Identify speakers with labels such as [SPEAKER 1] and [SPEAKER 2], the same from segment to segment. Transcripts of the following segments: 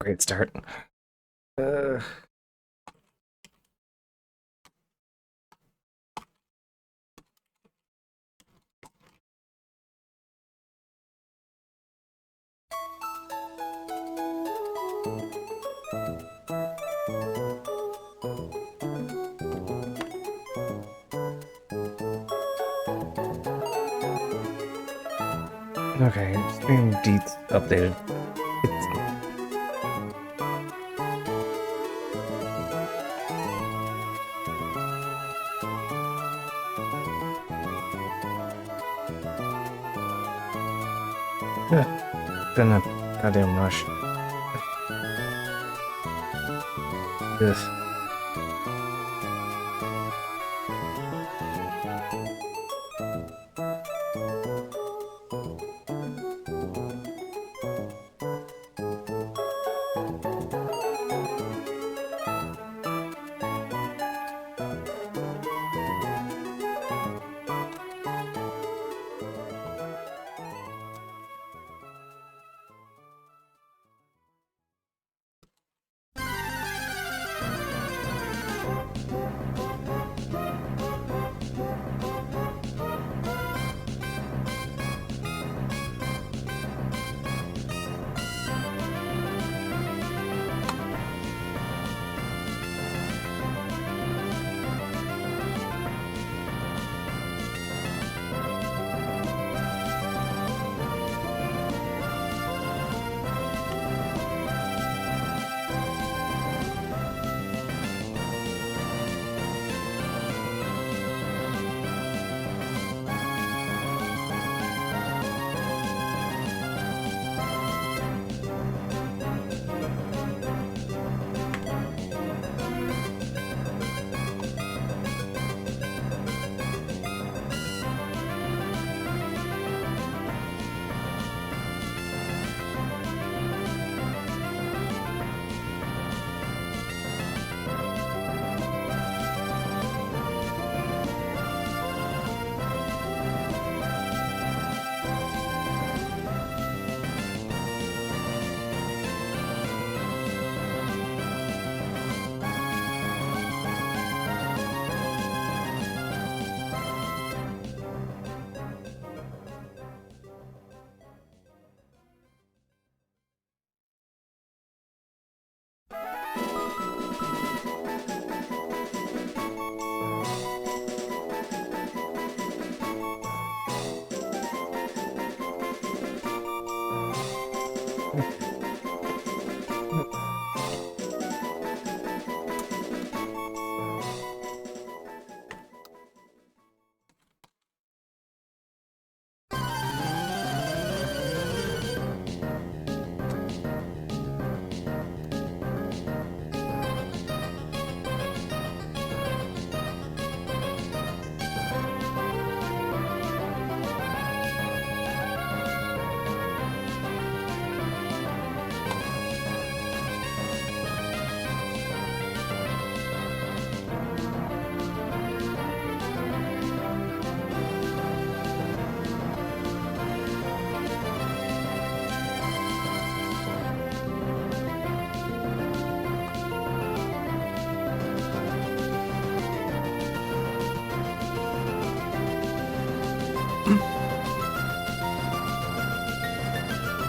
[SPEAKER 1] great start. Uh, okay, stream deets updated. It's been a goddamn rush. This.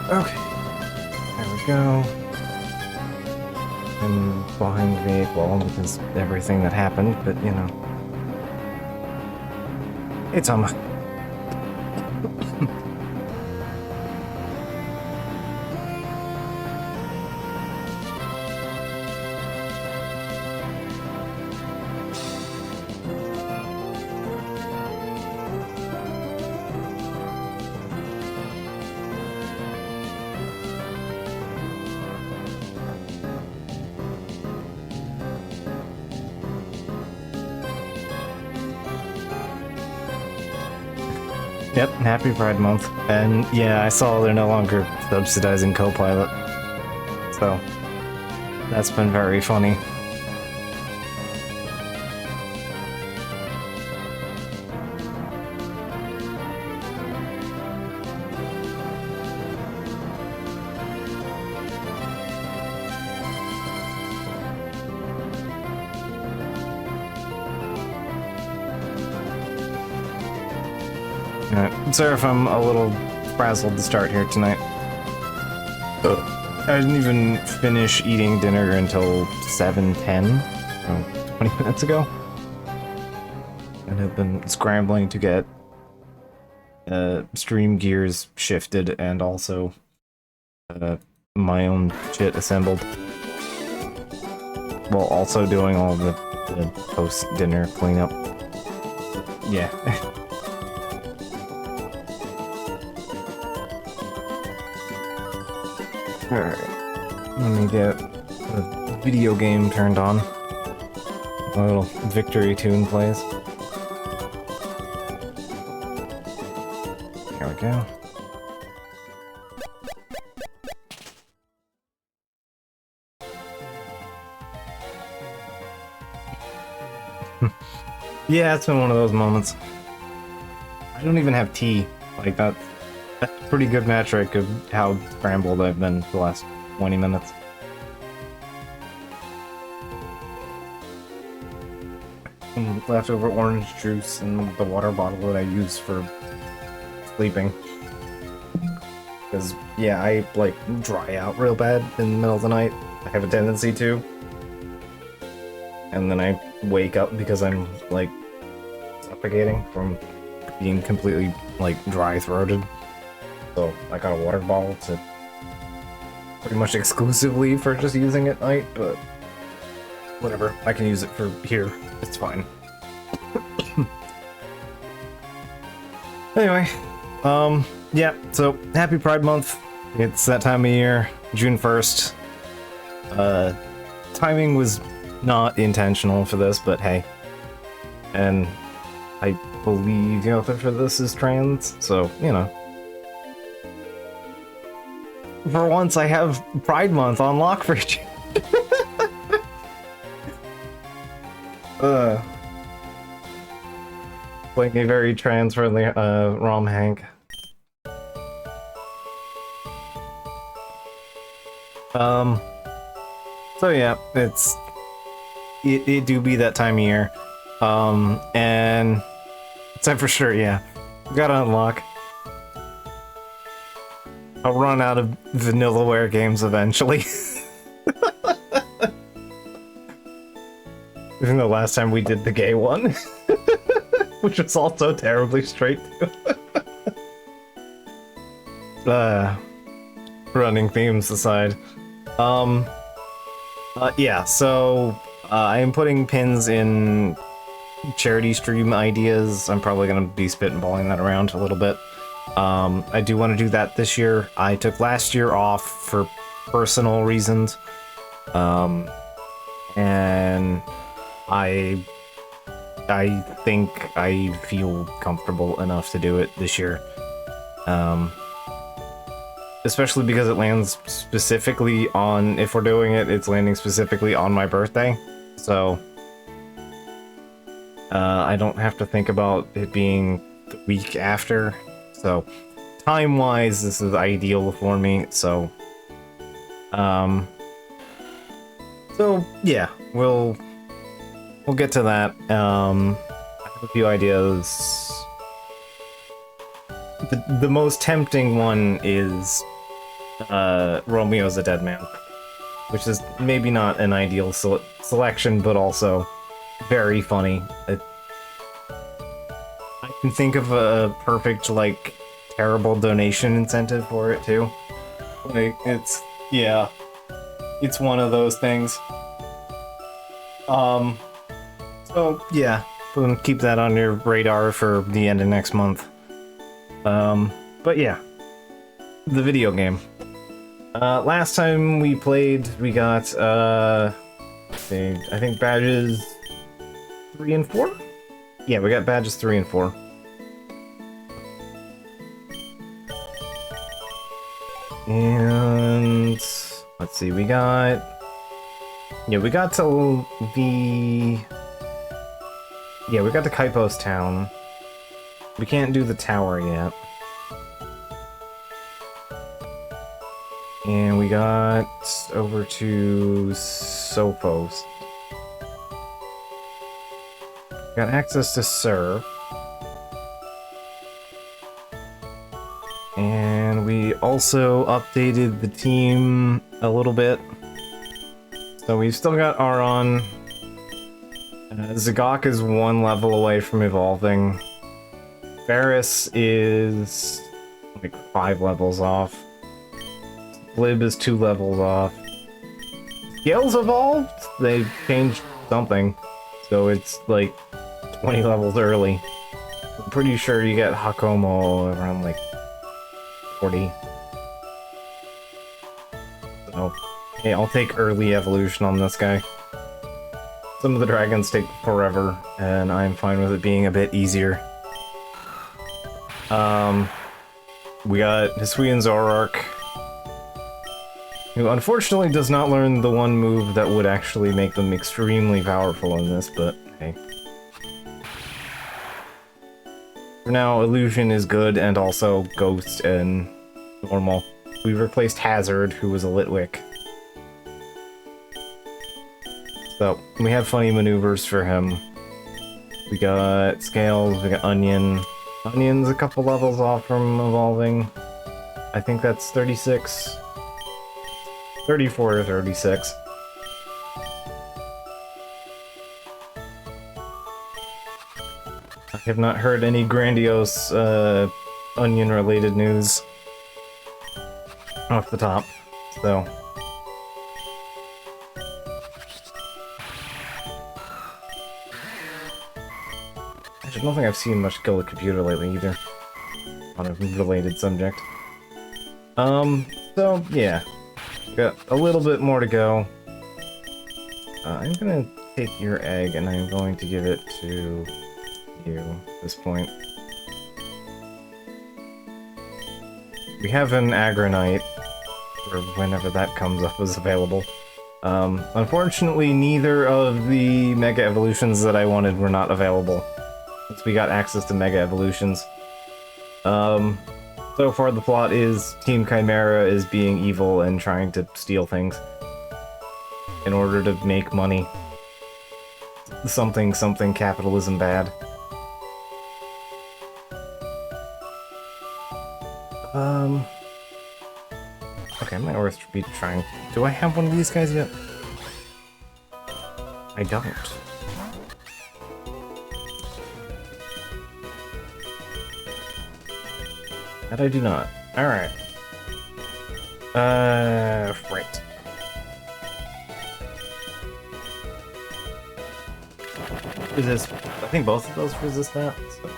[SPEAKER 1] Okay, there we go. And behind the eight ball because everything that happened, but you know, it's Yep, happy Pride Month. And yeah, I saw they're no longer subsidizing Copilot. So, that's been very funny. Sorry if I'm a little frazzled to start here tonight. I didn't even finish eating dinner until 7:10, so 20 minutes ago. And I've been scrambling to get stream gears shifted and also my own shit assembled. While also doing all the post-dinner cleanup. Yeah. Alright. Let me get the video game turned on. My little victory tune plays. There we go. Yeah, it's been one of those moments. I don't even have tea. Like, that's a pretty good metric of how scrambled I've been for the last 20 minutes. Some leftover orange juice and the water bottle that I use for sleeping. Because, yeah, I, like, dry out real bad in the middle of the night. I have a tendency to. And then I wake up because I'm, like, suffocating from being completely, like, dry-throated. So I got a water bottle to pretty much exclusively for just using at night, but whatever. I can use it for here. It's fine. Anyway, yeah, so happy Pride Month. It's that time of year, June 1st. Timing was not intentional for this, but hey. And I believe the author for this is trans, so, you know. For once, I have Pride Month on lock for you. Playing a very trans-friendly ROM Hank. So yeah, it do be that time of year. And it's time for sure, yeah. Gotta unlock. I'll run out of Vanillaware games eventually. Even the last time we did the gay one. Which was also terribly straight too. Running themes aside. Yeah, so I am putting pins in charity stream ideas. I'm probably going to be spitballing that around a little bit. I do want to do that this year. I took last year off for personal reasons. And I think I feel comfortable enough to do it this year. Especially because it lands specifically on, if we're doing it, it's landing specifically on my birthday. So, I don't have to think about it being the week after. So, time-wise, this is ideal for me, so... So, yeah, we'll get to that. I have a few ideas. The most tempting one is Romeo's a Dead Man, which is maybe not an ideal selection, but also very funny. I can think of a perfect, like, terrible donation incentive for it, too. Like, it's one of those things. So, yeah, we'll keep that on your radar for the end of next month. But yeah, the video game. Last time we played, we got, I think badges 3 and 4? Yeah, we got badges 3 and 4. And let's see, we got to Kaipo's town. We can't do the tower yet. And we got over to Sophos. Got access to Sir. we also updated the team a little bit. So we've still got Aron. Zagok is 1 level away from evolving. Varus is like 5 levels off. Glib is 2 levels off. Gale's evolved? They changed something. So it's like 20 levels early. I'm pretty sure you get Hakomo around like 40. So, hey, I'll take early evolution on this guy. Some of the dragons take forever, and I'm fine with it being a bit easier. We got Hisuian Zoroark, who unfortunately does not learn the one move that would actually make them extremely powerful in this, but hey. For now, Illusion is good, and also Ghost and Normal. We replaced Hazard, who was a Litwick. So, we have funny maneuvers for him. We got Scales, we got Onion. Onion's a couple levels off from evolving. I think that's 36. 34 or 36. I have not heard any grandiose Onion-related news off the top, so... I don't think I've seen much Kill the Computer lately either, on a related subject. So, yeah. Got a little bit more to go. I'm gonna take your egg and I'm going to give it to you at this point. We have an Agronite, or whenever that comes up is available. Unfortunately, neither of the Mega Evolutions that I wanted were not available. Since we got access to Mega Evolutions. So far the plot is Team Chimera is being evil and trying to steal things in order to make money. Something capitalism bad. Okay, I might worth be trying. Do I have one of these guys yet? I don't. That I do not. Alright. Right. Resist. I think both of those resist that. So.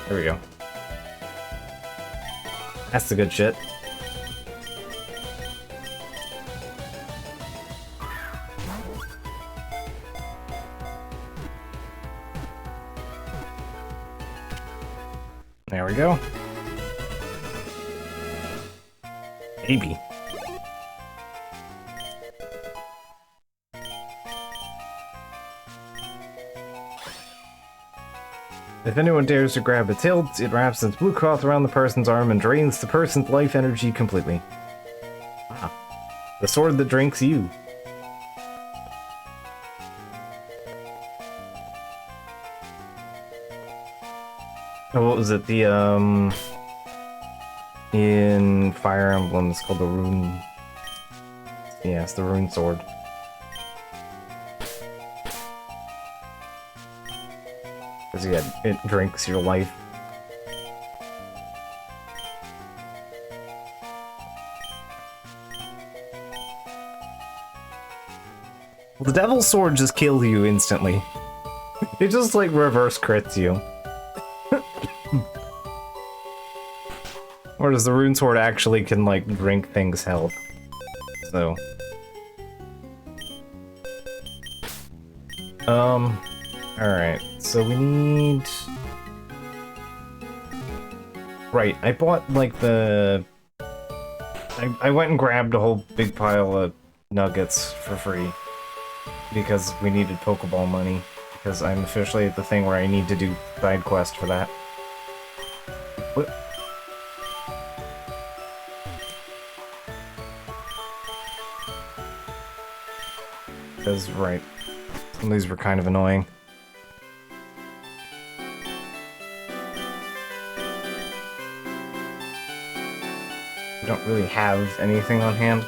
[SPEAKER 1] There we go. That's the good shit. There we go. Maybe. If anyone dares to grab its hilt, it wraps its blue cloth around the person's arm and drains the person's life energy completely. Ah. The sword that drinks you. Oh, what was it? The, in Fire Emblem, it's called the Rune... Yeah, it's the Rune Sword. Because, yeah, it drinks your life. Well, the Devil's Sword just kills you instantly. It just, like, reverse crits you. Whereas the Rune Sword actually can, like, drink things' health. So... Alright, so we need... Right, I bought, like, the... I went and grabbed a whole big pile of nuggets for free. Because we needed Pokeball money. Because I'm officially at the thing where I need to do side quest for that. What? Because, right, some of these were kind of annoying. don't really have anything on hand.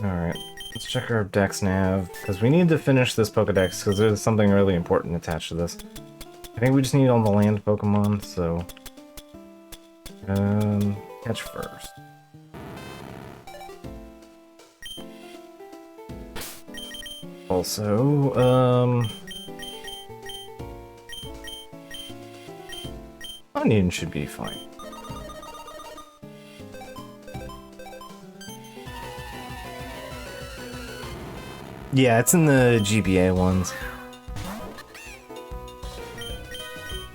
[SPEAKER 1] Alright, let's check our Dex Nav, because we need to finish this Pokedex, because there's something really important attached to this. I think we just need all the land Pokemon, so... catch first. Also, Onion should be fine. Yeah, it's in the GBA ones.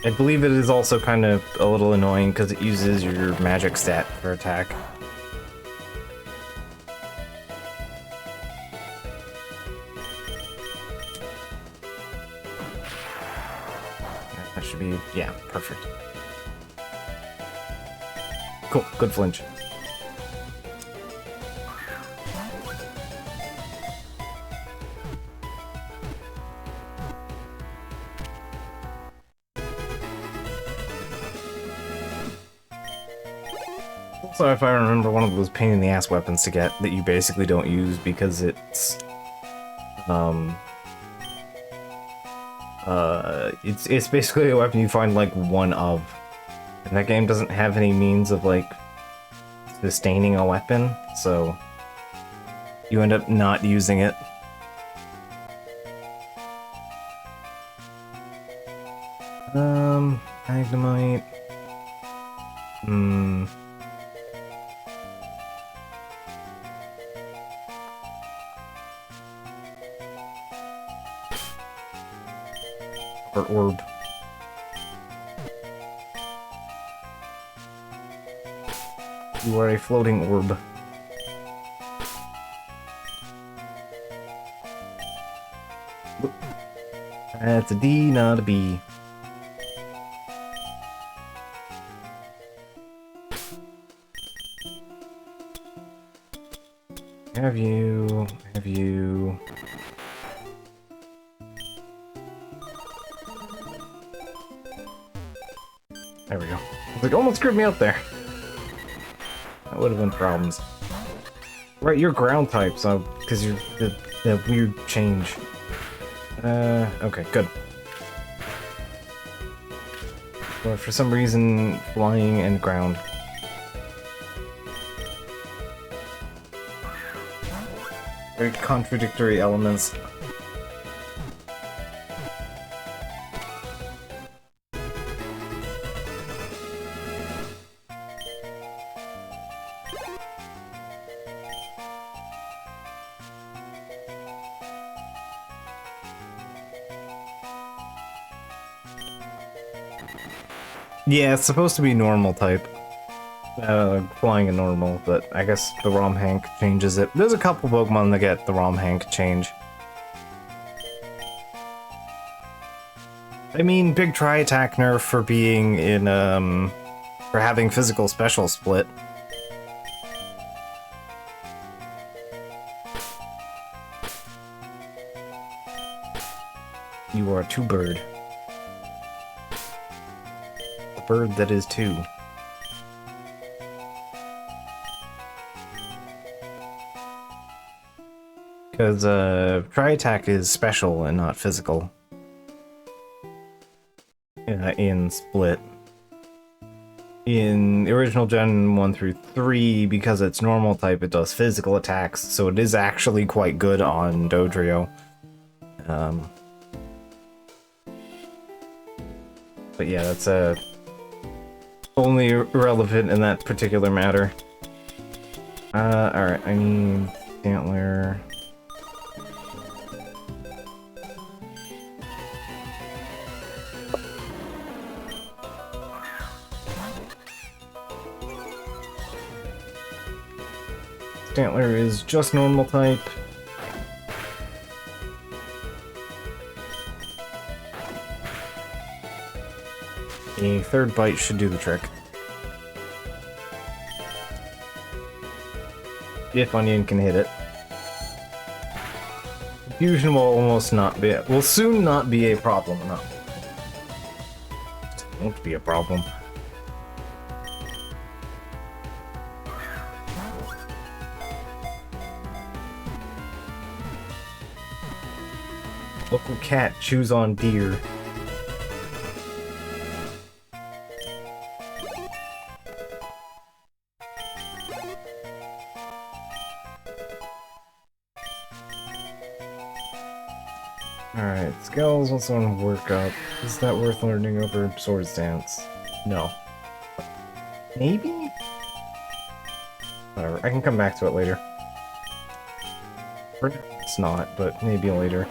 [SPEAKER 1] I believe it is also kind of a little annoying because it uses your magic stat for attack. That should be, yeah, perfect. Cool, good flinch. Also, if I remember, one of those pain-in-the-ass weapons to get that you basically don't use because it's it's basically a weapon you find like one of, and that game doesn't have any means of like sustaining a weapon, so you end up not using it. Magnemite. Or orb. You are a floating orb. That's a D, not a B. Have you... There we go. It almost screwed me up there. That would have been problems. Right, you're ground type, so because you're the weird change. Okay, good. But for some reason, flying and ground. Very contradictory elements. Yeah, it's supposed to be normal type. Flying and normal, but I guess the ROM Hank changes it. There's a couple Pokemon that get the ROM Hank change. I mean, big Tri-Attack nerf for being in, for having physical special split. You are a two-bird. The bird that is two. Because, Tri-Attack is special and not physical. In Split. In the original Gen 1 through 3, because it's normal type, it does physical attacks, so it is actually quite good on Dodrio. But yeah, that's, only relevant in that particular matter. Alright, I need Stantler. Stantler is just normal type. A third bite should do the trick. If Onion can hit it. Fusion will almost not be, will soon not be a problem enough. won't be a problem. Local cat chews on deer. Alright, Skills wants to work up. Is that worth learning over Swords Dance? No. Maybe? Whatever, I can come back to it later. It's not, but maybe later.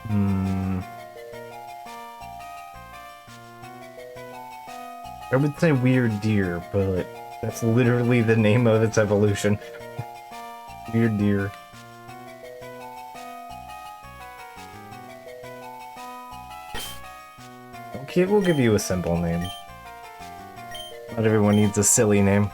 [SPEAKER 1] Hmm. I would say weird deer, but that's literally the name of its evolution. Weird deer. Okay, we'll give you a simple name. Not everyone needs a silly name.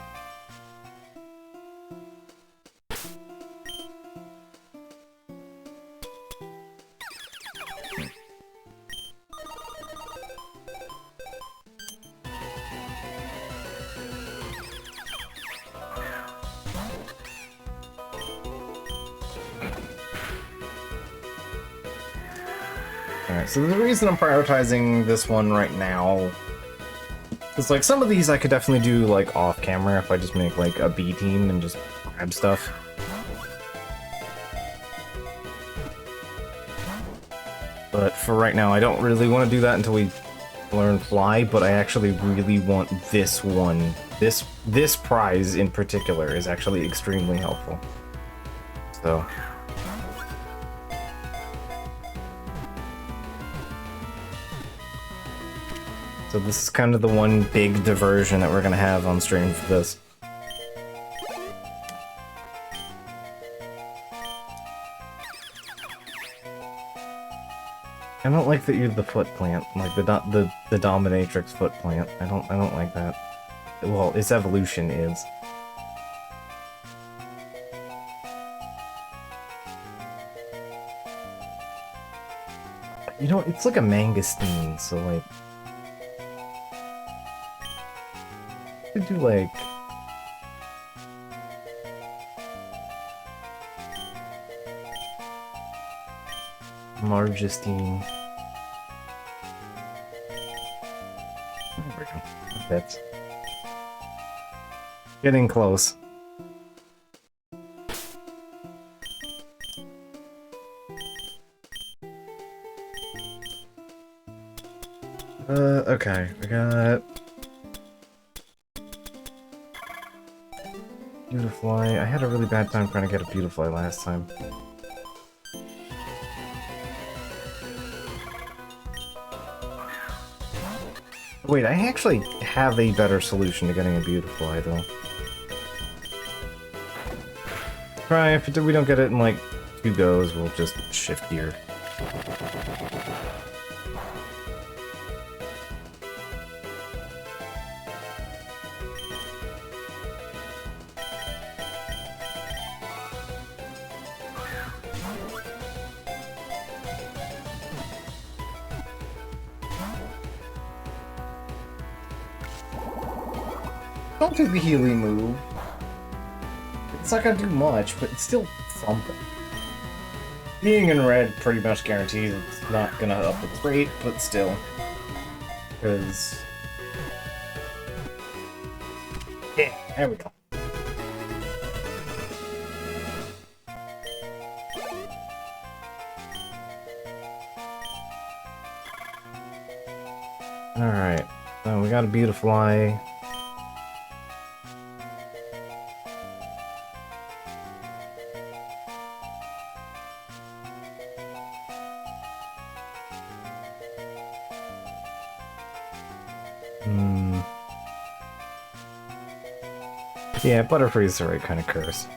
[SPEAKER 1] Alright, so the reason I'm prioritizing this one right now is, like, some of these I could definitely do, like, off-camera if I just make, like, a B team and just grab stuff. But for right now, I don't really want to do that until we learn Fly, but I actually really want this one. This prize in particular is actually extremely helpful. So... So this is kind of the one big diversion that we're gonna have on stream for this. I don't like that you're the foot plant, like the dominatrix foot plant. I don't like that. Well, its evolution is. You know, it's like a mangosteen, so like. Could do like Margestine. There we go. That's getting close. Okay, we got Beautifly. I had a really bad time trying to get a Beautifly last time. Wait, I actually have a better solution to getting a Beautifly, though. Try, if we don't get it in, like, 2 goes, we'll just shift gear. Don't do the Healy move. It's not gonna do much, but it's still something. Being in red pretty much guarantees it's not gonna up its rate, but still. Because... yeah, there we go. Alright, so we got a Beautifly. Yeah, Butterfree's the right kind of curse.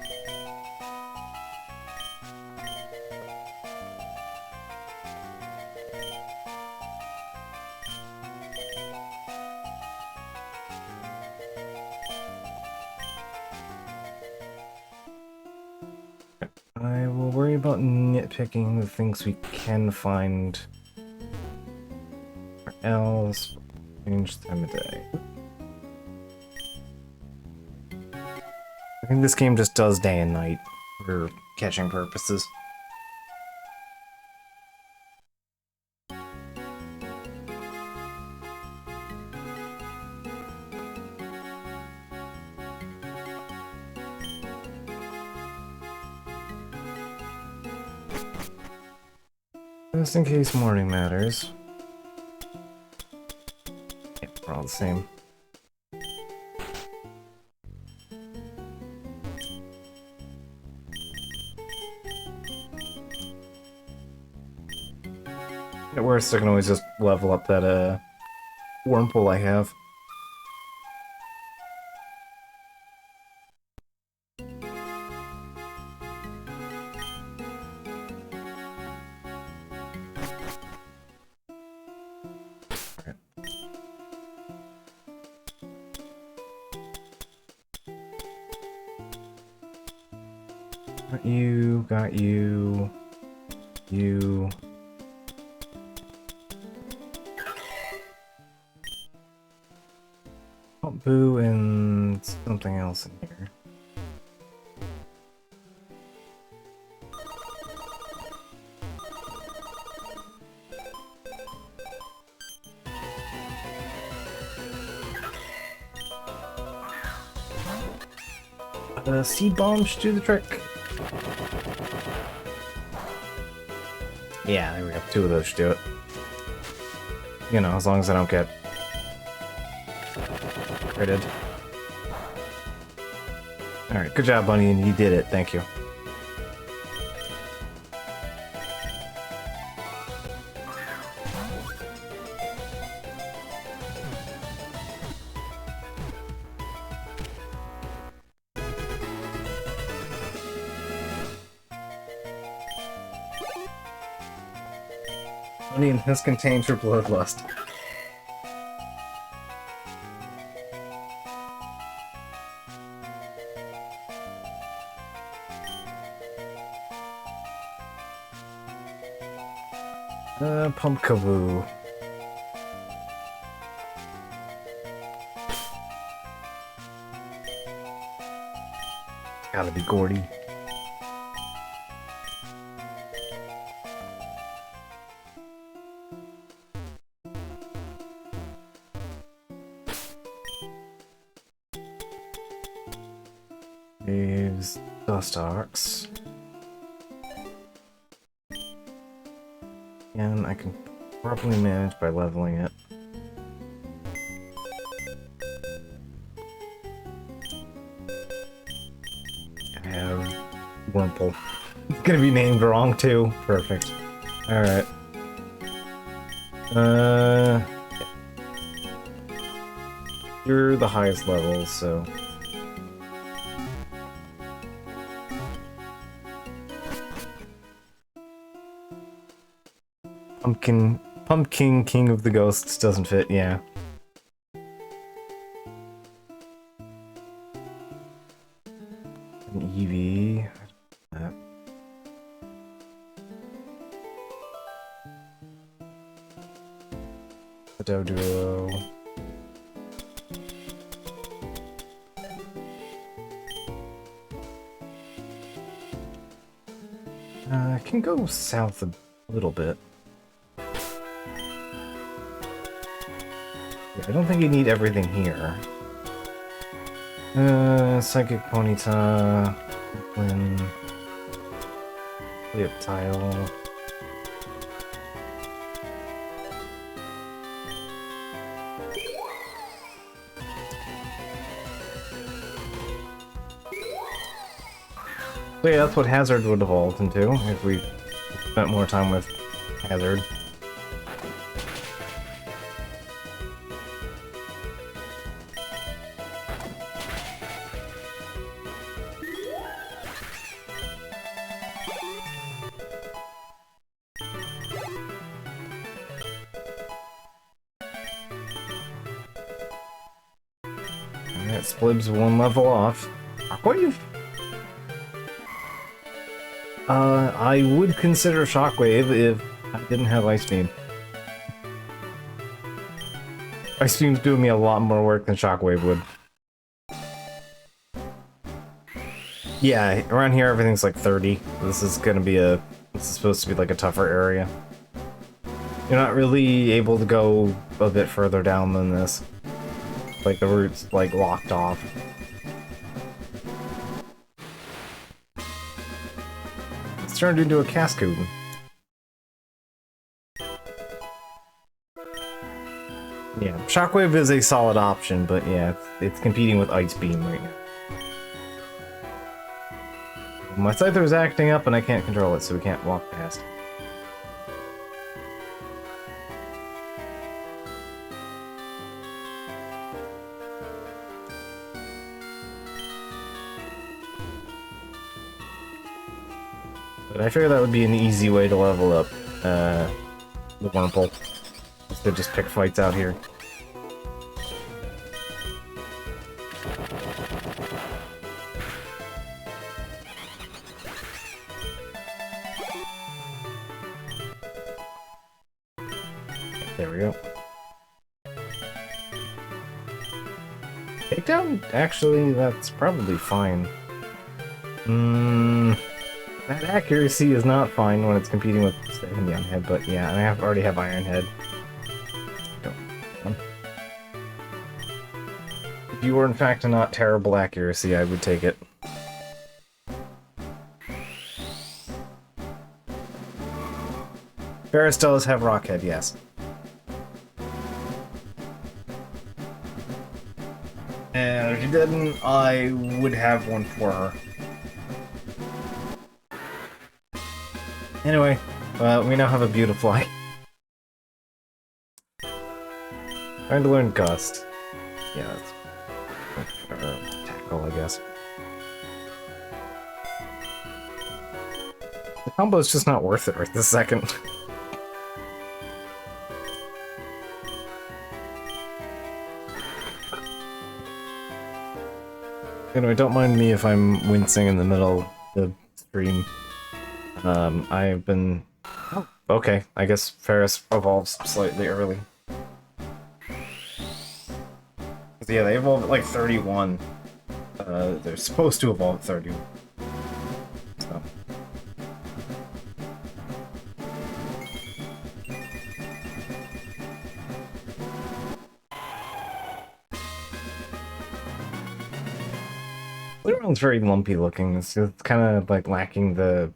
[SPEAKER 1] I will worry about nitpicking the things we can find. Or else, change time of day. I think this game just does day and night for catching purposes. Just in case morning matters. Yeah, we're all the same. At worst, I can always just level up that, wormhole I have. Got you, got you, you. Oh, Boo and something else in here. Seed bomb should do the trick. Yeah, there we go. 2 of those should do it. You know, as long as I don't get critted. Alright, good job, Bunny, and you did it. Thank you. Bunny and his contained for bloodlust. Pumpkaboo. Gotta be Gordy. Waves, dust arcs. And I can probably manage by leveling it. I have Wurmple. It's gonna be named wrong too. Perfect. Alright. You're the highest level, so... Pumpkin King of the Ghosts doesn't fit, yeah. An Eevee. That. A Doduo. I can go south a little bit. I don't think you need everything here. Psychic Ponyta, Flynn, Reptile. So yeah, that's what Hazard would evolve into if we spent more time with Hazard. Alright, Splib's one level off. Shockwave? I would consider Shockwave if I didn't have Ice Beam. Ice Beam's doing me a lot more work than Shockwave would. Yeah, around here everything's like 30. This is gonna be this is supposed to be like a tougher area. You're not really able to go a bit further down than this. Like the route's like locked off. It's turned into a Cascoon. Yeah, Shockwave is a solid option, but yeah, it's competing with Ice Beam right now. My Scyther is acting up and I can't control it, so we can't walk past. But I figure that would be an easy way to level up the Wurmple. Instead of just pick fights out here. There we go. Takedown? Actually, that's probably fine. That accuracy is not fine when it's competing with 70 on head, but yeah, and I already have Iron Head. If you were in fact a not terrible accuracy, I would take it. Ferris does have Rockhead, yes. And if she didn't, I would have one for her. Anyway, we now have a Beautifly. Trying to learn Gust. Yeah, that's... Tackle, I guess. The combo's just not worth it right this second. Anyway, don't mind me if I'm wincing in the middle of the stream. I've been... Oh, okay. I guess Ferris evolves slightly early. Yeah, they evolve at like 31. They're supposed to evolve at 31. So. Literal's very lumpy looking. It's kind of like lacking the...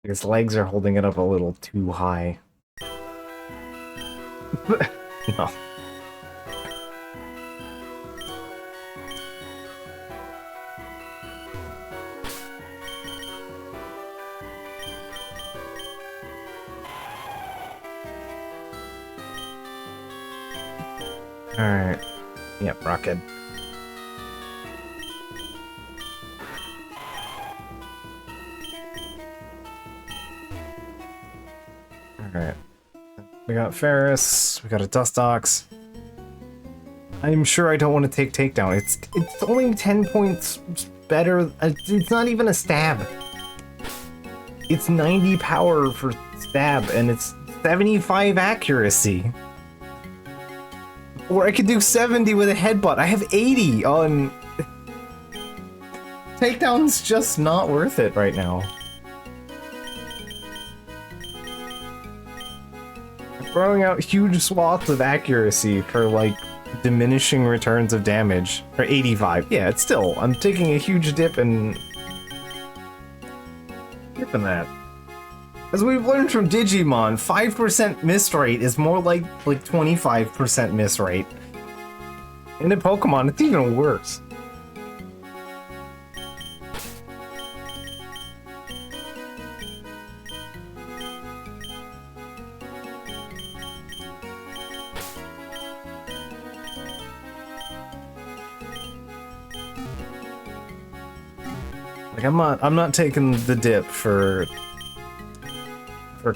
[SPEAKER 1] His legs are holding it up a little too high. No. Alright. Yep, Rocket. Alright. We got Ferris, we got a Dustox. I'm sure I don't want to take Takedown. It's only 10 points better. It's not even a stab. It's 90 power for stab, and it's 75 accuracy. Or I could do 70 with a headbutt. I have 80 on... Takedown's just not worth it right now. Throwing out huge swaths of accuracy for, like, diminishing returns of damage. Or 85. Yeah, it's still... I'm taking a huge dip in... Dipping that. As we've learned from Digimon, 5% miss rate is more like 25% miss rate. And in Pokemon, it's even worse. Like I'm not taking the dip for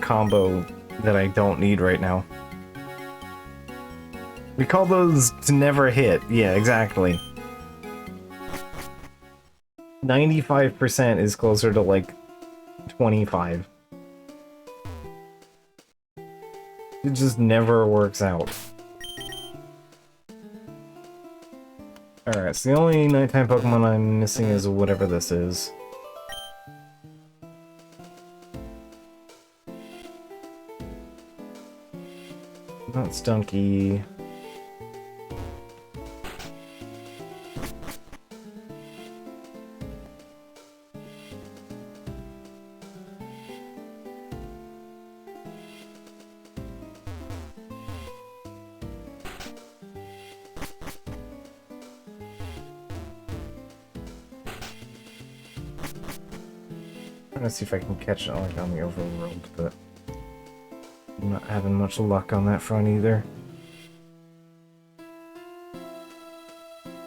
[SPEAKER 1] combo that I don't need right now. We call those to never hit. Yeah, exactly. 95% is closer to like 25. It just never works out. Alright, so the only nighttime Pokemon I'm missing is whatever this is. Not Stunky. Trying to see if I can catch it like on the overworld, but I'm not having much luck on that front either.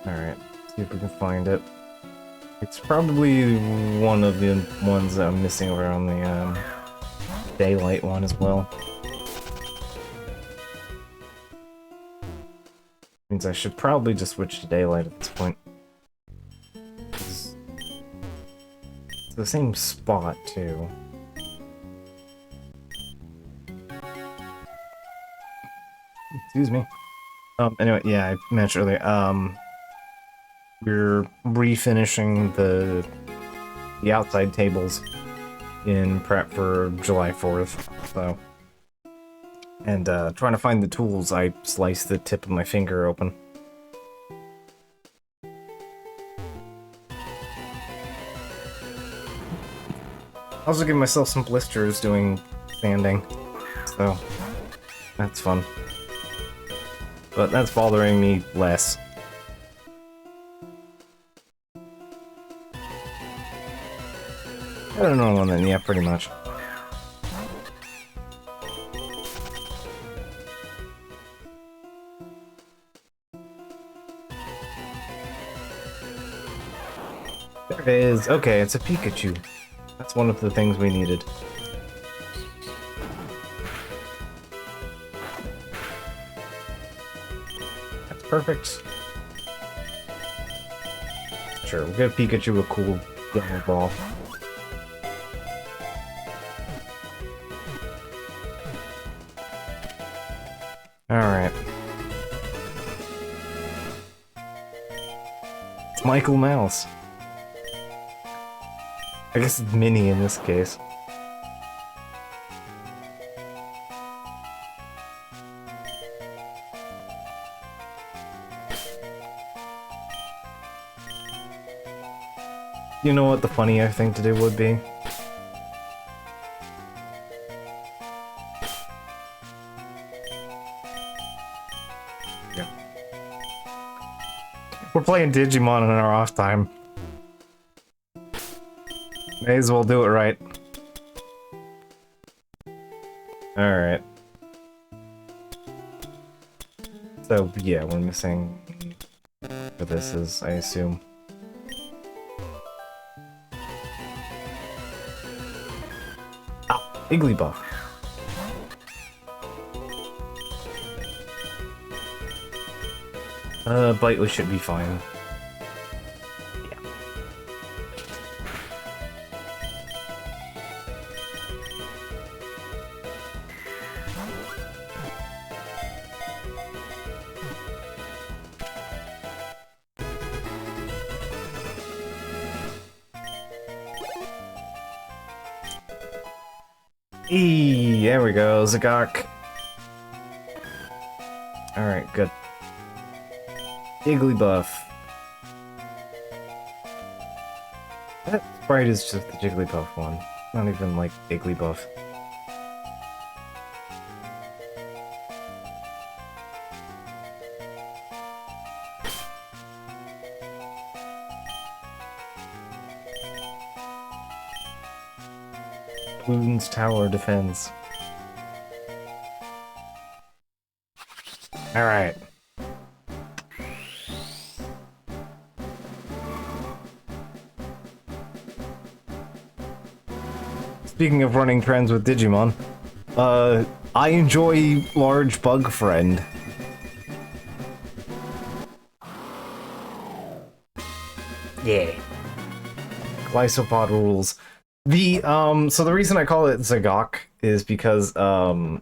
[SPEAKER 1] Alright, see if we can find it. It's probably one of the ones that I'm missing over on the daylight one as well. Means I should probably just switch to daylight at this point. It's the same spot too. Excuse me. Anyway, yeah, I mentioned earlier, we're refinishing the outside tables in prep for July 4th, so... And, trying to find the tools, I sliced the tip of my finger open. Also give myself some blisters doing sanding, so that's fun. But that's bothering me less. I don't know one then, yeah, pretty much. There it is. Okay, it's a Pikachu. That's one of the things we needed. That's perfect. Sure, we'll give Pikachu a cool yellow ball. Alright. It's Michael Mouse. I guess it's Minnie in this case. You know what the funnier thing to do would be? Yeah. We're playing Digimon in our off time. May as well do it right. Alright. So, yeah, we're missing... what this is, I assume. Ah! Igglybuff. Bitely should be fine. There we go, Zagok. Alright, good. Igglybuff. That sprite is just the Jigglypuff one. Not even like Igglybuff. Bloons Tower Defense. Alright. Speaking of running trends with Digimon, I enjoy Large Bug Friend. Yeah. Glysopod rules. So the reason I call it Zagok is because,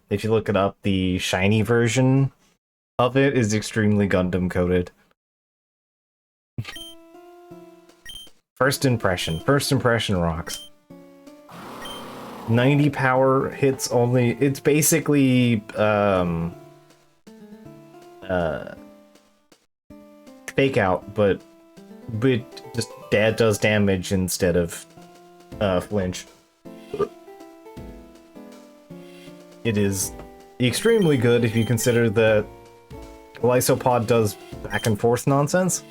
[SPEAKER 1] if you look it up, the shiny version of it is extremely Gundam coded. First impression rocks. 90 power hits only. It's basically fake out, but just dad does damage instead of flinch. It is extremely good if you consider that Lysopod does back and forth nonsense.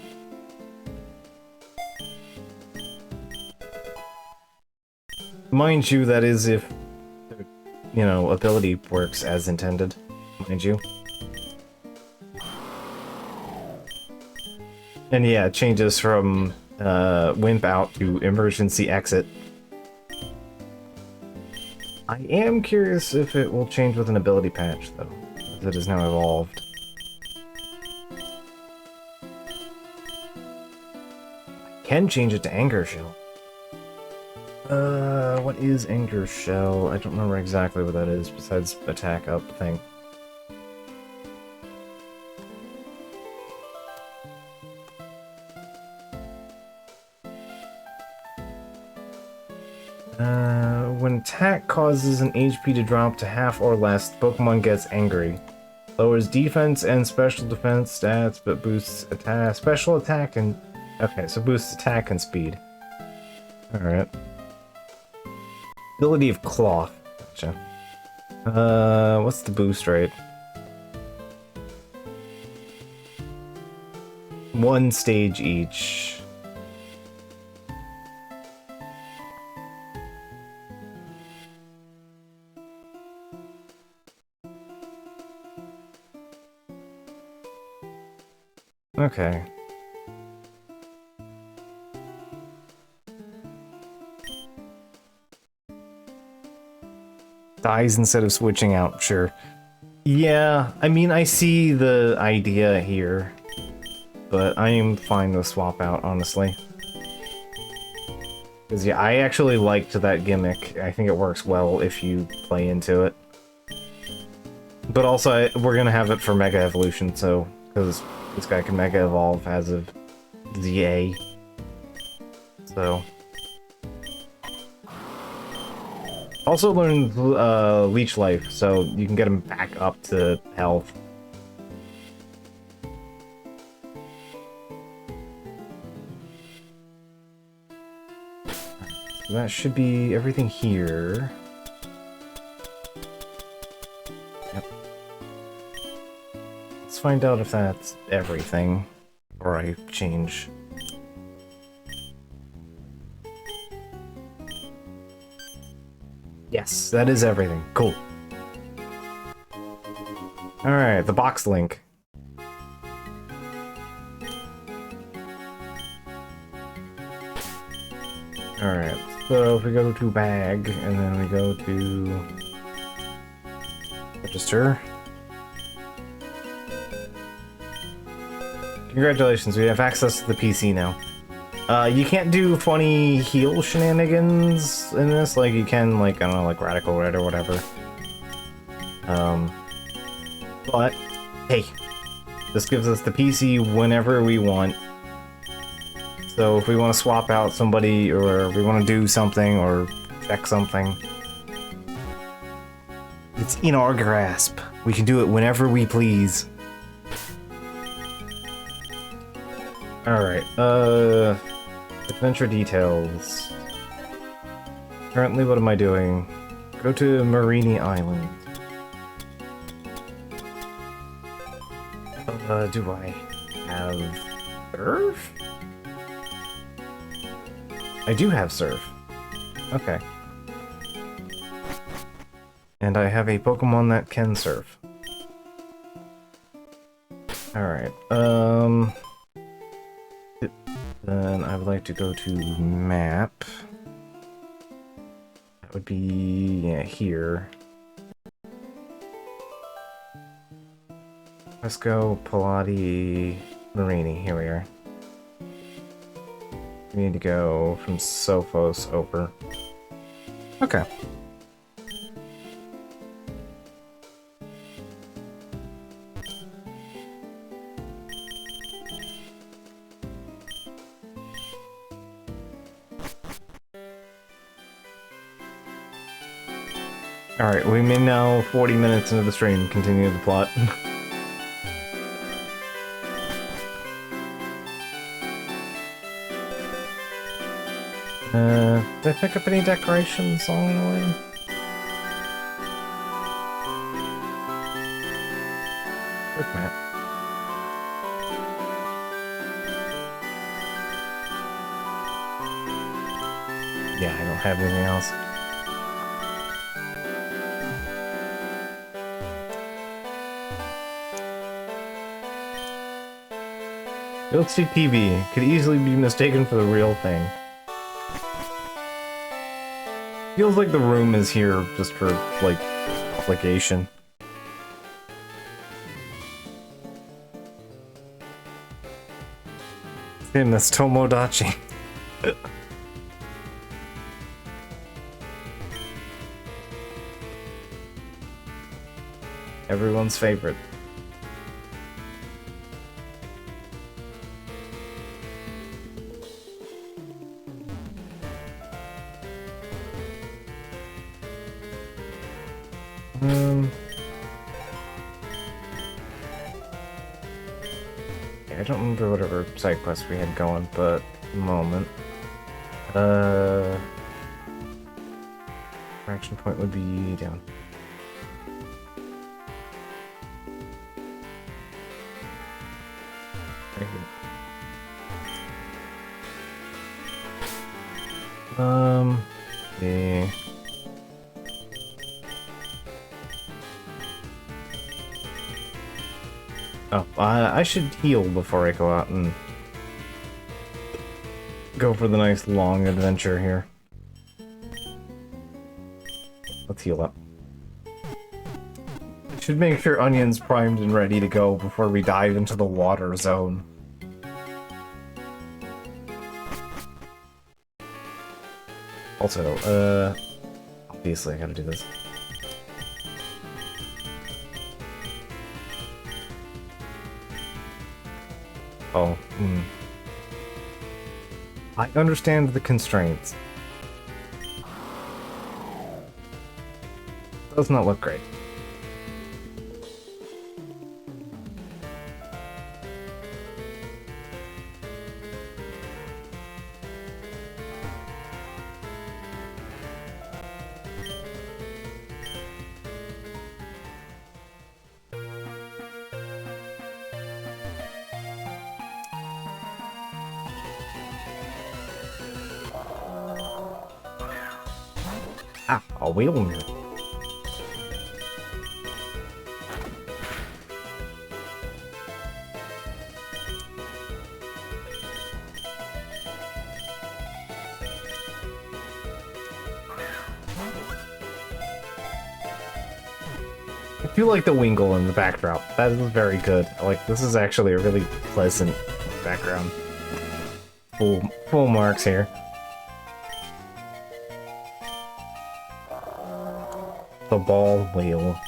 [SPEAKER 1] Mind you, that is if, you know, ability works as intended. Mind you. And yeah, it changes from Wimp out to Emergency Exit. I am curious if it will change with an ability patch, though, as it is now evolved. I can change it to Anger Shell. What is Anger Shell? I don't remember exactly what that is, besides attack up thing. When attack causes an HP to drop to half or less, the Pokemon gets angry. Lowers defense and special defense stats, but boosts attack, special attack and... Okay, so boosts attack and speed. Alright. Ability of Cloth. Gotcha. What's the boost rate? 1 stage each. Okay. Dies instead of switching out, sure. Yeah, I mean, I see the idea here, but I am fine with swap out, honestly. Because, yeah, I actually liked that gimmick. I think it works well if you play into it. But also, we're gonna have it for Mega Evolution, so... Because this guy can Mega Evolve as of ZA. So... Also learned Leech Life, so you can get him back up to health. So that should be everything here. Yep. Let's find out if that's everything, or I change. Yes, that is everything. Cool. Alright, the box link. Alright, so if we go to bag, and then we go to register. Congratulations, we have access to the PC now. You can't do funny heal shenanigans in this, like you can, like, I don't know, like Radical Red or whatever. But, hey, this gives us the PC whenever we want. So if we want to swap out somebody, or we want to do something, or check something, it's in our grasp. We can do it whenever we please. Alright, adventure details. Currently, what am I doing? Go to Marini Island. Do I have Surf? I do have Surf. Okay. And I have a Pokemon that can surf. Alright, then I would like to go to map. That would be, yeah, here. Let's go Pilati Marini. Here we are. We need to go from Sophos over. Okay. Alright, we may now, 40 minutes into the stream, continue the plot. Did I pick up any decorations along the way? Where's Matt? Yeah, I don't have anything else. It looks too TV. Could easily be mistaken for the real thing. Feels like the room is here just for, like, obligation. Damn, that's Tomodachi. Everyone's favorite. Yeah, I don't remember whatever side quest we had going, but at the moment. Action point would be down. Right here. Yeah. Oh, I should heal before I go out and go for the nice long adventure here. Let's heal up. Should make sure Onion's primed and ready to go before we dive into the water zone. Also, obviously I gotta do this. Oh, I understand the constraints. Does not look great. Ah, a wheel. I do like the Wingle in the backdrop. That is very good. Like, this is actually a really pleasant background. Full marks here. The ball wheel.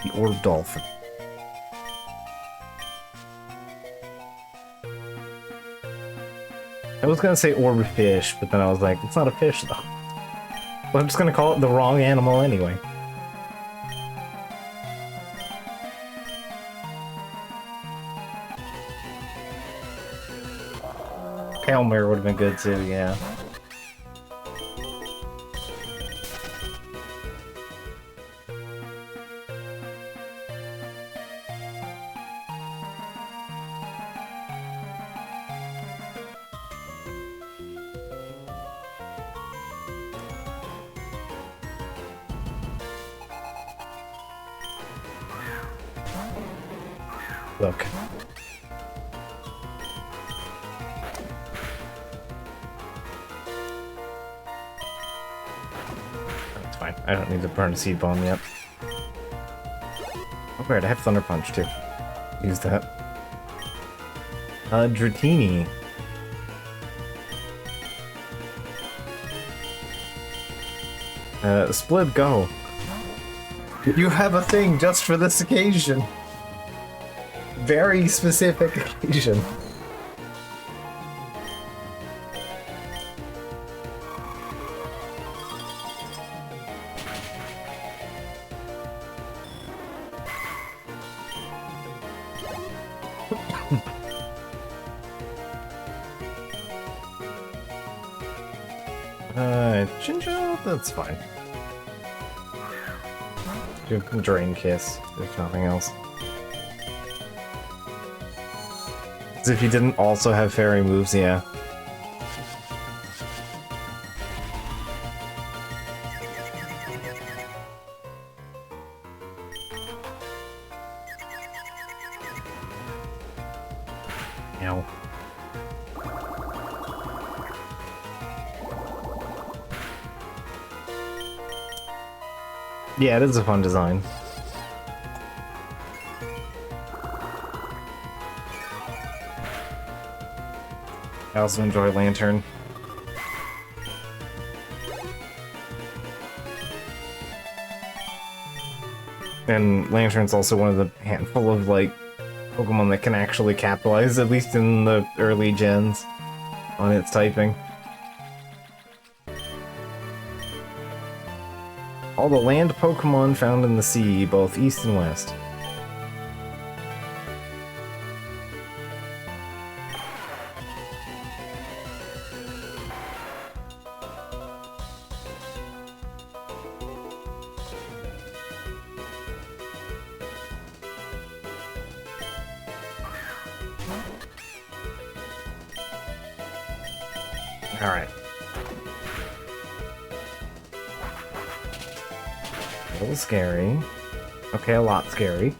[SPEAKER 1] The orb dolphin. I was gonna say orb fish, but then I was like, it's not a fish though. But I'm just gonna call it the wrong animal anyway. Hail Mary would have been good too, yeah. Look. That's fine. I don't need to burn a seed bomb yet. Oh, great. I have Thunder Punch, too. Use that. Dratini. Split, go. You have a thing just for this occasion. Very specific occasion. Ginger? That's fine. Do Drain Kiss, if nothing else. As if you didn't also have fairy moves, yeah. Ow. Yeah, it is a fun design. I also enjoy Lantern. And Lantern's also one of the handful of, like, Pokemon that can actually capitalize, at least in the early gens, on its typing. All the land Pokemon found in the sea, both east and west. Alright. A little scary. Okay, a lot scary.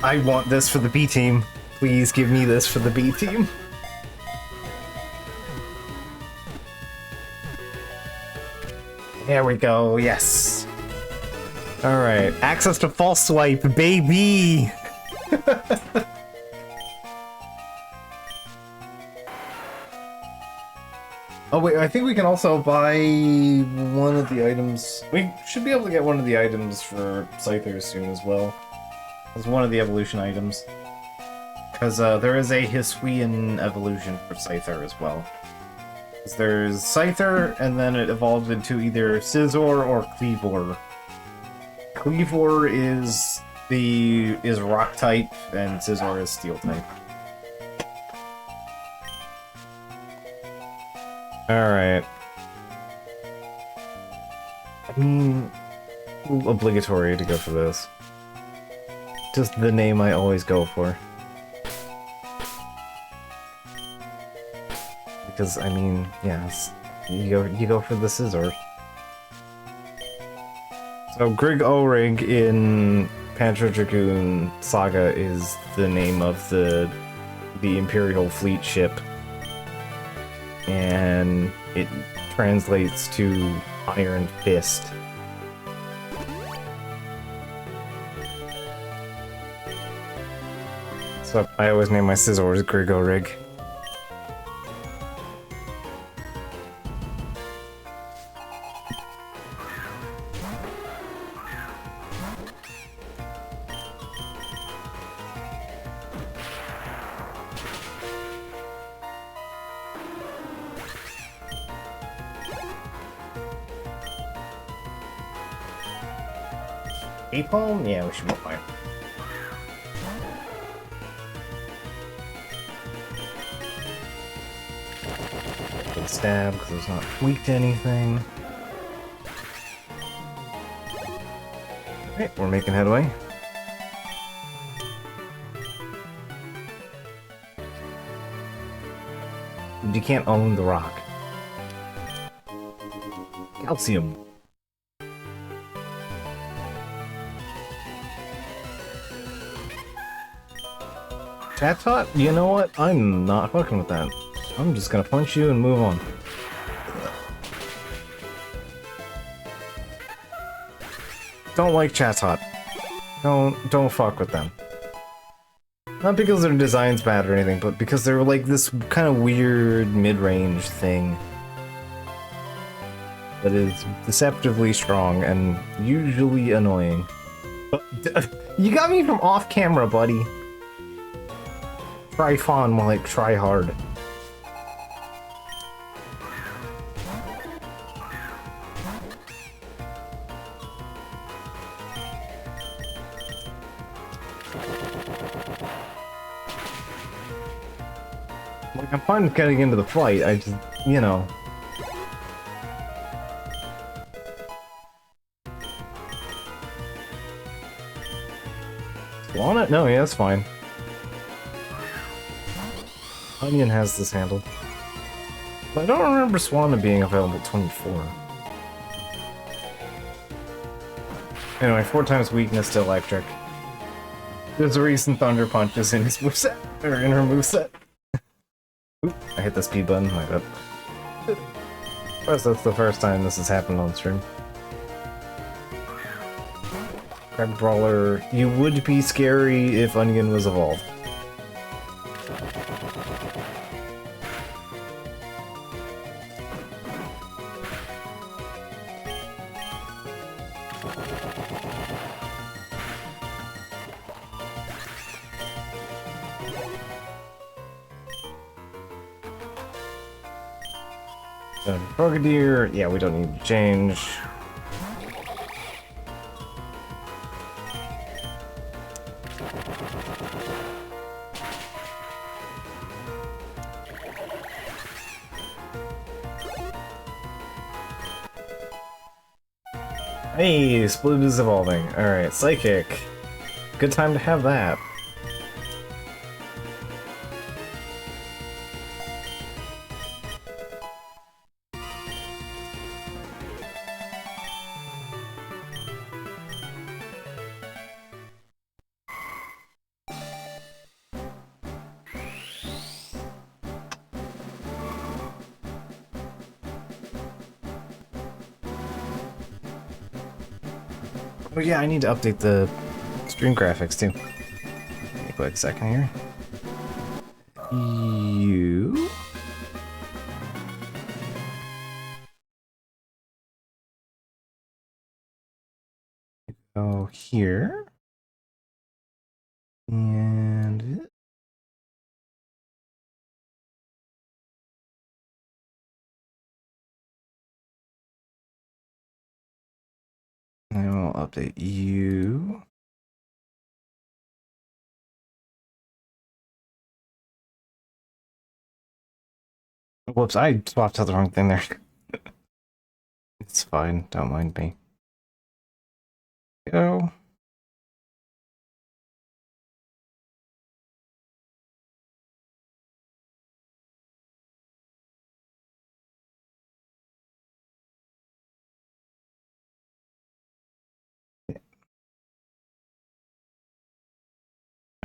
[SPEAKER 1] I want this for the B team. Please give me this for the B team. There we go, yes. Alright, access to False Swipe, baby! Oh wait, I think we can also buy one of the items. We should be able to get one of the items for Scyther soon as well. As one of the evolution items. Because there is a Hisuian evolution for Scyther as well. There's Scyther, and then it evolved into either Scizor or Cleavor. Cleavor is Rock type, and Scizor is Steel type. Alright. I mean, obligatory to go for this. Just the name I always go for. Because, I mean, yes, you go for the Scizor. So, Grig Orig in Panzer Dragoon Saga is the name of the Imperial Fleet ship. And it translates to Iron Fist. So, I always name my Scizors Grig Orig. Apalm? Yeah, we should be fine. Good stab, because it's not weak to anything. Okay, we're making headway. You can't own the rock. Calcium. Chat tot? You know what? I'm not fucking with that. I'm just gonna punch you and move on. Don't like chat tot. Don't fuck with them. Not because their design's bad or anything, but because they're like this kind of weird mid-range thing that is deceptively strong and usually annoying. But, you got me from off camera, buddy. Try fun while like try hard. Like, I'm fine with getting into the fight, I just, you know. Want it? No, yeah, that's fine. Onion has this handled. But I don't remember Swanna being available 24. Anyway, 4 times weakness to electric. There's a reason Thunder Punch is in his moveset, or in her moveset. Oop, I hit the speed button, my bad. Of course, that's the first time this has happened on stream. Crab Brawler, you would be scary if Onion was evolved. Brigadier, yeah, we don't need to change. Hey, Sploob is evolving. Alright, Psychic. Good time to have that. Oh yeah, I need to update the stream graphics too. Give me a quick second here. You... go here. And... I will update you. Whoops, I swapped out the wrong thing there. It's fine, don't mind me. Go.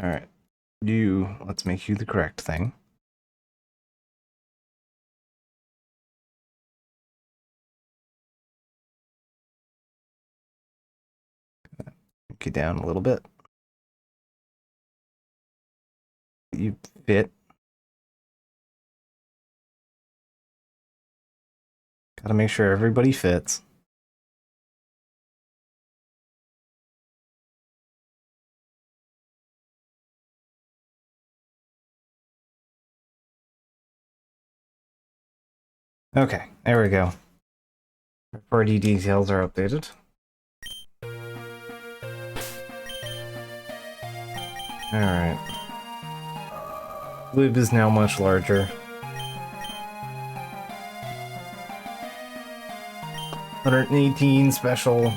[SPEAKER 1] Alright. You, let's make you the correct thing. Take you down a little bit. You fit. Gotta make sure everybody fits. Okay, there we go. Party details are updated. Alright. Lube is now much larger. 118 special.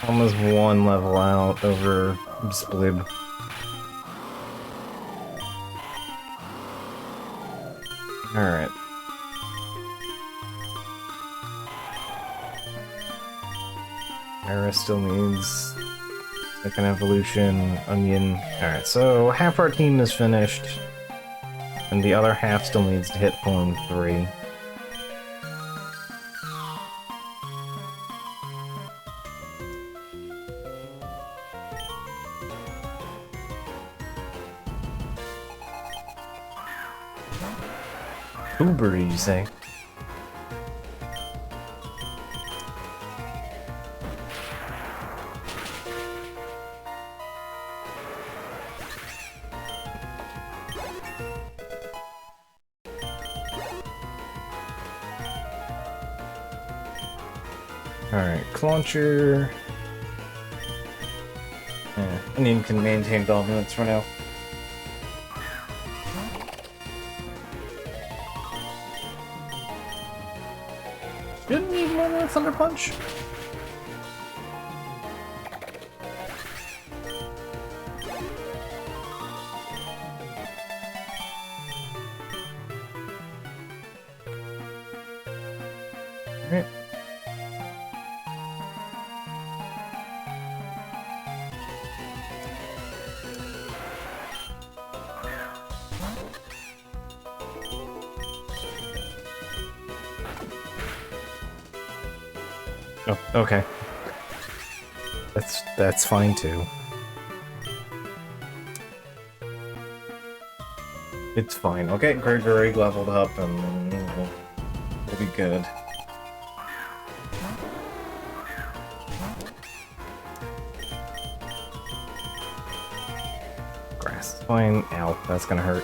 [SPEAKER 1] Almost 1 level out over Splib. Alright. Iris still needs second evolution, onion. Alright, so half our team is finished, and the other half still needs to hit form 3. Uber, you say? Alright, launcher. Yeah, Onion can maintain dominance for now. Didn't need more than a Thunder Punch. Alright. Oh, okay. That's fine too. It's fine. I'll get Gregory leveled up and we'll be good. Grass is fine. Ow, that's gonna hurt.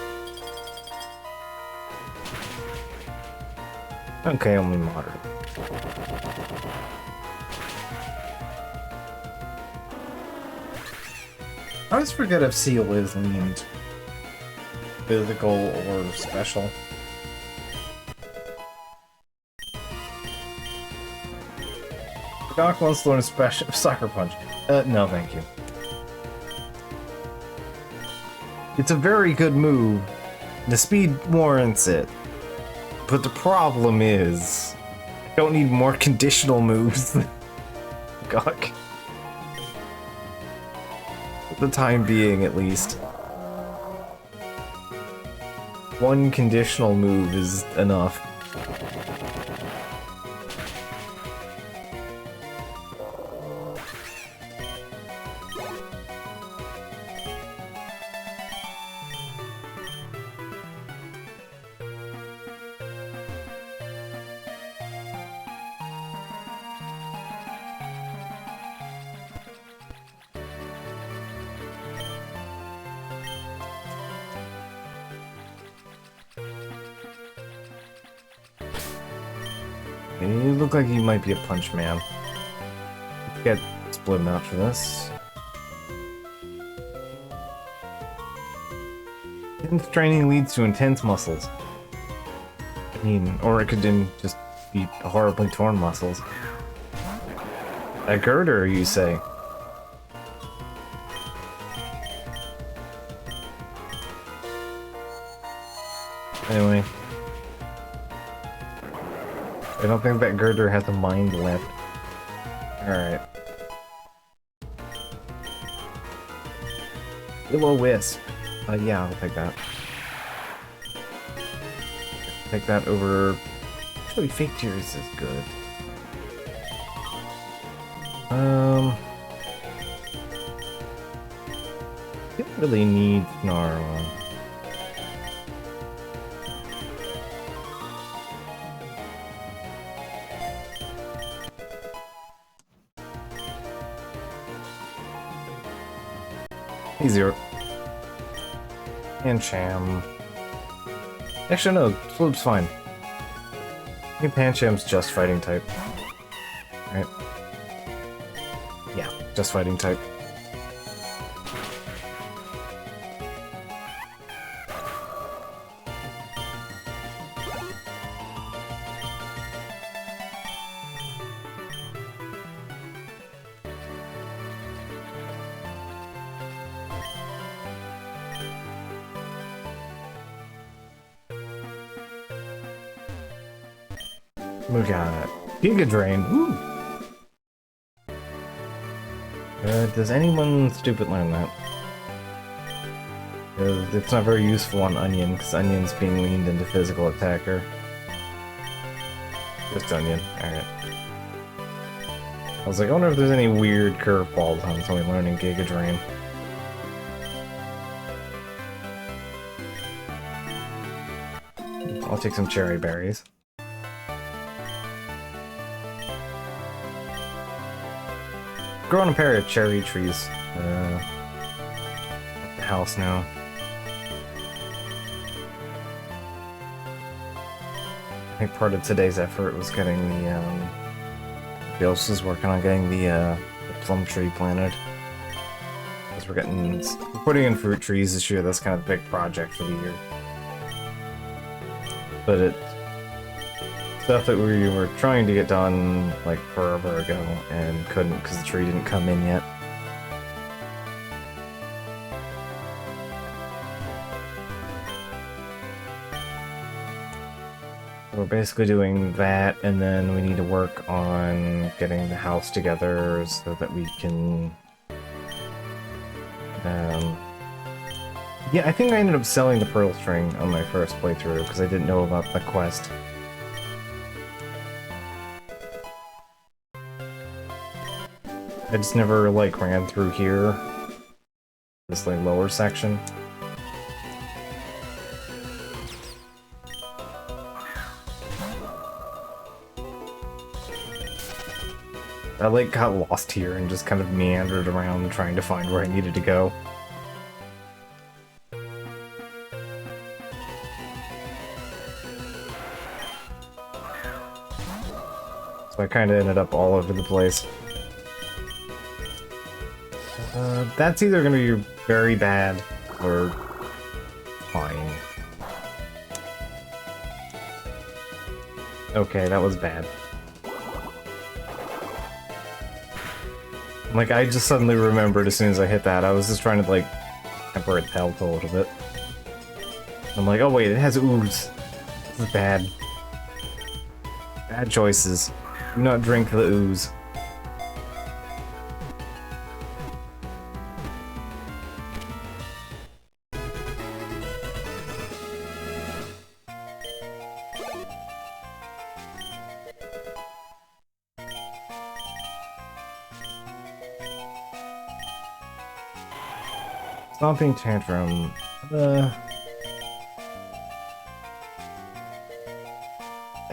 [SPEAKER 1] Okay, only moderate. I always forget if Seal is named physical or special. Doc wants to learn a special Sucker Punch. No, thank you. It's a very good move. The speed warrants it. But the problem is, I don't need more conditional moves. Gawk. For the time being, at least. One conditional move is enough. You look like you might be a punch man. Let's get split him out for this. Intense training leads to intense muscles. I mean, or it could then just be horribly torn muscles. A girder, you say? Anyway. I don't think that girder has a mind left. Alright. Will-O-Wisp. Yeah, I'll take that. Take that over... Actually, Fake Tears is good. You don't really need Snarl. Easier. And Cham. Actually, no, Floop's fine. I think Pancham's just fighting type. Right? Yeah, just fighting type. We got Giga Drain. Ooh. Does anyone stupid learn that? It's not very useful on Onion, because Onion's being leaned into physical attacker. Just Onion, alright. I was like, I wonder if there's any weird curveballs on somebody learning Giga Drain. I'll take some cherry berries. Growing a pair of cherry trees at the house now. I think part of today's effort was getting the, Bios was working on getting the plum tree planted. Because we're putting in fruit trees this year, that's kind of the big project for the year. But it's stuff that we were trying to get done, like, forever ago, and couldn't because the tree didn't come in yet. We're basically doing that, and then we need to work on getting the house together so that we can... Yeah, I think I ended up selling the pearl string on my first playthrough, because I didn't know about the quest. I just never, like, ran through here. This, like, lower section. I, like, got lost here and just kind of meandered around trying to find where I needed to go. So I kind of ended up all over the place. That's either going to be very bad or fine. Okay, that was bad. Like, I just suddenly remembered as soon as I hit that. I was just trying to, like, temper its health a little bit. I'm like, oh wait, it has ooze. This is bad. Bad choices. Do not drink the ooze. Stomping Tantrum. I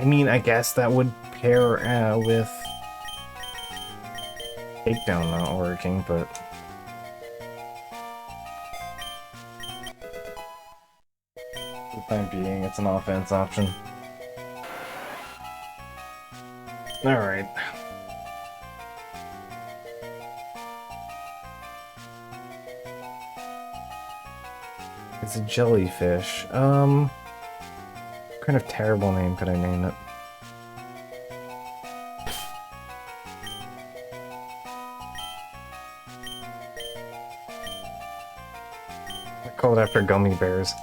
[SPEAKER 1] mean, I guess that would pair with Takedown not working, but... For the time being, it's an offense option. Alright. It's a jellyfish. What kind of terrible name could I name it? I call it after gummy bears.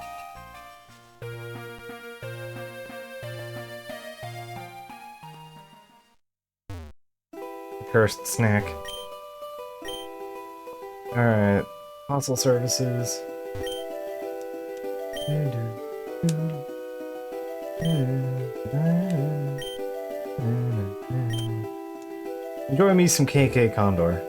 [SPEAKER 1] Cursed snack. Alright. Console services. Enjoy me some KK Condor.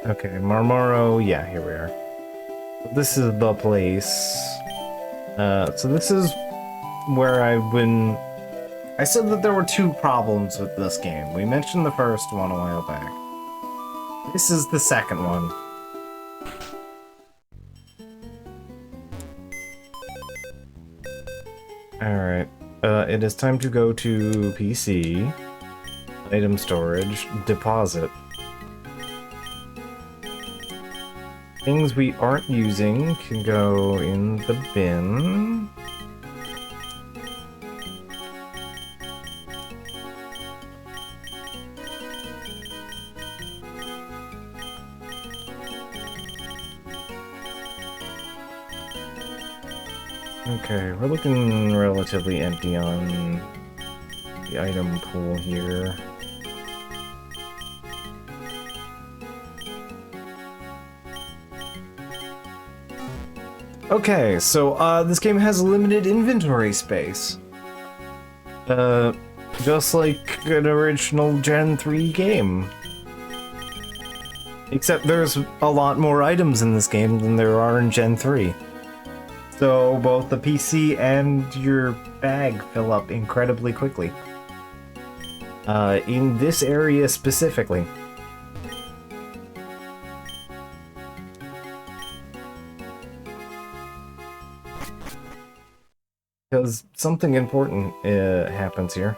[SPEAKER 1] Okay, Marmoro, yeah, here we are. This is the place. So this is where I said that there were two problems with this game. We mentioned the first one a while back. This is the second one. Alright. It is time to go to PC, item storage, deposit. Things we aren't using can go in the bin. Okay, we're looking relatively empty on the item pool here. Okay, so this game has limited inventory space. Just like an original Gen 3 game. Except there's a lot more items in this game than there are in Gen 3. So both the PC and your bag fill up incredibly quickly. In this area specifically. Because something important happens here.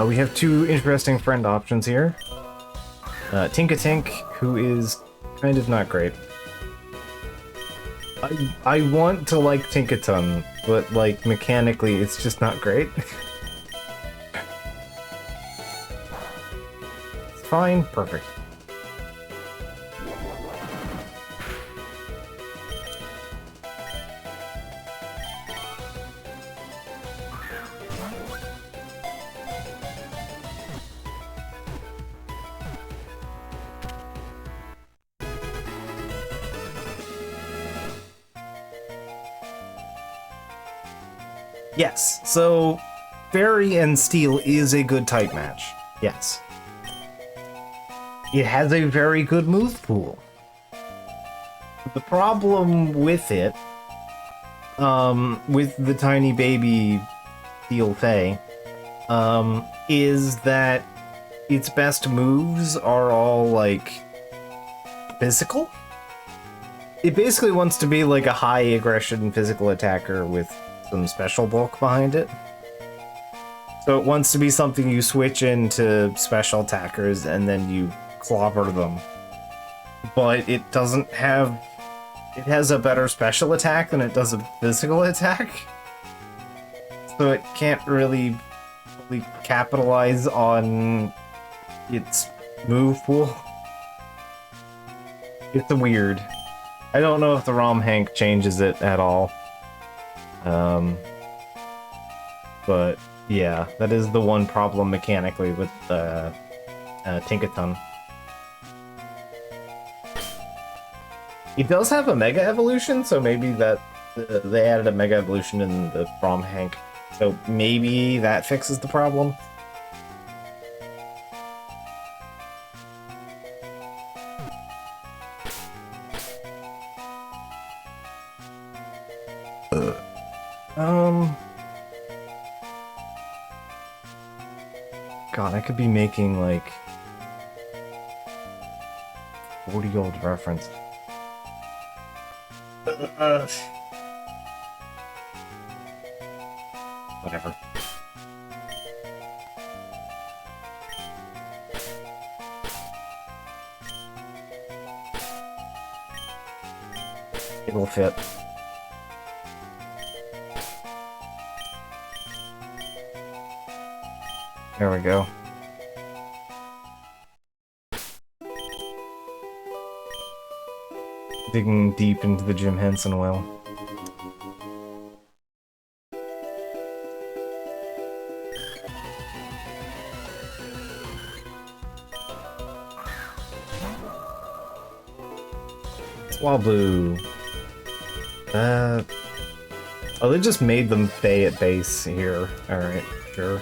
[SPEAKER 1] We have two interesting friend options here. Tinka-Tink, who is kind of not great. I want to like Tinkaton, but like mechanically it's just not great. It's fine, perfect. Yes, so Fairy and Steel is a good type match. Yes. It has a very good move pool. The problem with it, with the tiny baby Steel Fae, is that its best moves are all, like, physical? It basically wants to be like a high aggression physical attacker with some special bulk behind it. So it wants to be something you switch into special attackers and then you clobber them. But it doesn't have... It has a better special attack than it does a physical attack. So it can't really capitalize on its move pool. It's weird. I don't know if the ROM Hank changes it at all. But yeah, that is the one problem mechanically with Tinkaton. It does have a Mega Evolution, so maybe that they added a Mega Evolution in the ROM Hank, so maybe that fixes the problem. God, I could be making, like, 40-year-old reference. Whatever. It'll fit. There we go. Digging deep into the Jim Henson well. Swablu. Oh, they just made them Fae at base here. Alright, sure.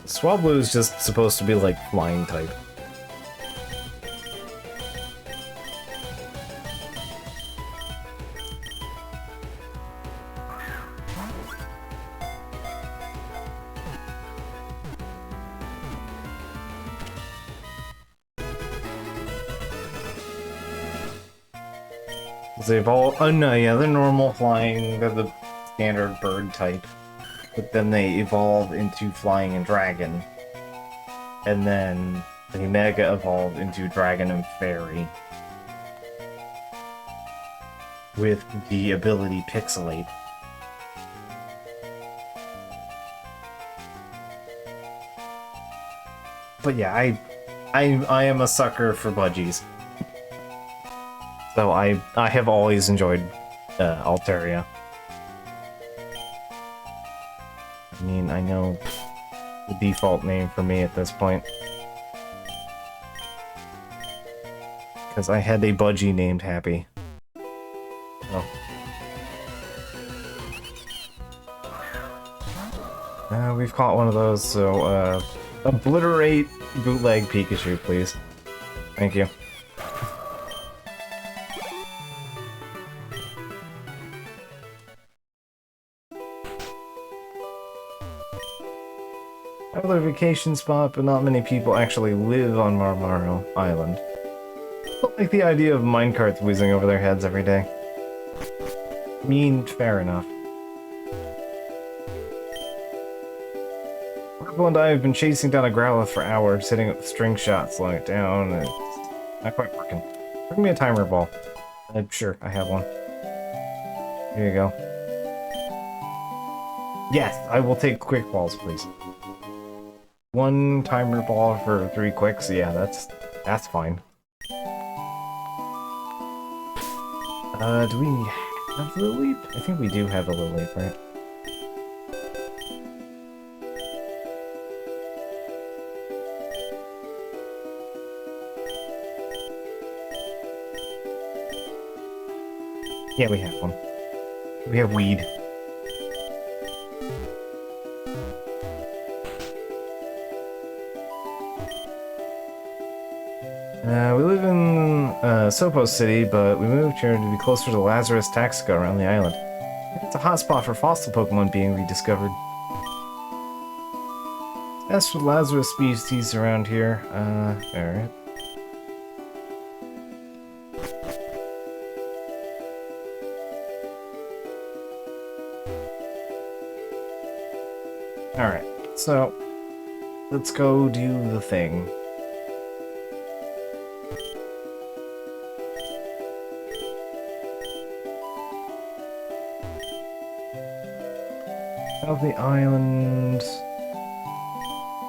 [SPEAKER 1] Swablu is just supposed to be like flying type. They've all... Oh no, yeah, they're normal flying, they're the standard bird type. But then they evolve into flying and dragon. And then they mega evolve into dragon and fairy. with the ability Pixelate. But yeah, I am a sucker for budgies. So I have always enjoyed Altaria. I mean, I know the default name for me at this point. Because I had a budgie named Happy. Oh. We've caught one of those, so obliterate bootleg Pikachu, please. Thank you. Another vacation spot, but not many people actually live on Marmaro Island. I don't like the idea of minecarts whizzing over their heads every day. I mean, fair enough. Marble and I have been chasing down a Growlithe for hours, hitting it with string shots, slowing it down, and it's not quite working. Bring me a timer ball. Sure, I have one. Here you go. Yes, I will take quick balls, please. One timer ball for 3 quicks, yeah, that's fine. Do we have the leap? I think we do have a little leap, right? Yeah, we have one. We have weed. We live in Sopo City, but we moved here to be closer to Lazarus Taxica around the island. It's a hotspot for fossil Pokemon being rediscovered. As for Lazarus species around here, alright. Alright, so let's go do the thing. Of the island.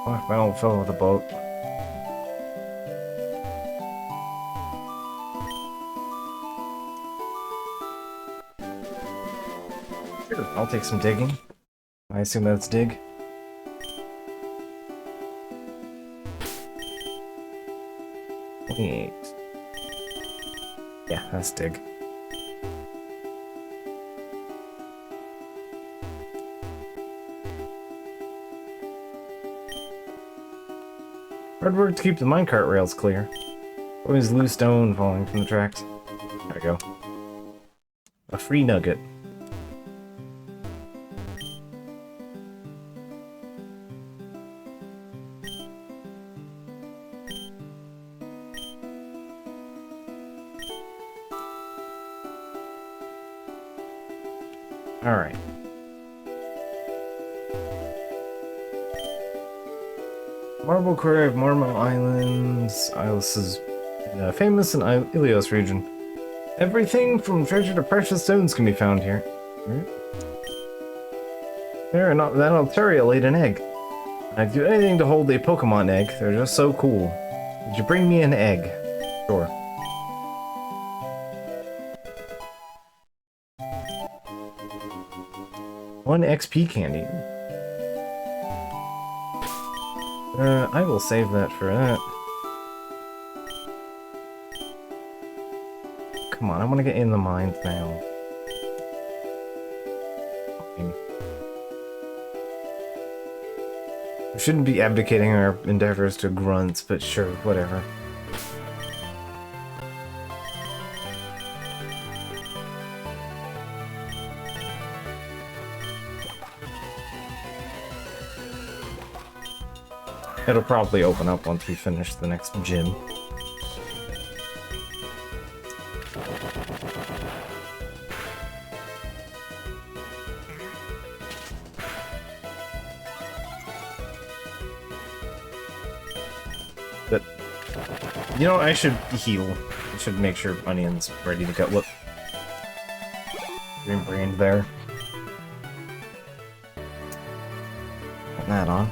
[SPEAKER 1] Oh, I don't fill with the boat. Sure, I'll take some digging. I assume that's dig. Wait. Yeah, that's dig. Hard work to keep the minecart rails clear. Always loose stone falling from the tracks. There we go. A free nugget. Alright. Marble Quarry of Marmot Islands. Ilis is famous in Ilios region. Everything from treasure to precious stones can be found here. There, that Altaria laid an egg. I'd do anything to hold a Pokemon egg. They're just so cool. Would you bring me an egg? Sure. One XP candy. I will save that for that. Come on, I want to get in the mines now. We shouldn't be abdicating our endeavors to grunts, but sure, whatever. It'll probably open up once we finish the next gym. But, you know, I should heal. I should make sure Onion's ready to go. Look. Green Brand there. Put that on.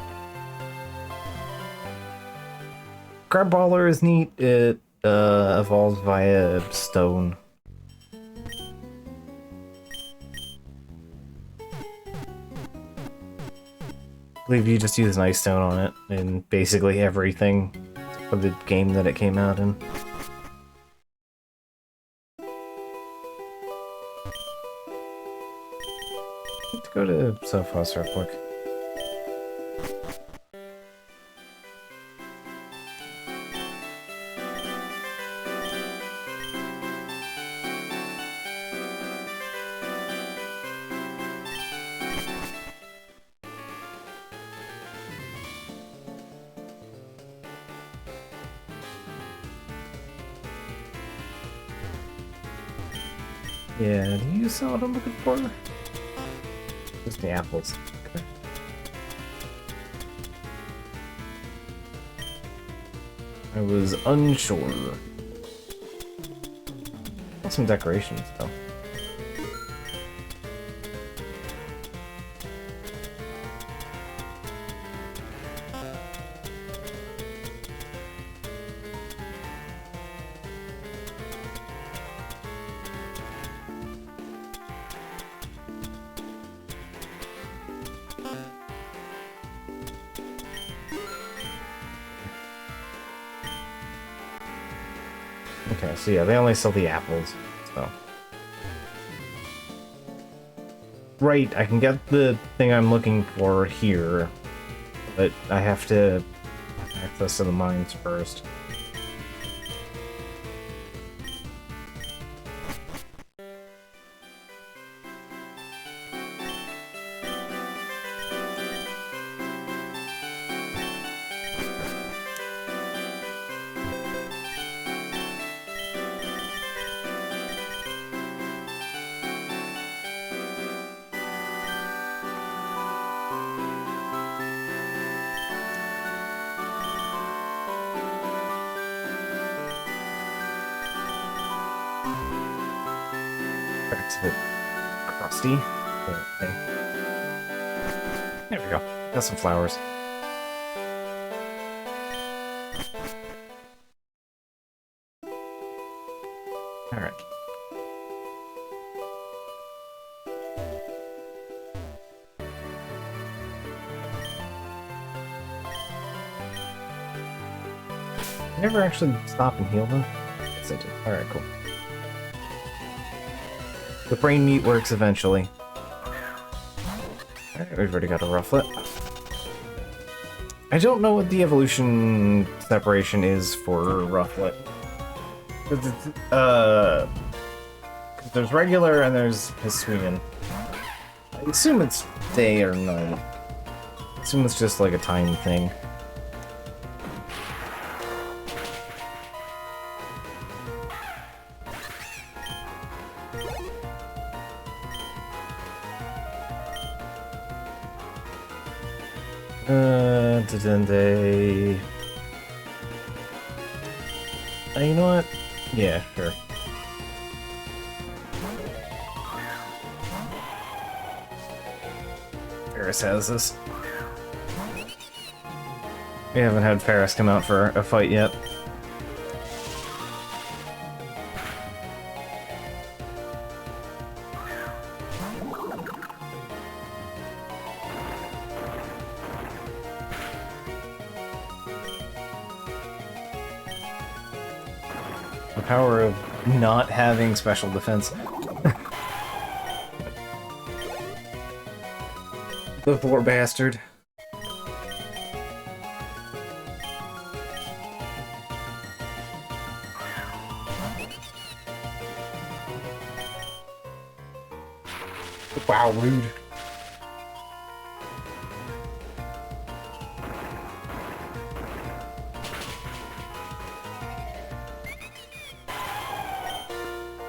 [SPEAKER 1] Crabballer is neat. It evolves via stone. I believe you just use an ice stone on it in basically everything of the game that it came out in. Let's go to Sophos real quick. Yeah, do you sell what I'm looking for? Just the apples. Okay. I was unsure. Got some decorations though. Okay, so yeah, they only sell the apples, so. Right, I can get the thing I'm looking for here, but I have to have access to the mines first. It's a bit crusty. But okay. There we go. Got some flowers. Alright. Never actually stop and heal them? Yes, I did. Alright, cool. The brain meat works eventually. Alright, we've already got a rufflet. I don't know what the evolution separation is for rufflet. There's regular and there's Hisuian. I assume it's day or night. I assume it's just like a time thing. Day. You know what? Yeah, sure. Paris has this. We haven't had Paris come out for a fight yet. The power of not having special defense. The poor bastard. Wow, rude.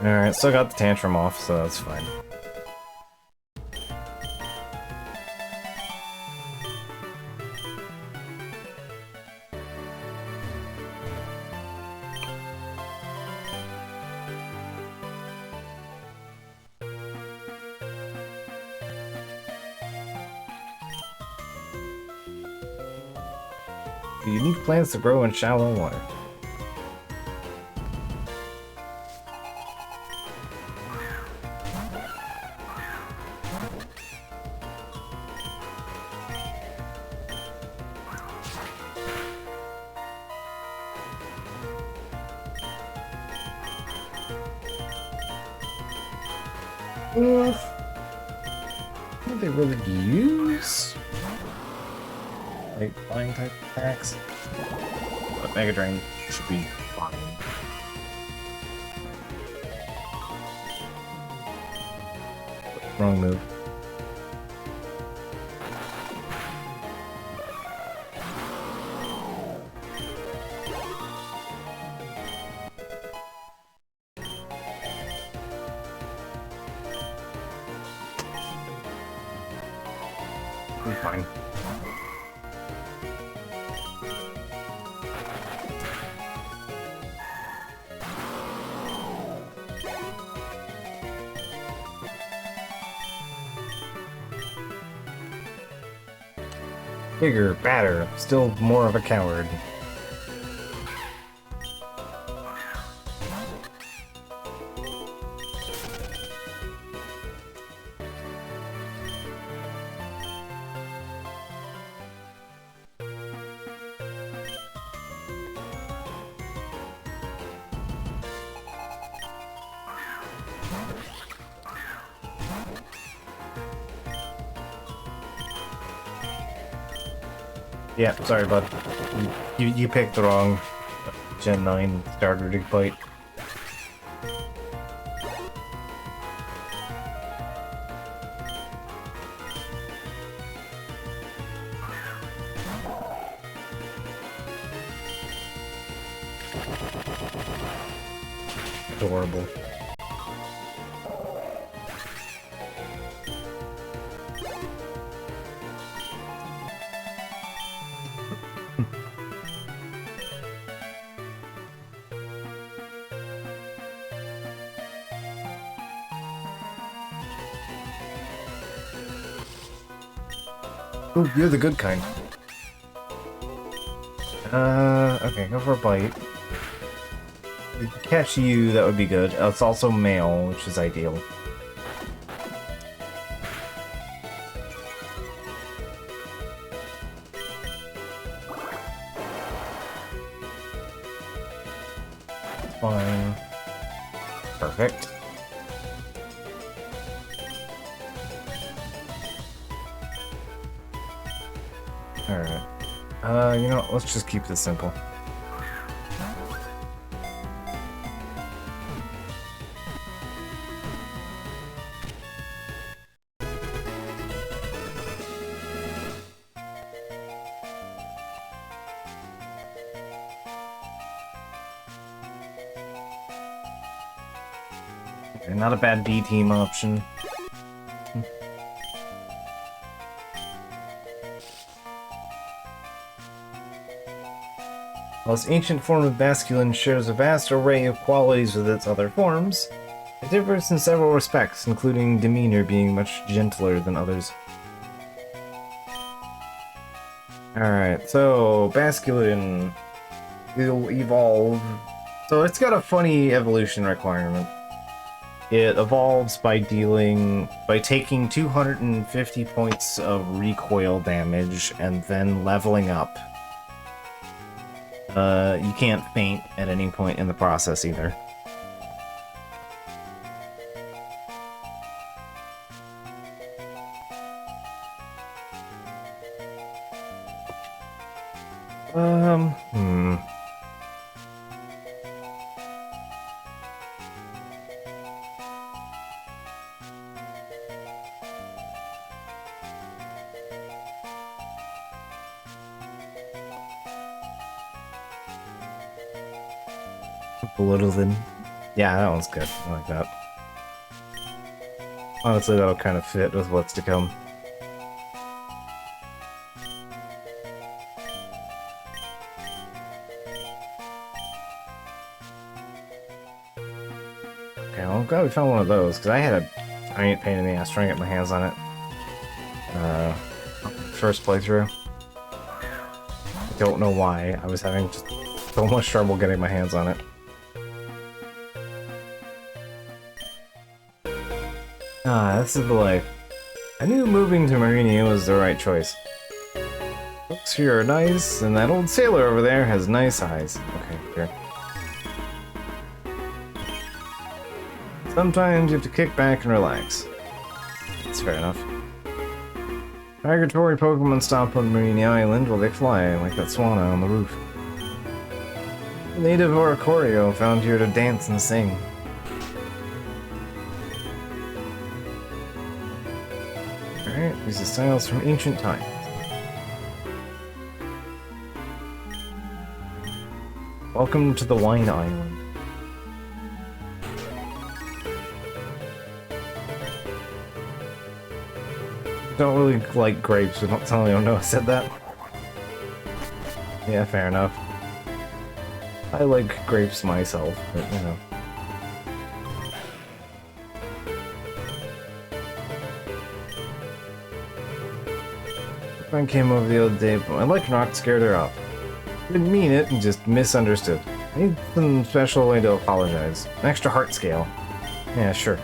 [SPEAKER 1] Alright, still got the tantrum off, so that's fine. You need plants to grow in shallow water. What do they really use? Like flying type attacks? But Mega Drain should be fine. Wrong move. Be fine. Bigger, badder, still more of a coward. Yeah, sorry, bud. You picked the wrong Gen 9 starter to fight. Adorable. Ooh, you're the good kind. Okay, go for a bite. If you catch you, that would be good. It's also male, which is ideal. Fine. Perfect. Alright. You know, let's just keep this simple. Okay, not a bad D-team option. While this ancient form of masculine shares a vast array of qualities with its other forms, it differs in several respects, including demeanor being much gentler than others. Alright, so masculine will evolve. So it's got a funny evolution requirement. It evolves by taking 250 points of recoil damage and then leveling up. You can't faint at any point in the process either. Little than. Yeah, that one's good. I like that. Honestly, that'll kind of fit with what's to come. Okay, well, I'm glad we found one of those, because I had a giant pain in the ass trying to get my hands on it. First playthrough. don't know why. I was having just so much trouble getting my hands on it. Ah, this is the life. I knew moving to Marinia was the right choice. Folks here are nice, and that old sailor over there has nice eyes. Okay, here. Sometimes you have to kick back and relax. That's fair enough. Migratory Pokemon stop on Marinia Island while they fly, like that swan on the roof. A native Oricorio found here to dance and sing. Alright, these are styles from ancient times. Welcome to the Wine Island. Don't really like grapes, but don't tell anyone I said that. Yeah, fair enough. I like grapes myself, but you know. My friend came over the other day, but my electric knock scared her off. Didn't mean it, and just misunderstood. I need some special way to apologize. An extra heart scale. Yeah, sure.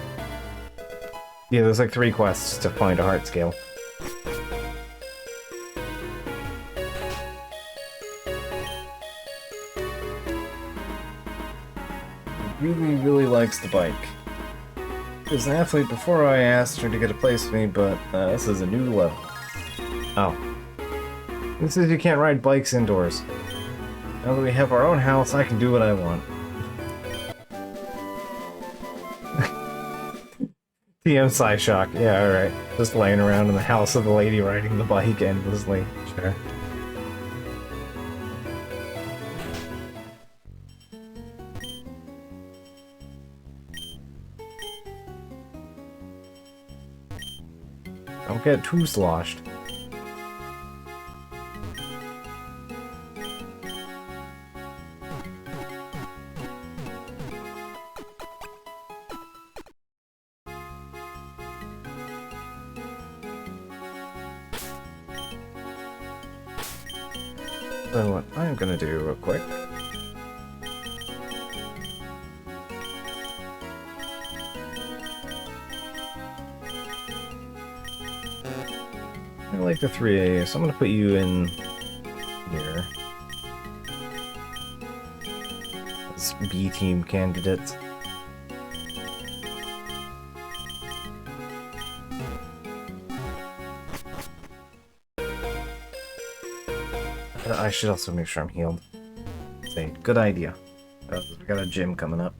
[SPEAKER 1] Yeah, there's like 3 quests to find a heart scale. Really likes the bike. She was an athlete before I asked her to get a place with me, but this is a new level. Oh. This is you can't ride bikes indoors. Now that we have our own house, I can do what I want. TM Psyshock. Yeah, alright. Just laying around in the house of the lady riding the bike endlessly. Sure. Don't get too sloshed. So what I'm gonna do real quick. I like the 3A, so I'm gonna put you in here as B team candidates. I should also make sure I'm healed. It's a good idea. We got a gym coming up.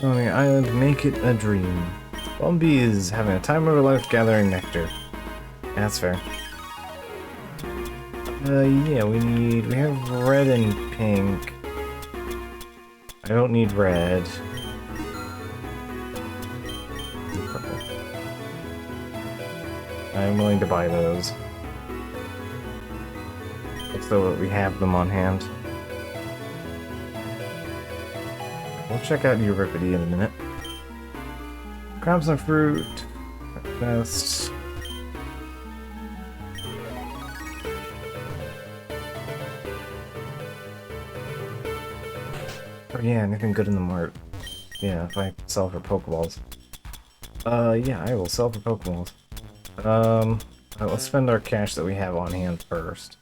[SPEAKER 1] On the island, make it a dream. Bumby is having a time of her life gathering nectar. That's fair. Yeah, we have red and pink. I don't need red. Purple. I'm willing to buy those. Looks though we have them on hand. We'll check out Euripide in a minute. Grab some fruit. Best. Oh yeah, anything good in the mart. Yeah, if I sell for Pokeballs. Yeah, I will sell for Pokeballs. Alright, let's spend our cash that we have on hand first.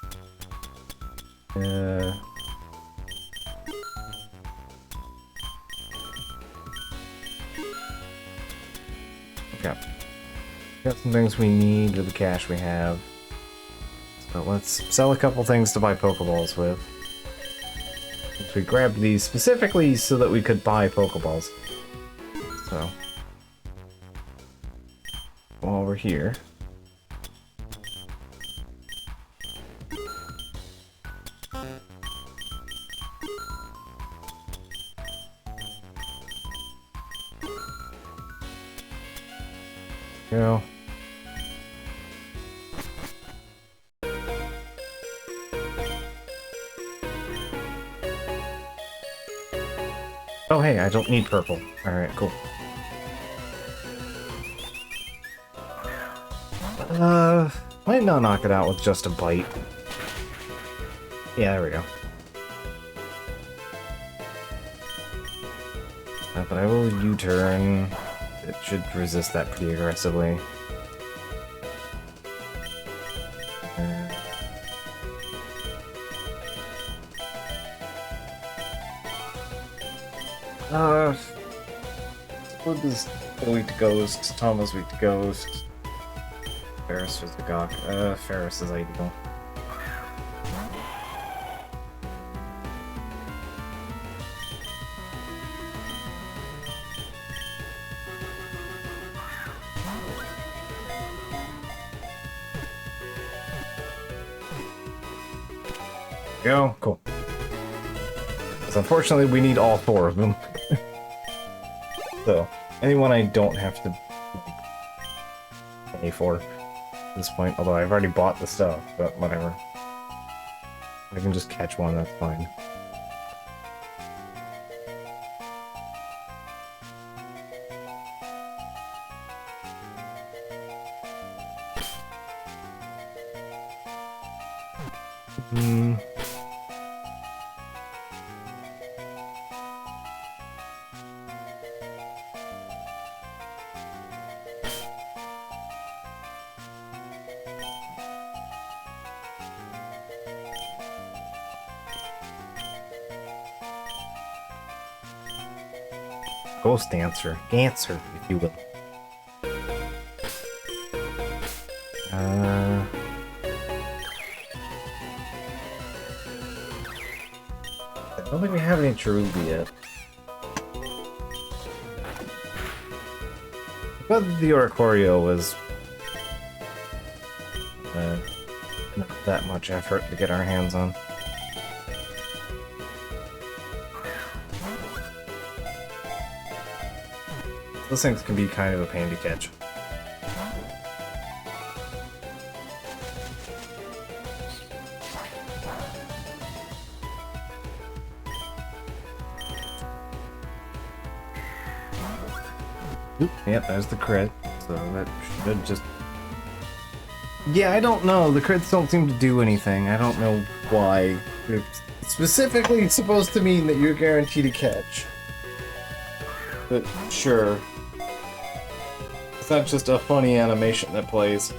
[SPEAKER 1] Okay. Got some things we need with the cash we have. So let's sell a couple things to buy Pokeballs with. We grabbed these specifically so that we could buy Pokeballs. So, while we're here, go. Oh, hey, I don't need purple. Alright, cool. Might not knock it out with just a bite. Yeah, there we go. But I will U-turn. It should resist that pretty aggressively. Split is weak to Ghost, Tom is weak to Ghost. Ferris was the Gawk. Ferris is ideal. Go. Cool. Because unfortunately we need all 4 of them. So, anyone I don't have to pay for at this point, although I've already bought the stuff, but whatever. I can just catch one, that's fine. Ghost Dancer. Dancer, if you will. I don't think we have any Cherubi yet. But the Oricorio was not that much effort to get our hands on. Those things can be kind of a pain to catch. Oop, yep, there's the crit. So that should just... Yeah, I don't know. The crits don't seem to do anything. I don't know why. It's specifically supposed to mean that you're guaranteed a catch. But sure. It's not just a funny animation that plays.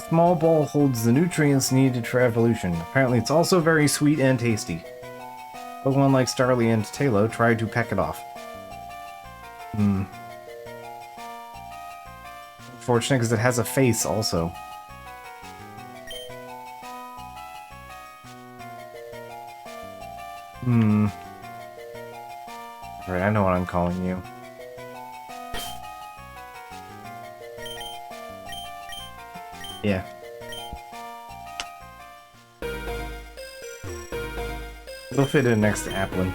[SPEAKER 1] Small ball holds the nutrients needed for evolution. Apparently it's also very sweet and tasty. Pokemon like Starly and Talo tried to peck it off. Unfortunate because it has a face also. Alright, I know what I'm calling you. Yeah. It'll fit in next to Applin.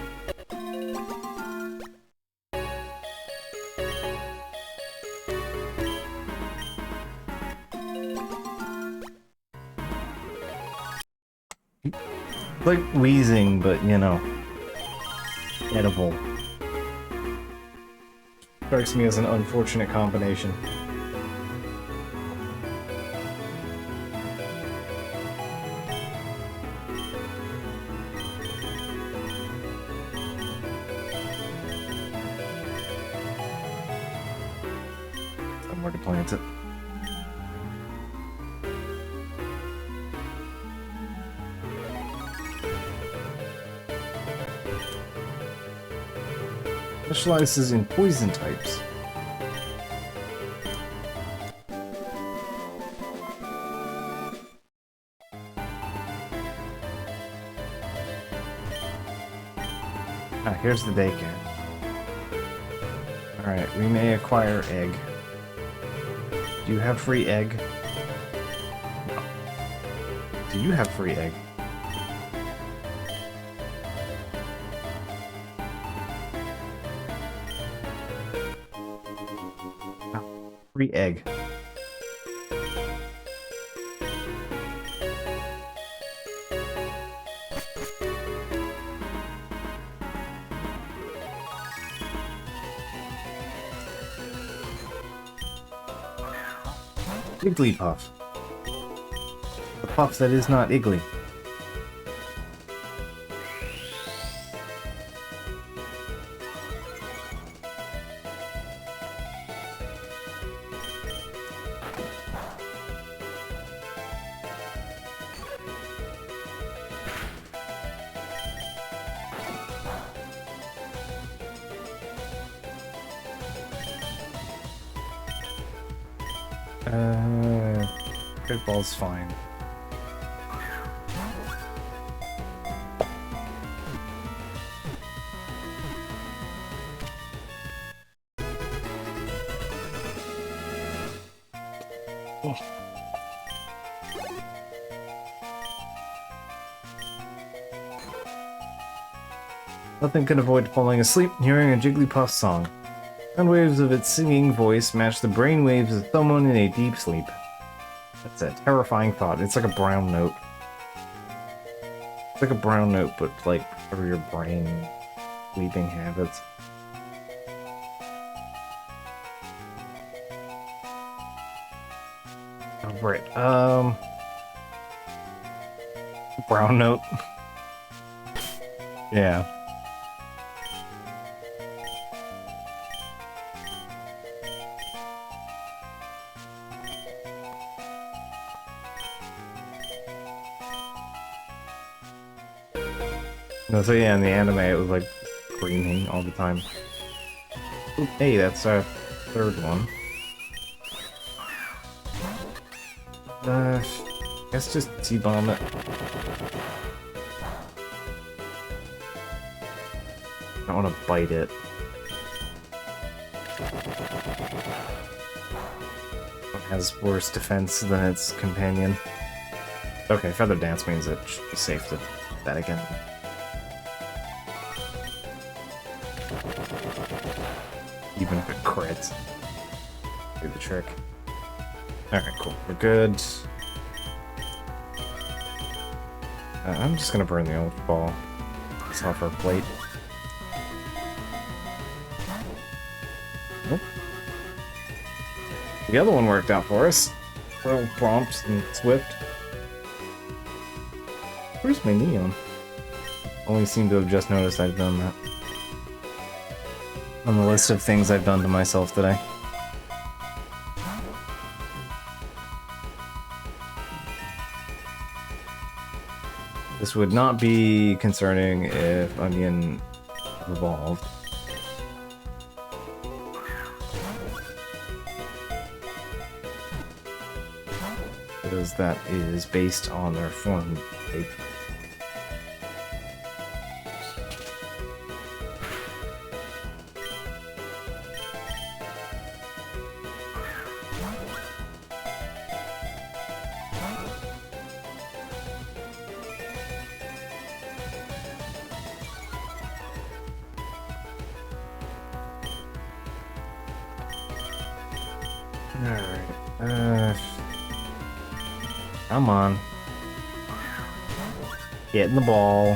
[SPEAKER 1] Like wheezing, but you know, edible. Strikes me as an unfortunate combination. Somewhere to plant it. Specializes in poison types. Ah, here's the daycare. Alright, we may acquire egg. Do you have free egg? No. Do you have free egg? Free egg. Igglypuff. The puff that is not Iggly. Great ball's fine. Oh. Nothing can avoid falling asleep hearing a Jigglypuff song. Sound waves of its singing voice match the brain waves of someone in a deep sleep. That's a terrifying thought. It's like a brown note. It's like a brown note, but like for your brain sleeping habits. Oh, right. Brown note. Yeah. No, so yeah, in the anime it was like screaming all the time. Ooh, hey, that's our third one. I guess just T-bomb it. I don't want to bite it. It has worse defense than its companion. Okay, Feather Dance means it should be safe to do that again. Even if it crits. Do the trick. Alright, cool. We're good. I'm just gonna burn the old ball. It's off our plate. Nope. The other one worked out for us. Real prompt and swift. Where's my neon? Only seem to have just noticed I've done that. On the list of things I've done to myself today. This would not be concerning if Onion evolved. Because that is based on their form shape. Alright, come on. Get in the ball.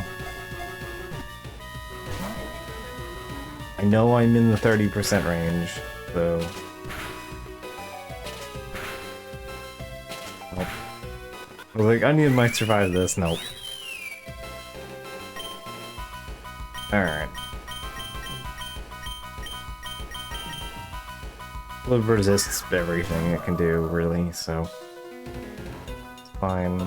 [SPEAKER 1] I know I'm in the 30% range, so... Nope. I was like, Onion might survive this. Nope. Alright. It resists everything it can do, really, so... It's fine.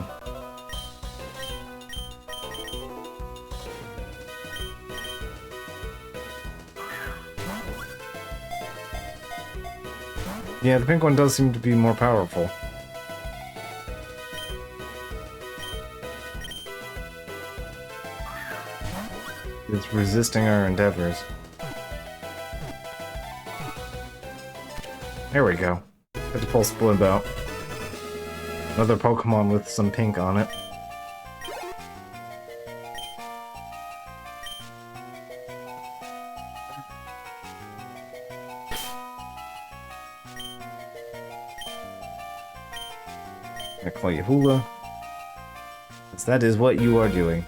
[SPEAKER 1] Yeah, the pink one does seem to be more powerful. It's resisting our endeavors. There we go. Get the pulse blimp out. Another Pokemon with some pink on it. I'm gonna call you Hula. Because that is what you are doing.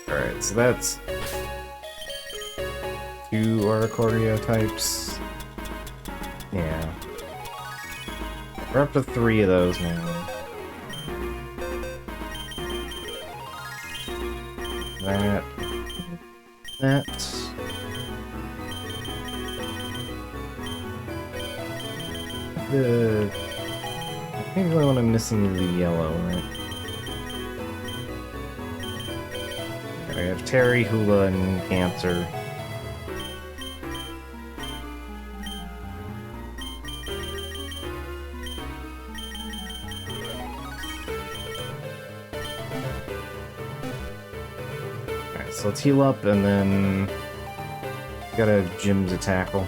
[SPEAKER 1] Alright, so that's 2 Oricorio types. Yeah. We're up to 3 of those now. That. I think the only one I'm missing is the yellow, right? Okay, I have Terry, Hula, and Cancer. Alright, so let's heal up, and then gotta Jim to tackle.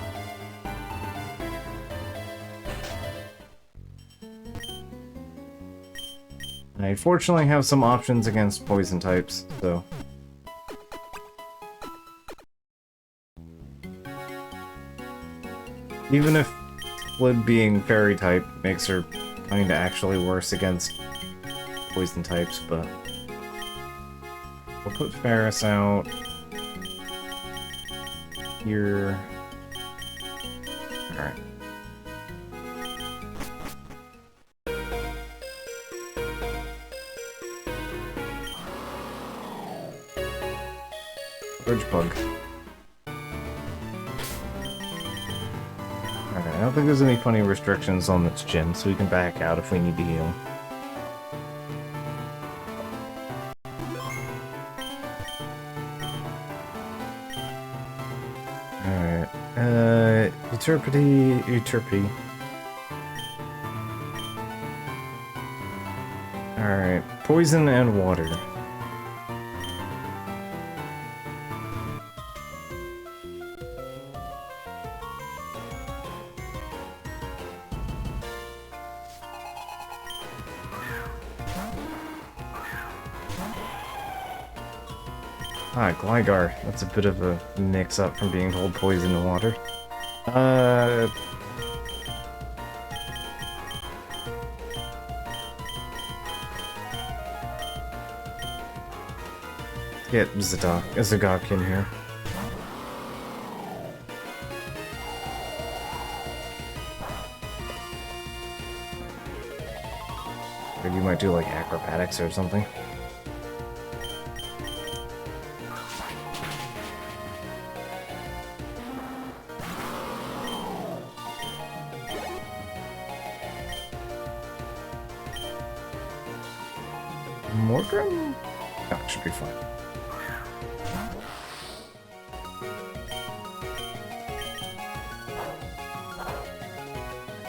[SPEAKER 1] I fortunately have some options against poison types, so... Even if Flib being fairy type makes her kinda actually worse against poison types, but... We'll put Ferris out... here... Alright. Bridge bug. Alright, I don't think there's any funny restrictions on this gym, so we can back out if we need to heal. Alright, Euterpity. Alright, poison and water. Ah, Gligar. That's a bit of a mix-up from being told poison and water. Get Zagok in here. Or you might do like acrobatics or something. Morgrim? No, it should be fine.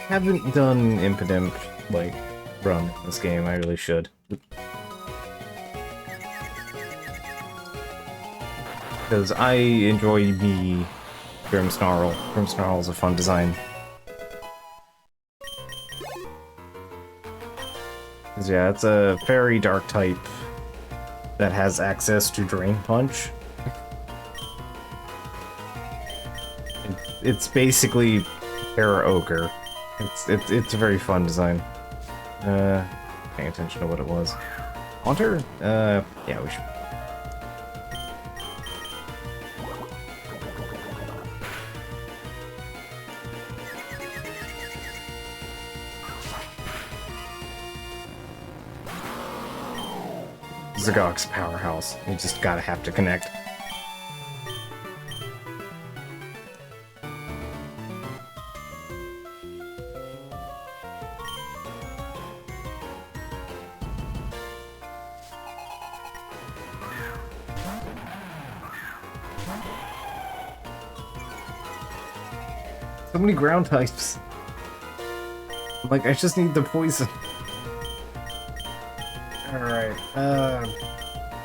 [SPEAKER 1] Haven't done Impidimp, like, run in this game. I really should. Because I enjoy the Grimmsnarl. Grimmsnarl's a fun design. Yeah, it's a fairy dark type that has access to Drain Punch. It's basically Terra Ogre. It's a very fun design. Paying attention to what it was. Haunter? Yeah, we should. Zagok's powerhouse. You just gotta have to connect. So many ground types. Like, I just need the poison. Alright,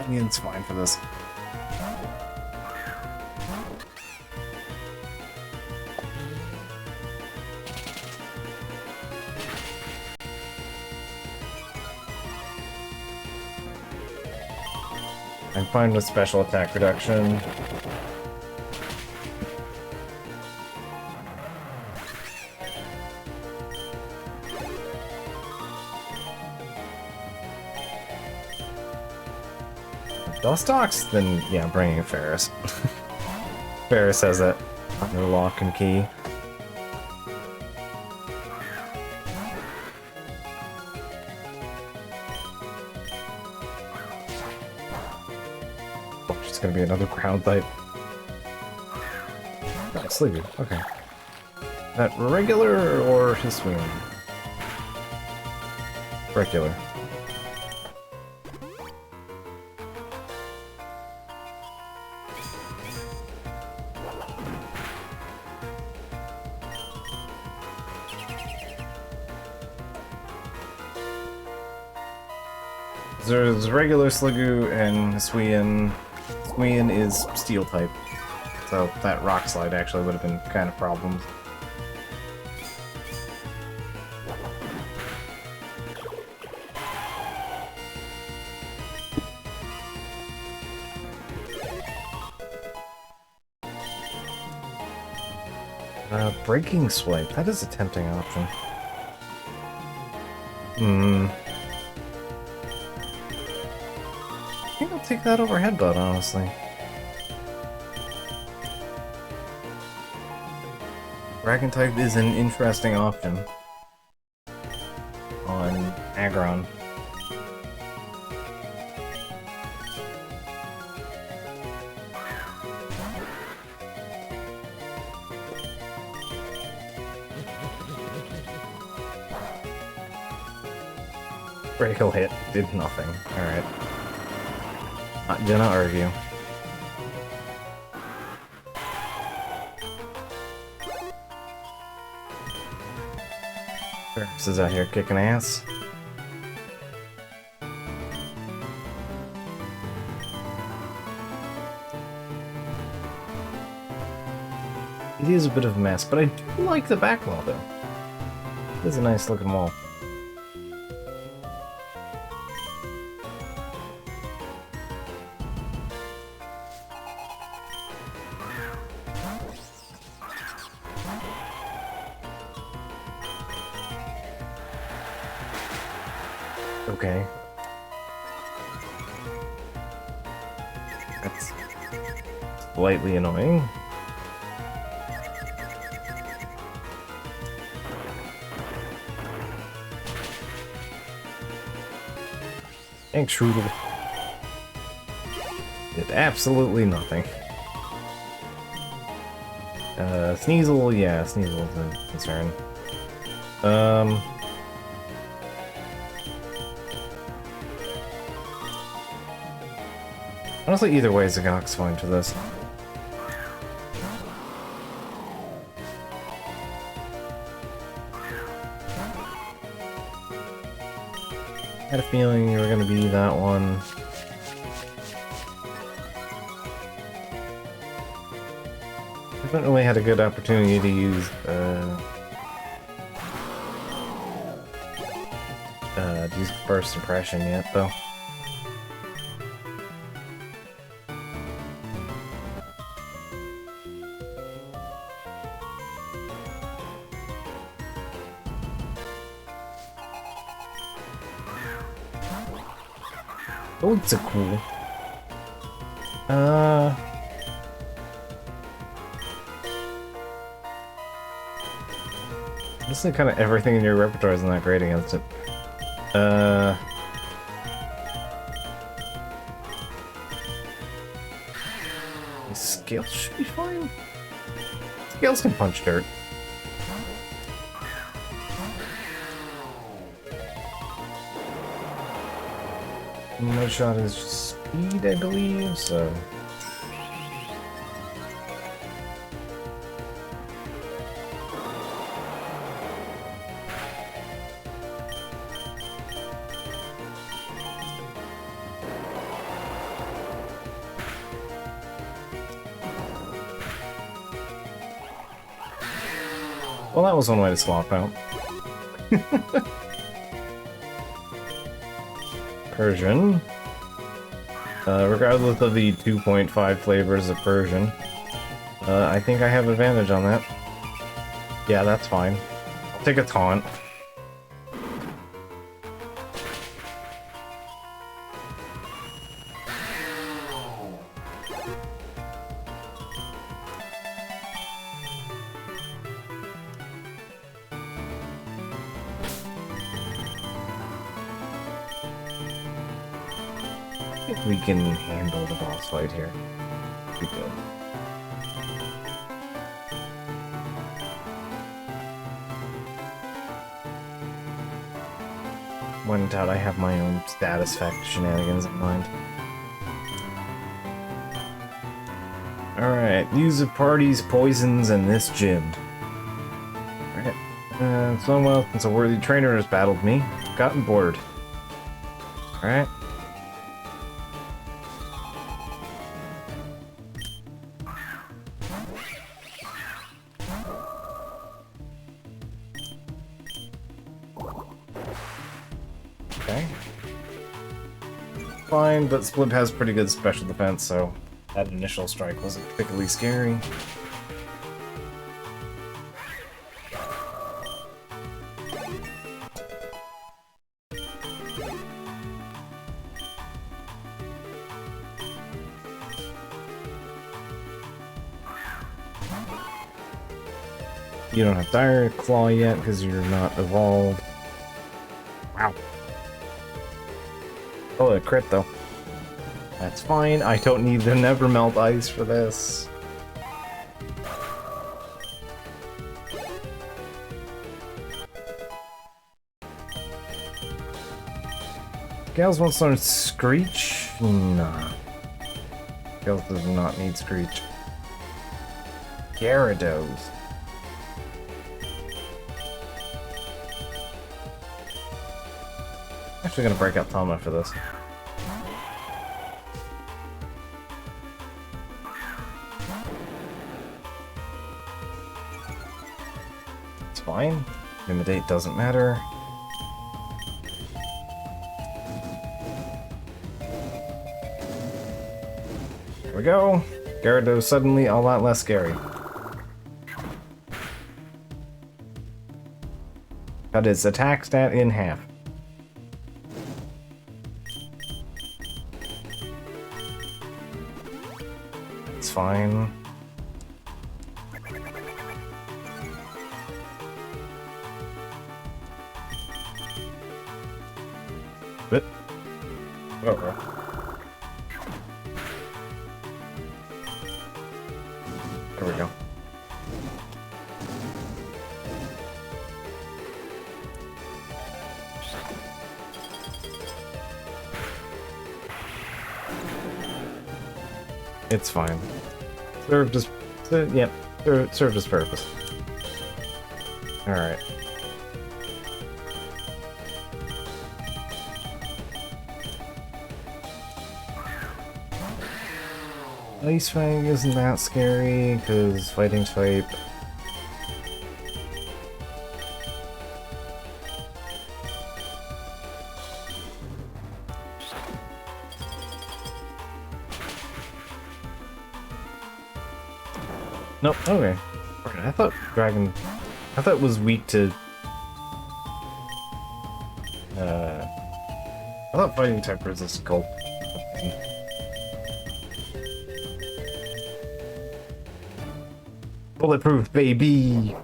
[SPEAKER 1] Onion's fine for this. I'm fine with special attack reduction. Dustox? Then, yeah, bringing Ferris. Ferris has that under lock and key. Oh, it's gonna be another ground type. Oh, Sleepy, okay. That regular or Hisuian? Regular. There's regular Sliggoo and Hisuian. Hisuian is Steel type, so that Rock Slide actually would have been kind of problems. Breaking Swipe, that is a tempting option. I think I'll take that over Headbutt, honestly. Dragon type is an interesting option on Aggron. Critical hit did nothing. Alright. Not gonna argue. Ferris is out here kicking ass. It is a bit of a mess, but I do like the back wall though. It is a nice looking wall. Okay. That's slightly annoying. Thanks, Strudel. Did absolutely nothing. Sneasel, yeah, Sneasel's a concern. Honestly, either way, Zagok's fine for this. I had a feeling you were gonna be that one. I haven't really had a good opportunity to use Burst Impression yet, though. Oh, it's a cool. Honestly, kind of everything in your repertoire isn't that great against it. Scales should be fine. Scales can punch dirt. Mudshot is speed, I believe, so... Well, that was one way to swap out. Persian. Regardless of the 2.5 flavors of Persian, I think I have advantage on that. Yeah, that's fine. I'll take a taunt. think we can handle the boss fight here. We good. When in doubt, I have my own status effect shenanigans in mind. Alright, use of parties, poisons, and this gym. Alright. It's been a while since a worthy trainer has battled me. Gotten bored. Alright. Okay. Fine, but Splib has pretty good special defense, so that initial strike wasn't particularly scary. You don't have Dire Claw yet because you're not evolved. Wow. Oh, a crit though. That's fine. I don't need the Never Melt Ice for this. Gals wants to learn Screech? Nah. Gals does not need Screech. Gyarados. Actually gonna break out Tama for this. It's fine. Intimidate doesn't matter. There we go. Gyarados suddenly a lot less scary. Cut its attack stat in half. It's fine. But okay. There we go. It's fine. Served his... yep, served his purpose. Alright. Ice Fang isn't that scary, because fighting type... Nope, okay. I thought Dragon... I thought it was weak to... I thought fighting type resist Gulp. Bulletproof, baby!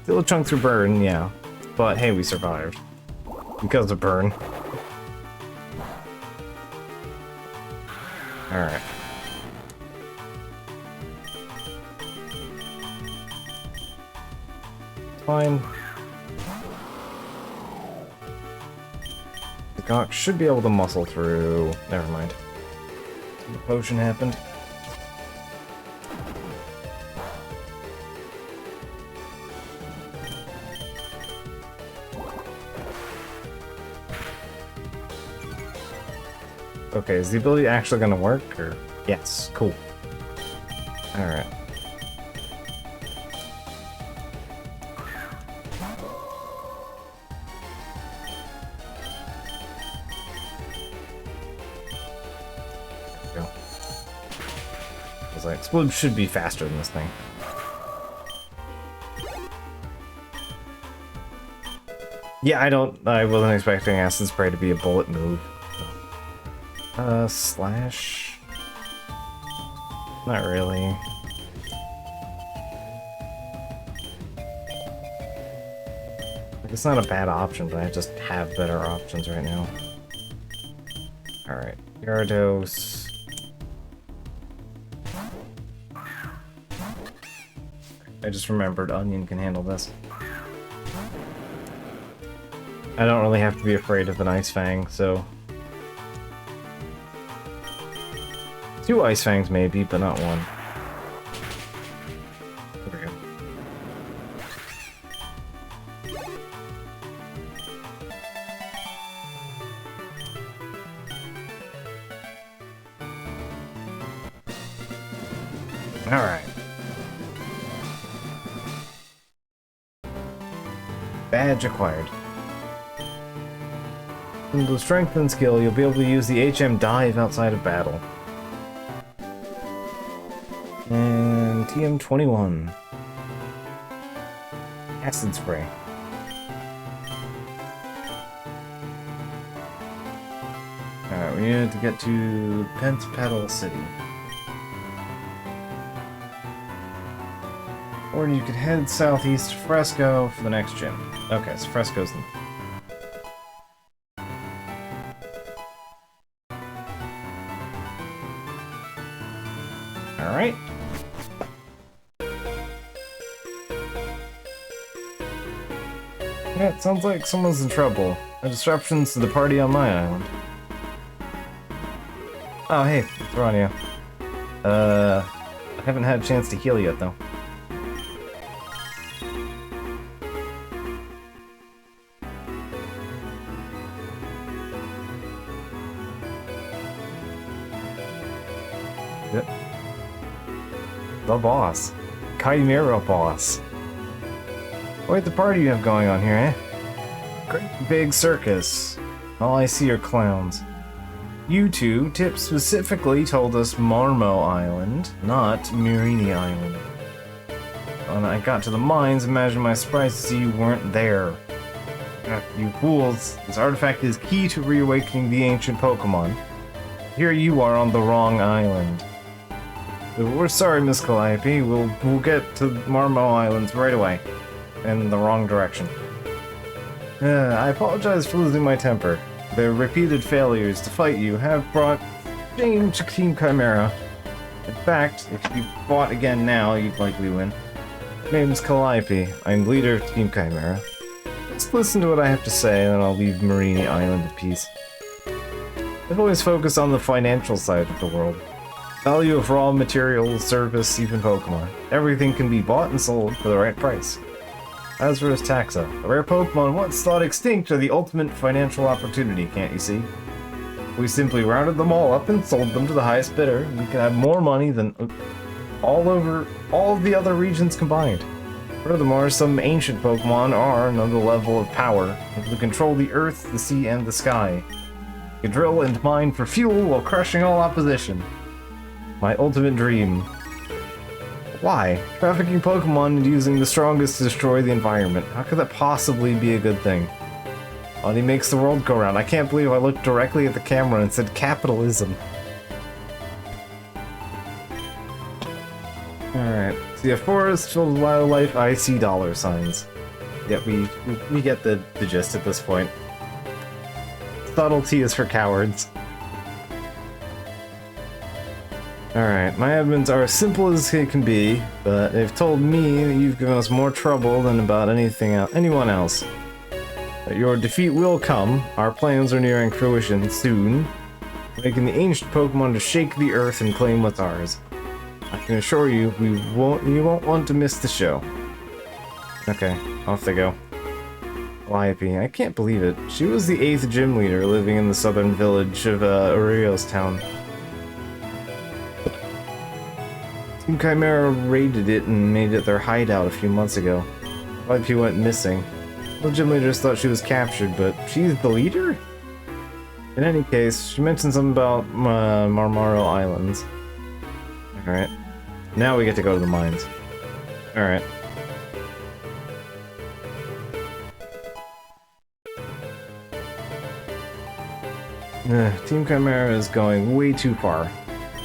[SPEAKER 1] Still a chunk through burn, yeah. But hey, we survived. Because of burn. Alright. Fine. The Gawk should be able to muscle through. Never mind. The potion happened. Okay, is the ability actually gonna work, or? Yes, cool. Alright. There we go. I was like, Explode should be faster than this thing. Yeah, I wasn't expecting Acid Spray to be a bullet move. Slash? Not really. It's not a bad option, but I just have better options right now. Alright, Gyarados. I just remembered Onion can handle this. I don't really have to be afraid of an Ice Fang, so... 2 Ice Fangs maybe, but not 1. There we go. Alright. Badge acquired. With the strength and skill, you'll be able to use the HM dive outside of battle. And TM21. Acid spray. Alright, we need to get to Pentpetal City. Or you could head southeast to Fresco for the next gym. Okay, so Fresco's the... Alright. Yeah, it sounds like someone's in trouble. A disruptions to the party on my island. Oh, hey, it's Rania. I haven't had a chance to heal yet, though. Yep. The boss. Chimera boss. What the party you have going on here, eh? Great big circus. All I see are clowns. You two, Tip specifically told us Marmo Island, not Mirini Island. When I got to the mines, imagine my surprise to see you weren't there. You fools, this artifact is key to reawakening the ancient Pokemon. Here you are on the wrong island. We're sorry, Miss Calliope. We'll get to Marmo Islands right away. In the wrong direction. I apologize for losing my temper. Their repeated failures to fight you have brought shame to Team Chimera. In fact, if you fought again now, you'd likely win. My name's Calliope. I'm leader of Team Chimera. Just listen to what I have to say, and then I'll leave Marini Island at peace. I've always focused on the financial side of the world. Value of raw materials, service, even Pokemon. Everything can be bought and sold for the right price. Lazarus taxa. A rare Pokemon once thought extinct are the ultimate financial opportunity, can't you see? We simply rounded them all up and sold them to the highest bidder. We can have more money than all of the other regions combined. Furthermore, some ancient Pokemon are another level of power, able to control the earth, the sea, and the sky. You can drill and mine for fuel while crushing all opposition. My ultimate dream. Why? Trafficking Pokemon and using the strongest to destroy the environment. How could that possibly be a good thing? Money makes the world go round. I can't believe I looked directly at the camera and said capitalism. Alright. See a forest filled with wildlife, I see dollar signs. Yep, we get the gist at this point. Subtlety is for cowards. Alright, my admins are as simple as they can be, but they've told me that you've given us more trouble than about anyone else. But your defeat will come. Our plans are nearing fruition soon, making the ancient Pokemon to shake the earth and claim what's ours. I can assure you, you won't want to miss the show. Okay, off they go. Calliope, I can't believe it. She was the 8th gym leader living in the southern village of Urios Town. Team Chimera raided it and made it their hideout a few months ago. Calliope went missing. The gym leaders thought she was captured, but she's the leader? In any case, she mentioned something about Marmaro Islands. Alright. Now we get to go to the mines. Alright. Team Chimera is going way too far.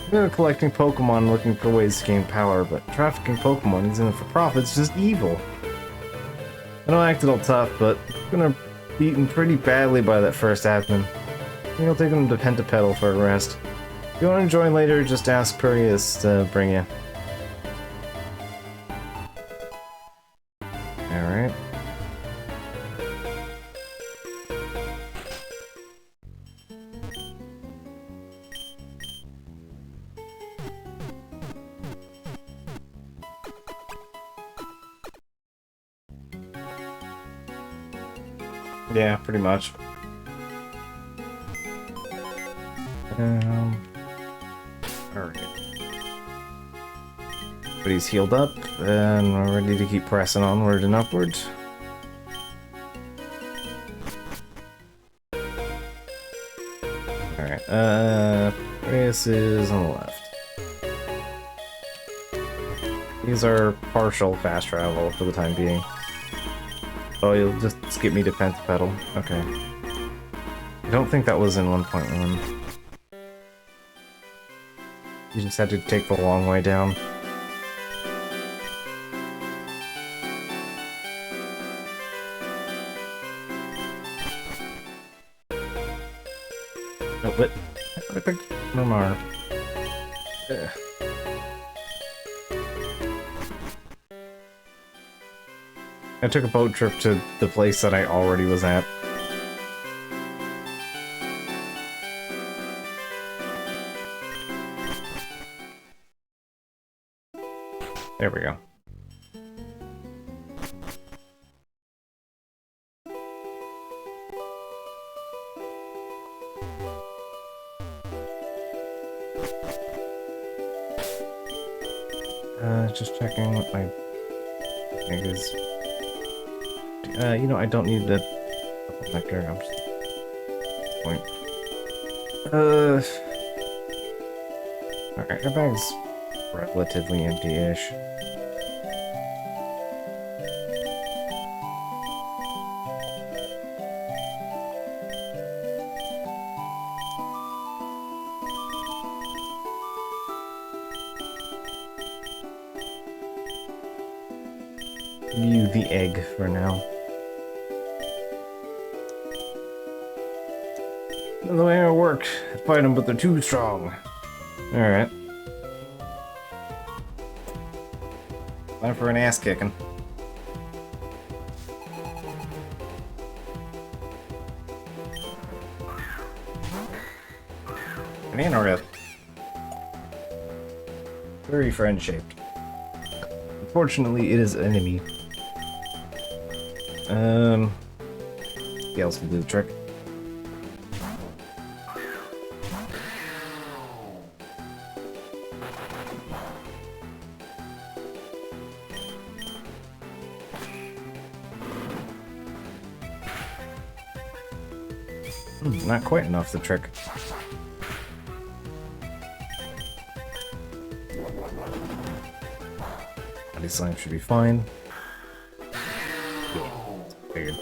[SPEAKER 1] They're collecting Pokemon looking for ways to gain power, but trafficking Pokemon using them for profit is just evil. I know I acted all tough, but I'm gonna beaten pretty badly by that first admin. I think I'll take him to Pentapedal for a rest. If you want to join later, just ask Purius to bring you. Alright. Yeah, pretty much. Alright. But he's healed up, and we're ready to keep pressing onward and upward. Alright, Reyes is on the left. These are partial fast travel for the time being. Oh, you'll just skip me to Pentapedal. Okay. I don't think that was in 1.1. You just had to take the long way down. Oh, but I picked Murmur. Ugh. I took a boat trip to the place that I already was at. There we go. Just checking what my thing is. You know, I don't need the nectar. I'm just point. Alright, our bag's relatively empty-ish. You the egg for now. The way it worked. Fight them, but they're too strong. Alright. Time for an ass kicking. Banana rip. Very friend-shaped. Unfortunately, it is enemy. Scales can do the trick. Not quite enough, the trick. Body slam should be fine. Yeah, figured.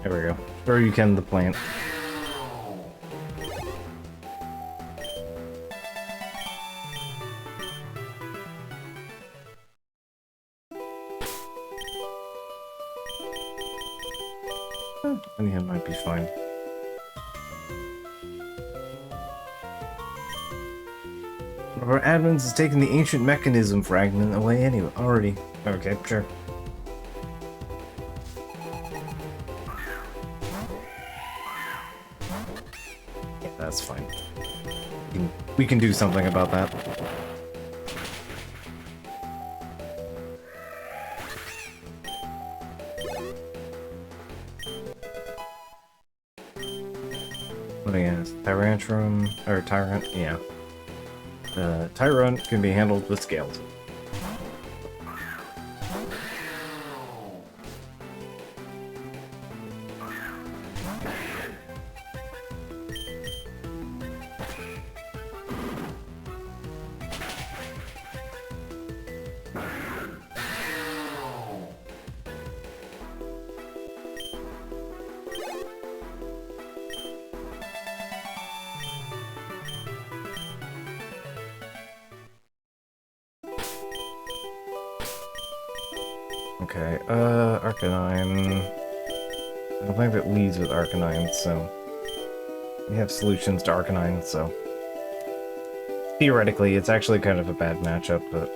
[SPEAKER 1] There we go. Or you can the plant. And he might be fine. One of our admins has taken the ancient mechanism fragment away anyway. Already. Okay, sure. Yeah, that's fine. We can do something about that. What is Tyrantrum or Tyrant? Yeah. Tyrant can be handled with scales. Okay, Arcanine. I don't think that leads with Arcanine, so... We have solutions to Arcanine, so... Theoretically, it's actually kind of a bad matchup, but...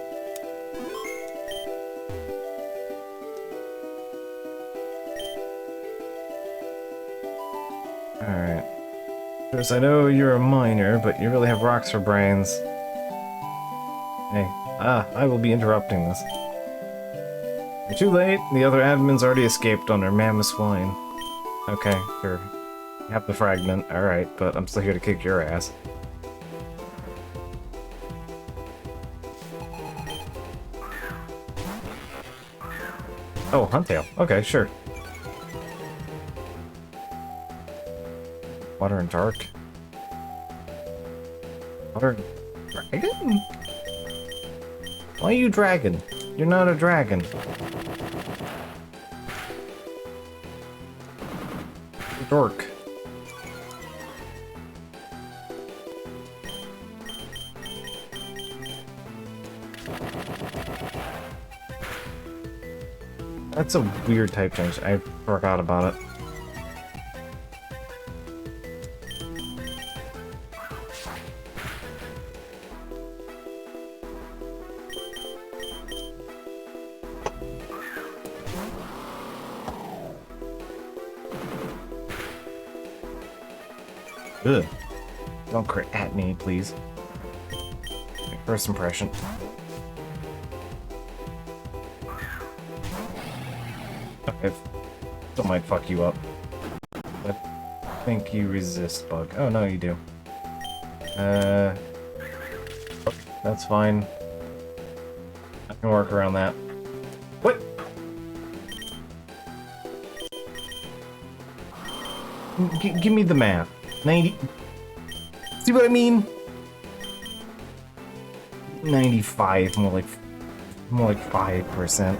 [SPEAKER 1] Alright. Chris, I know you're a minor, but you really have rocks for brains. Hey, I will be interrupting this. You're too late. The other admin's already escaped on their mammoth swine. Okay, sure. You have the fragment, alright, but I'm still here to kick your ass. Oh, Huntail. Okay, sure. Water and Dark. Water... Dragon? Why are you dragon? You're not a dragon. Dork. That's a weird type change. I forgot about it. Ugh. Don't crit at me, please. First impression. Okay. Still might fuck you up. But I think you resist bug. Oh, no, you do. That's fine. I can work around that. What? Give me the math. 90... See what I mean? 95, more like 5%.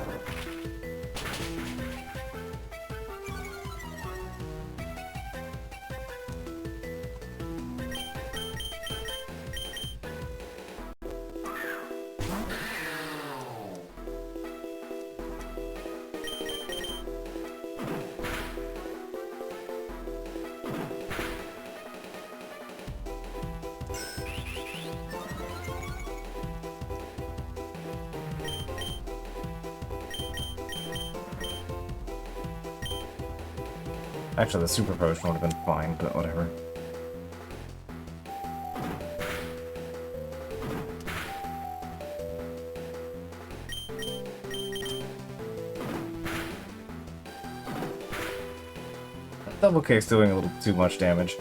[SPEAKER 1] Actually, the super potion would have been fine, but whatever. Double K's doing a little too much damage.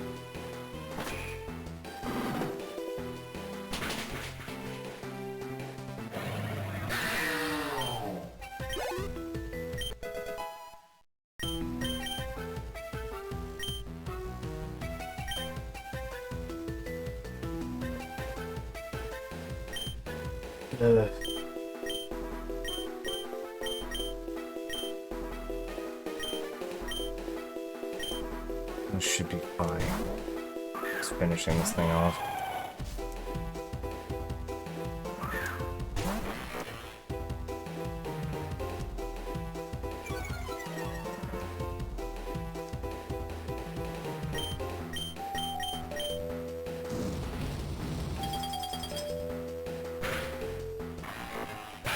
[SPEAKER 1] This should be fine. Just finishing this thing off.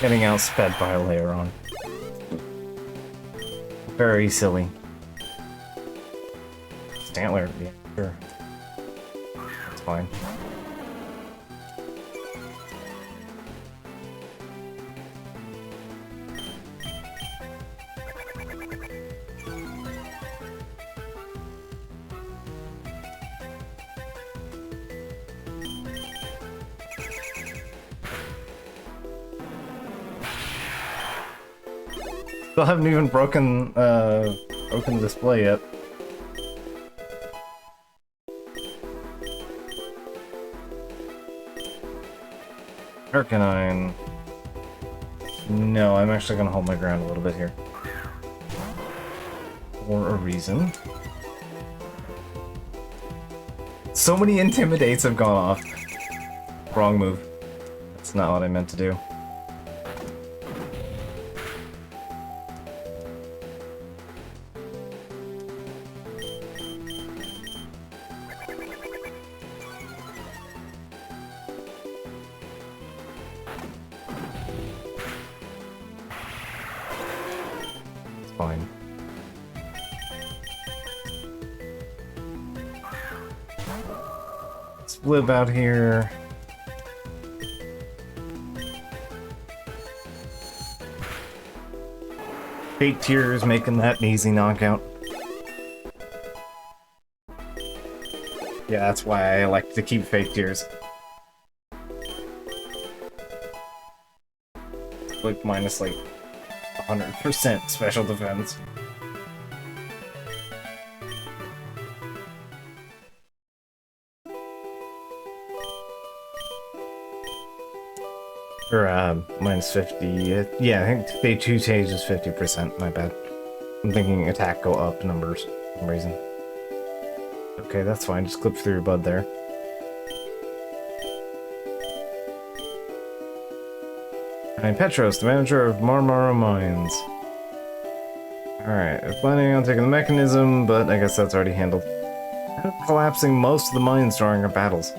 [SPEAKER 1] Getting outsped by a layer on. Very silly. Stantler, yeah, sure. That's fine. Still haven't even broken the display yet. Arcanine. No, I'm actually gonna hold my ground a little bit here. For a reason. So many intimidates have gone off. Wrong move. That's not what I meant to do. fine. Let's flip out here. Fake Tears making that an easy knockout. Yeah, that's why I like to keep Fake Tears. Like minus like 100% special defense. Or minus 50. Yeah, I think they 2 stage is 50%. My bad. I'm thinking attack go up numbers for some reason. Okay, that's fine. Just clip through your bud there. I'm Petros, the manager of Marmara Mines. Alright, I'm planning on taking the mechanism, but I guess that's already handled. I'm collapsing most of the mines during our battles.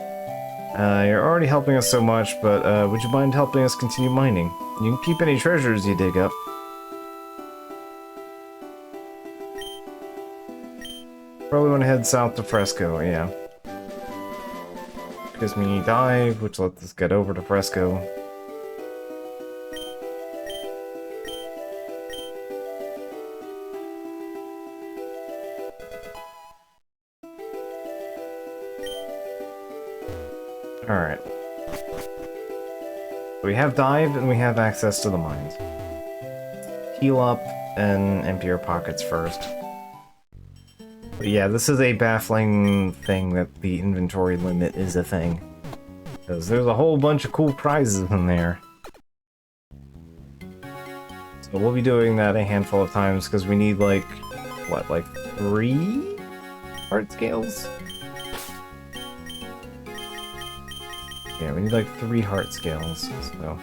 [SPEAKER 1] You're already helping us so much, but would you mind helping us continue mining? You can keep any treasures you dig up. Probably want to head south to Fresco, yeah. Gives me dive, which lets us get over to Fresco. Alright. We have dive and we have access to the mines. Heal up and empty our pockets first. But yeah, this is a baffling thing that the inventory limit is a thing. Because there's a whole bunch of cool prizes in there. So we'll be doing that a handful of times because we need like, what, like 3 heart scales? Yeah, we need like 3 heart scales, so...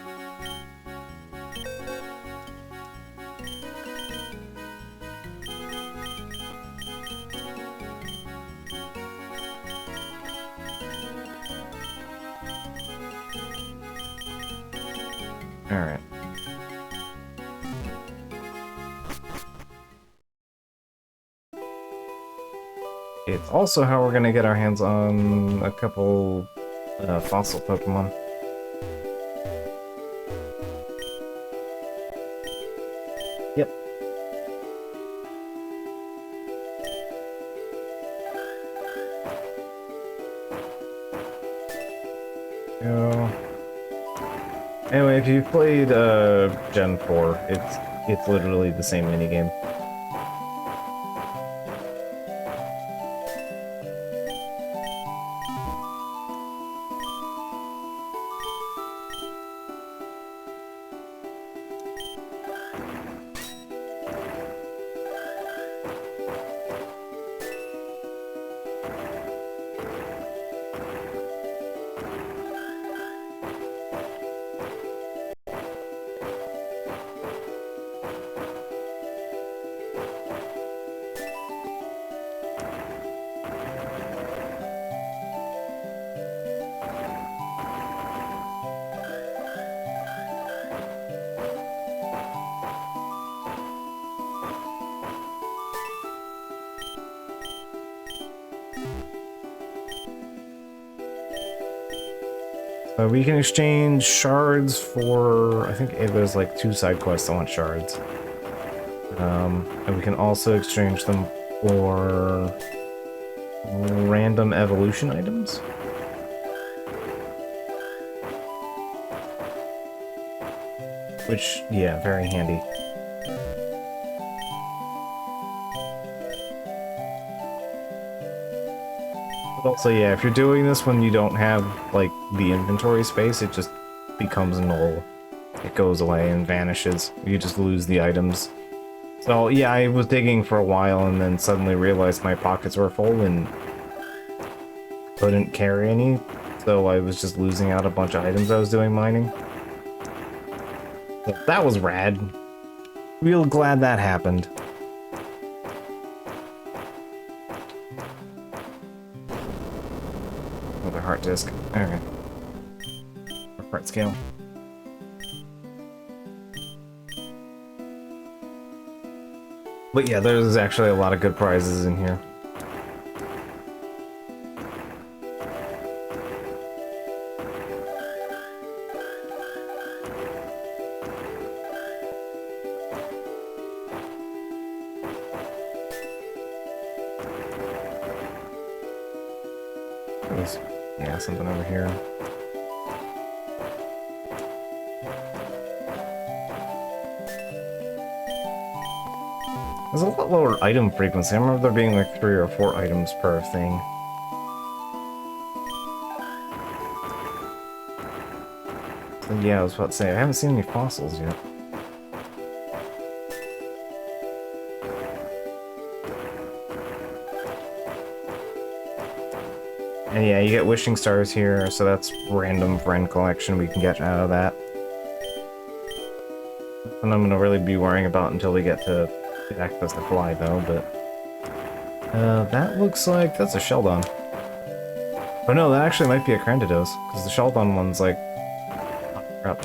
[SPEAKER 1] Alright. It's also how we're gonna get our hands on a couple fossil Pokemon. Yep. Go. Anyway, if you've played Gen 4, it's literally the same minigame. We can exchange shards for, I think there's like 2 side quests that want shards. And we can also exchange them for random evolution items. Which, yeah, very handy. But also, yeah, if you're doing this when you don't have, like, the inventory space, it just becomes null. It goes away and vanishes. You just lose the items. So, yeah, I was digging for a while and then suddenly realized my pockets were full and couldn't carry any, so I was just losing out a bunch of items I was doing mining. So that was rad. Real glad that happened. Another heart disc. Okay. Heart scale. But yeah, there's actually a lot of good prizes in here. There's, yeah, something over here. There's a lot lower item frequency. I remember there being like 3 or 4 items per thing. So yeah, I was about to say, I haven't seen any fossils yet. And yeah, you get wishing stars here, so that's random friend collection we can get out of that. And I'm gonna really be worrying about until we get to access to fly though, but... that looks like that's a Sheldon. Oh no, that actually might be a Crandidos, because the Sheldon one's like... up.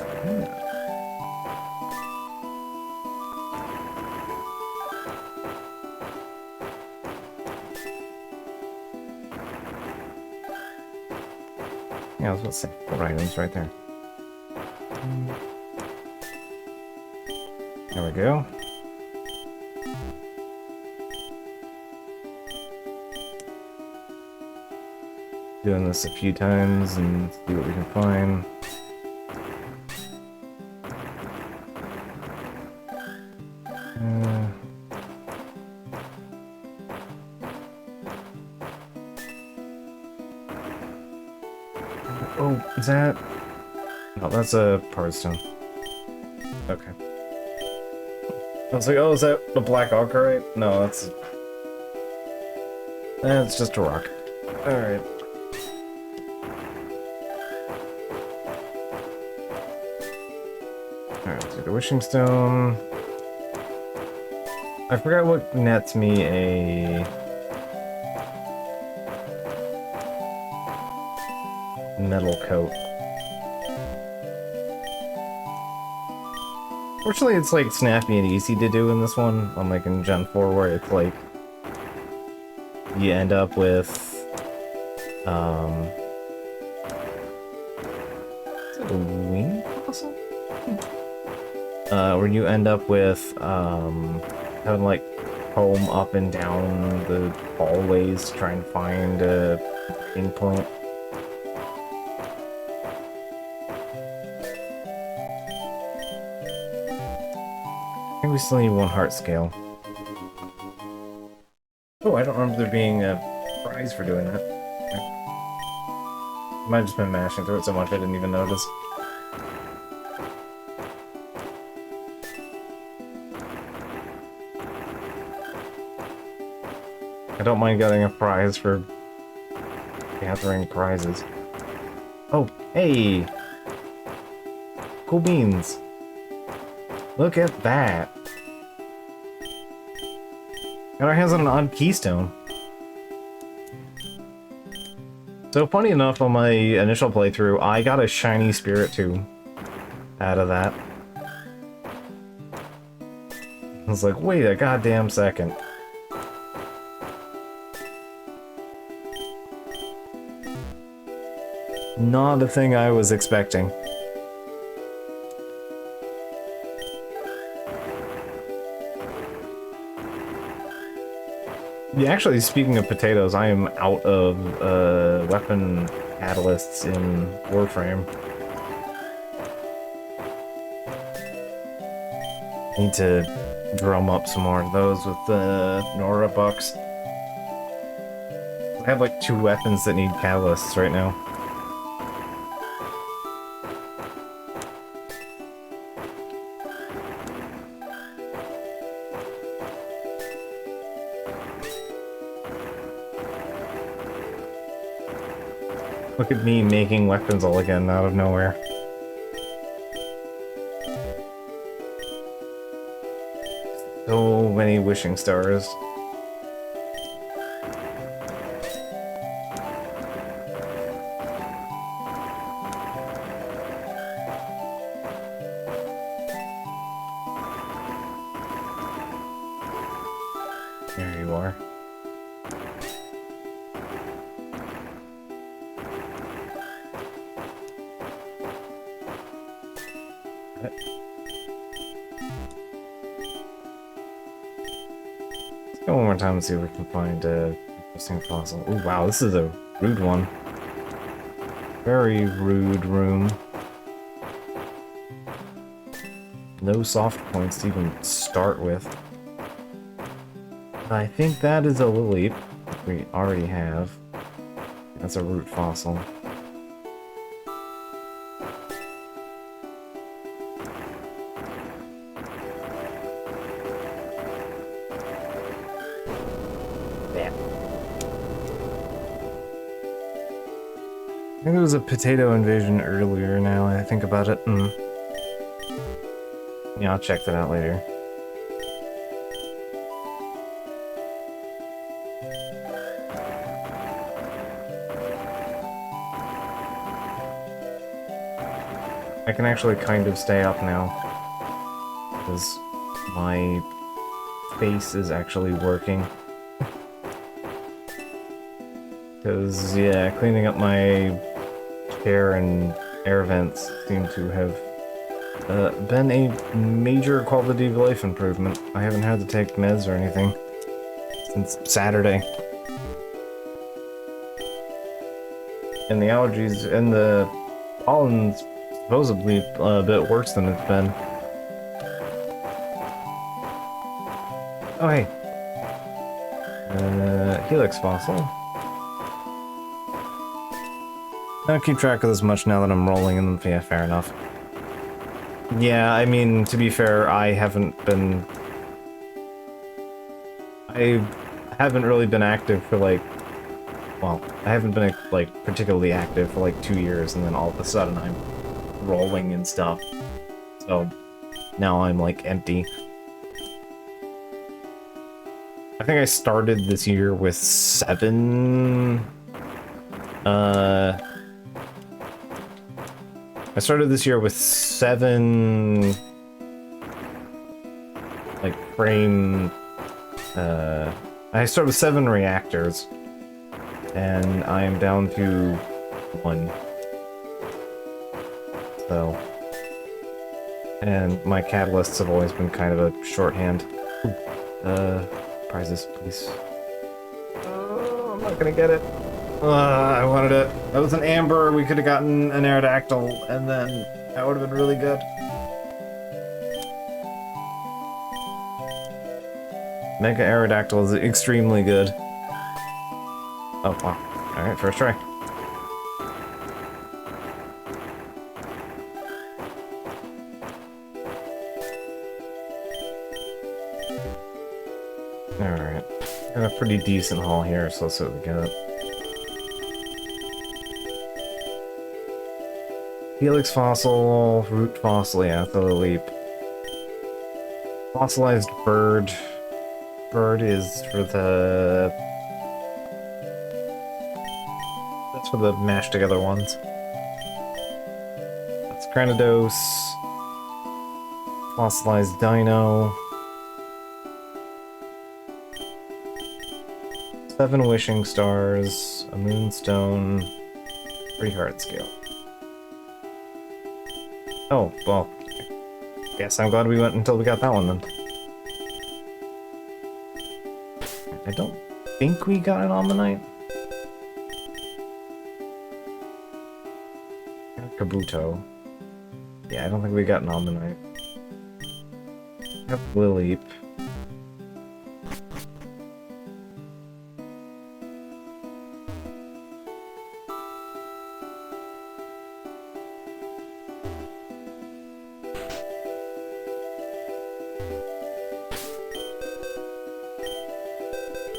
[SPEAKER 1] Yeah, I was about to say 4 items right there. There we go. Doing this a few times and see what we can find. Oh, is that... No, that's a Pardstone. Okay. I was like, oh, is that the Black Alcarite? No, that's... That's just a rock. Alright. Alright, so the Wishing Stone... I forgot what nets me a... metal coat. Fortunately, it's like snappy and easy to do in this one, unlike in Gen 4 where it's like you end up with is it a wing fossil? Where you end up with having like comb up and down the hallways to try and find a main point. I think we still need 1 heart scale. Oh, I don't remember there being a prize for doing that. Might have just been mashing through it so much I didn't even notice. I don't mind getting a prize for gathering prizes. Oh, hey! Cool beans! Look at that! Got our hands on an odd keystone. So funny enough, on my initial playthrough, I got a shiny spirit tube out of that. I was like, wait a goddamn second. Not the thing I was expecting. Yeah, actually, speaking of potatoes, I am out of weapon catalysts in Warframe. Need to drum up some more of those with the Nora bucks. I have like 2 weapons that need catalysts right now. Look at me making weapons all again out of nowhere. So many wishing stars. There you are. Let's go one more time and see if we can find a interesting fossil. Oh wow, this is a rude one. Very rude room. No soft points to even start with. I think that is a lily we already have. That's a root fossil. Yeah. I think there was a potato invasion earlier now I think about it. Yeah, I'll check that out later. I can actually kind of stay up now, because my face is actually working. Because, yeah, cleaning up my chair and air vents seem to have been a major quality of life improvement. I haven't had to take meds or anything since Saturday. And the allergies and the pollen's supposedly a bit worse than it's been. Oh hey. Helix fossil. I don't keep track of this much now that I'm rolling in them. Yeah, fair enough. Yeah, I mean, to be fair, I haven't really been active for like, well, I haven't been like particularly active for like 2 years, and then all of a sudden I'm rolling and stuff. So now I'm like empty. I think I started this year with 7. I started this year with 7 like frame. I started with 7 reactors, and I am down to 1. So, and my catalysts have always been kind of a shorthand. Prizes, please. Oh, I'm not gonna get it. I wanted it. That was an amber. We could have gotten an Aerodactyl, and then that would have been really good. Mega Aerodactyl is extremely good. Oh, wow. Alright, first try. Alright. Got a pretty decent haul here, so let's see what we got. Helix fossil, root fossil, yeah, the leap. Fossilized bird. Bird is for the... That's for the mashed together ones. That's Granados. Fossilized dino. 7 wishing stars, a moonstone, 3 heart scale. Oh, well, guess I'm glad we went until we got that one then. I don't think we got an Ammonite. Kabuto. Yeah, I don't think we got an Ammonite. Yep, Lilleep.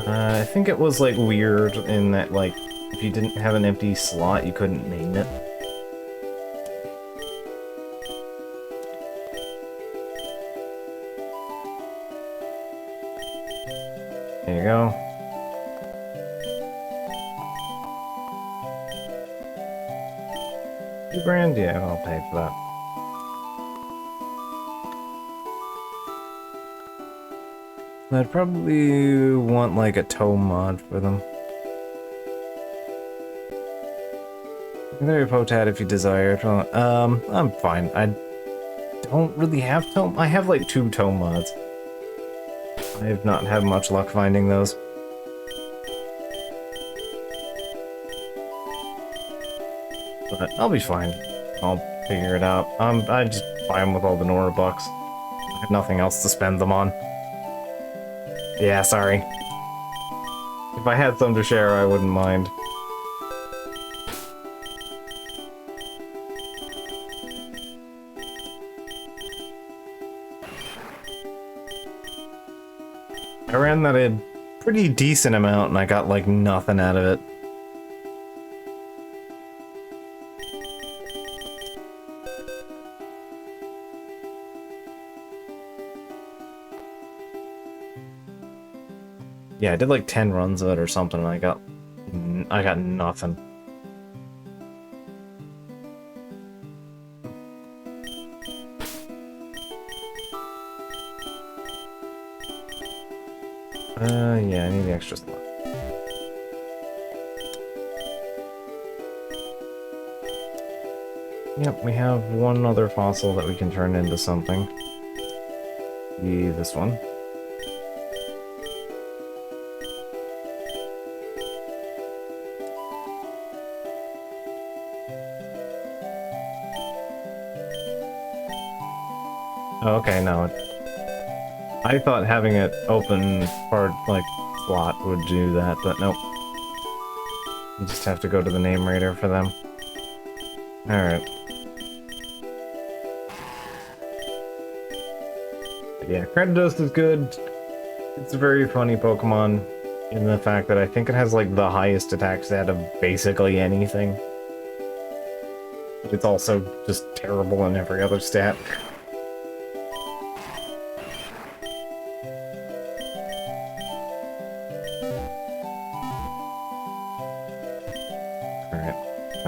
[SPEAKER 1] I think it was, like, weird in that, like, if you didn't have an empty slot, you couldn't name it. There you go. $2,000? Yeah, I'll pay for that. I'd probably want like a toe mod for them. Very potat if you desire. I'm fine. I don't really have toe. I have like 2 toe mods. I have not had much luck finding those. But I'll be fine. I'll figure it out. I just buy them with all the Nora bucks. I have nothing else to spend them on. Yeah, sorry. If I had some to share, I wouldn't mind. I ran that a pretty decent amount and I got like nothing out of it. Yeah, I did like 10 runs of it or something and I got nothing. Yeah, I need the extra slot. Yep, we have one other fossil that we can turn into something. This one. Oh, okay, no. I thought having it open part, like, slot would do that, but nope. You just have to go to the name raider for them. Alright. Yeah, Credidos is good. It's a very funny Pokemon in the fact that I think it has, like, the highest attack stat of basically anything. But it's also just terrible in every other stat.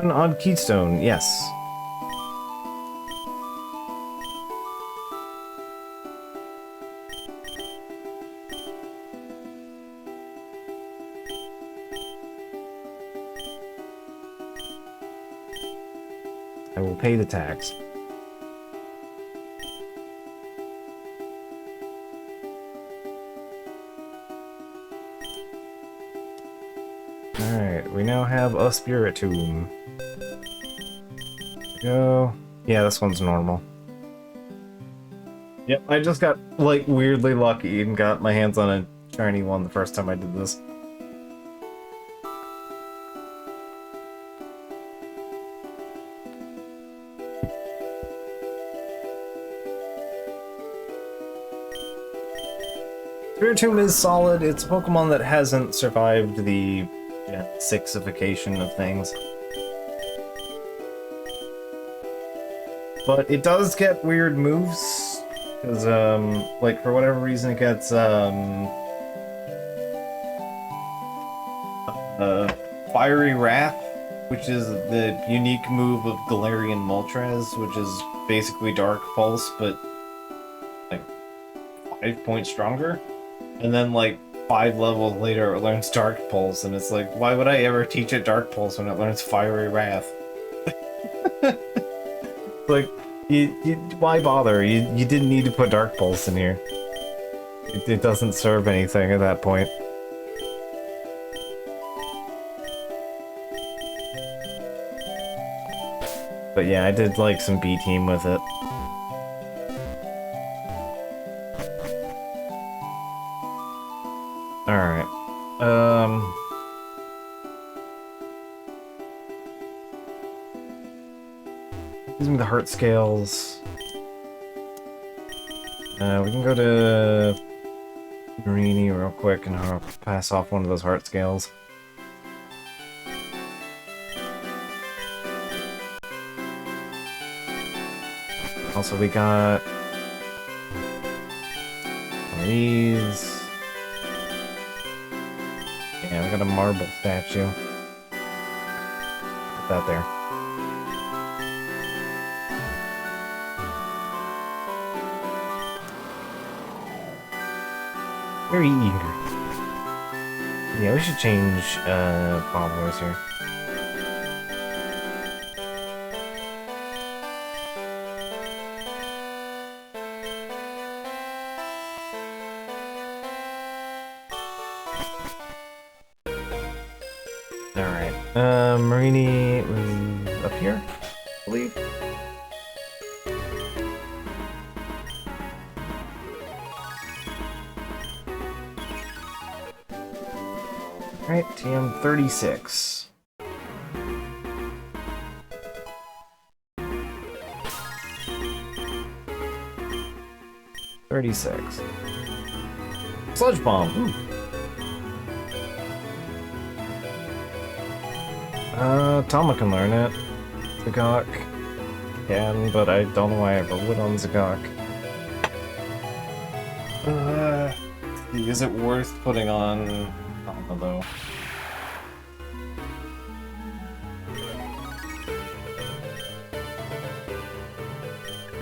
[SPEAKER 1] An odd keystone, yes. I will pay the tax. Alright, we now have a Spiritomb. Go. Yeah, this one's normal. Yep, I just got, like, weirdly lucky and got my hands on a shiny one the first time I did this. Spiritomb is solid. It's a Pokemon that hasn't survived the sixification of things. But it does get weird moves, because, like, for whatever reason it gets, Fiery Wrath, which is the unique move of Galarian Moltres, which is basically Dark Pulse, but, like, 5 points stronger. And then, like, 5 levels later it learns Dark Pulse, and it's like, why would I ever teach it Dark Pulse when it learns Fiery Wrath? Like, why bother? You didn't need to put Dark Pulse in here. It doesn't serve anything at that point. But yeah, I did like some B-team with it. Alright. Gives me the heart scales. We can go to Marini real quick and I'll pass off one of those heart scales. Also, we got one of these. Yeah, we got a marble statue. Put that there. Very eager. Yeah, we should change followers here. Alright. Marini was up here, I believe. Alright, TM 36. Sludge Bomb. Ooh. Tama can learn it. Zagok can, but I don't know why I ever would on Zagok. Is it worth putting on Tama though?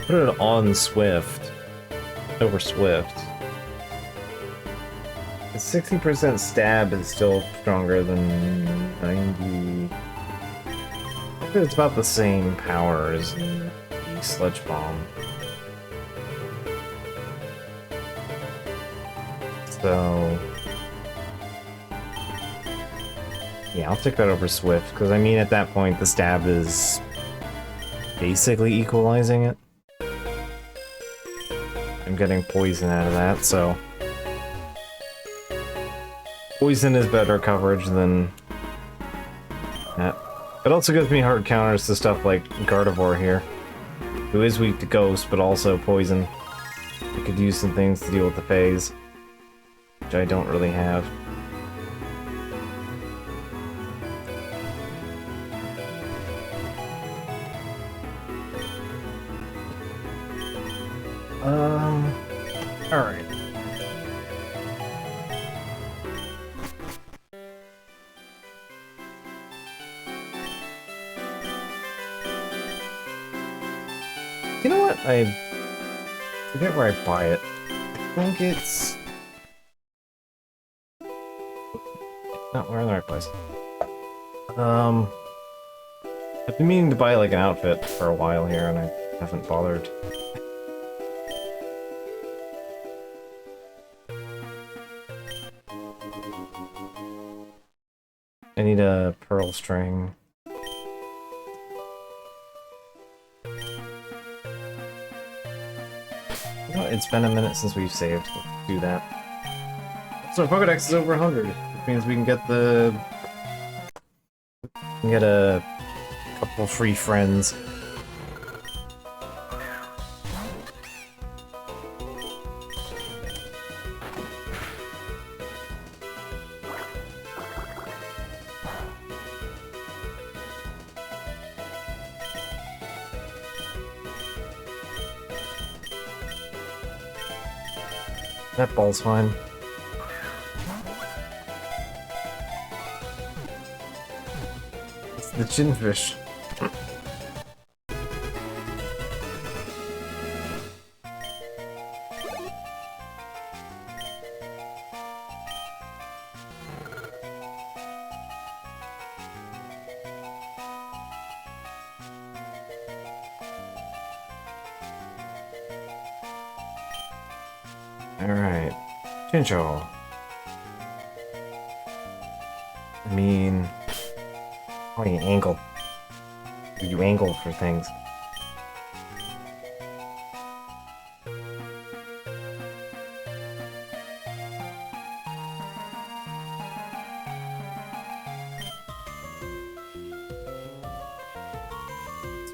[SPEAKER 1] Put it on Swift. Over Swift. The 60% stab is still stronger than 90. I think it's about the same power as the Sludge Bomb. So yeah, I'll take that over Swift, because I mean at that point the stab is basically equalizing it. I'm getting poison out of that, so poison is better coverage than that. It also gives me hard counters to stuff like Gardevoir here, who is weak to Ghost, but also poison. I could use some things to deal with the phase, which I don't really have. Alright. You know what? I forget where I buy it. I think it's not we're in the right place. I've been meaning to buy like an outfit for a while here, and I haven't bothered. I need a pearl string. You know, it's been a minute since we've saved. Let's do that. So our Pokedex is over 100, which means we can get a couple free friends. That ball's fine. It's the chinfish. Alright. Chincho. I mean... how do you angle? You angle for things.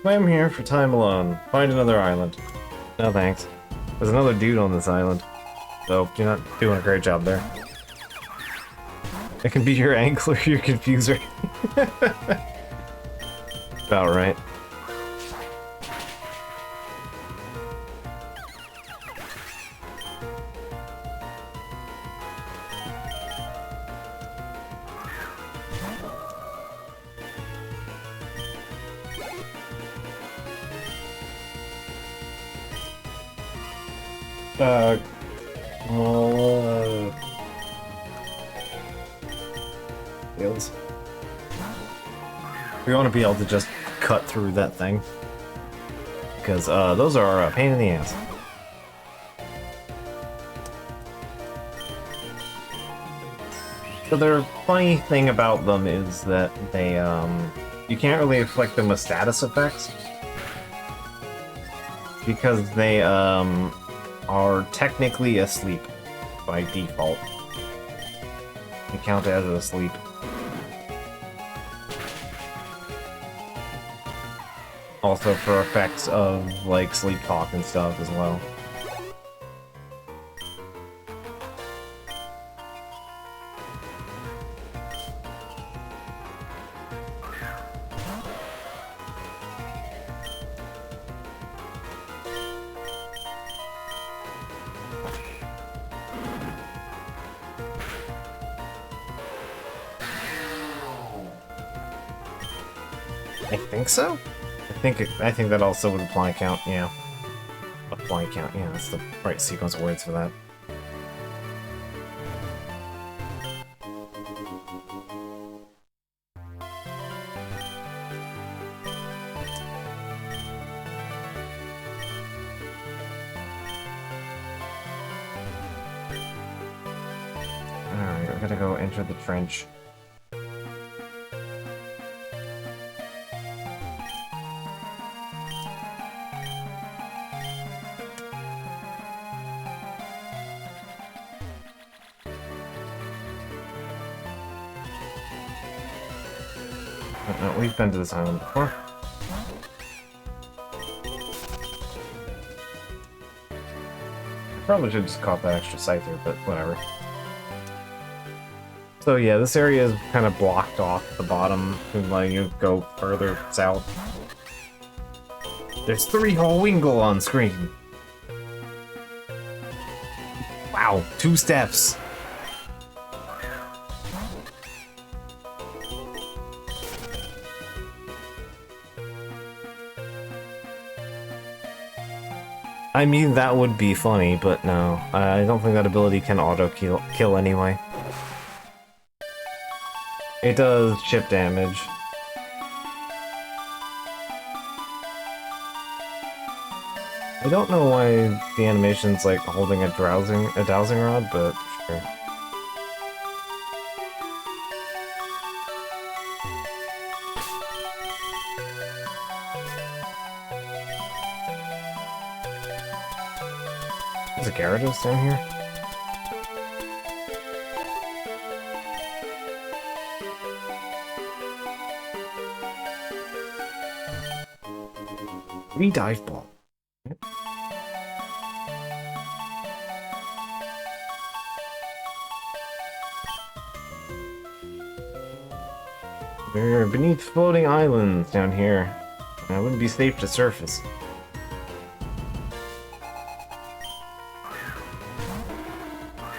[SPEAKER 1] Swam here for time alone. Find another island. No thanks. There's another dude on this island. So, you're not doing a great job there. It can be your angler, your confuser. About right. Well, skills. We want to be able to just cut through that thing. Because those are a pain in the ass. So the funny thing about them is that they, you can't really affect them with status effects. Because they, are technically asleep by default. They count as asleep. Also for effects of, like, sleep talk and stuff as well. I think so? I think that also would apply count, yeah. Apply count, yeah, that's the right sequence of words for that. Alright, we're gonna go enter the trench. No, we've been to this island before. Probably should just caught that extra scyther, but whatever. So yeah, this area is kind of blocked off at the bottom to let you go further south. There's 3 whole Wingle on screen. Wow, 2 steps. I mean, that would be funny, but no. I don't think that ability can auto-kill anyway. It does chip damage. I don't know why the animation's like holding a dowsing rod, but sure. There's a Gyarados down here? Dive ball. We're beneath floating islands down here. And it wouldn't be safe to surface.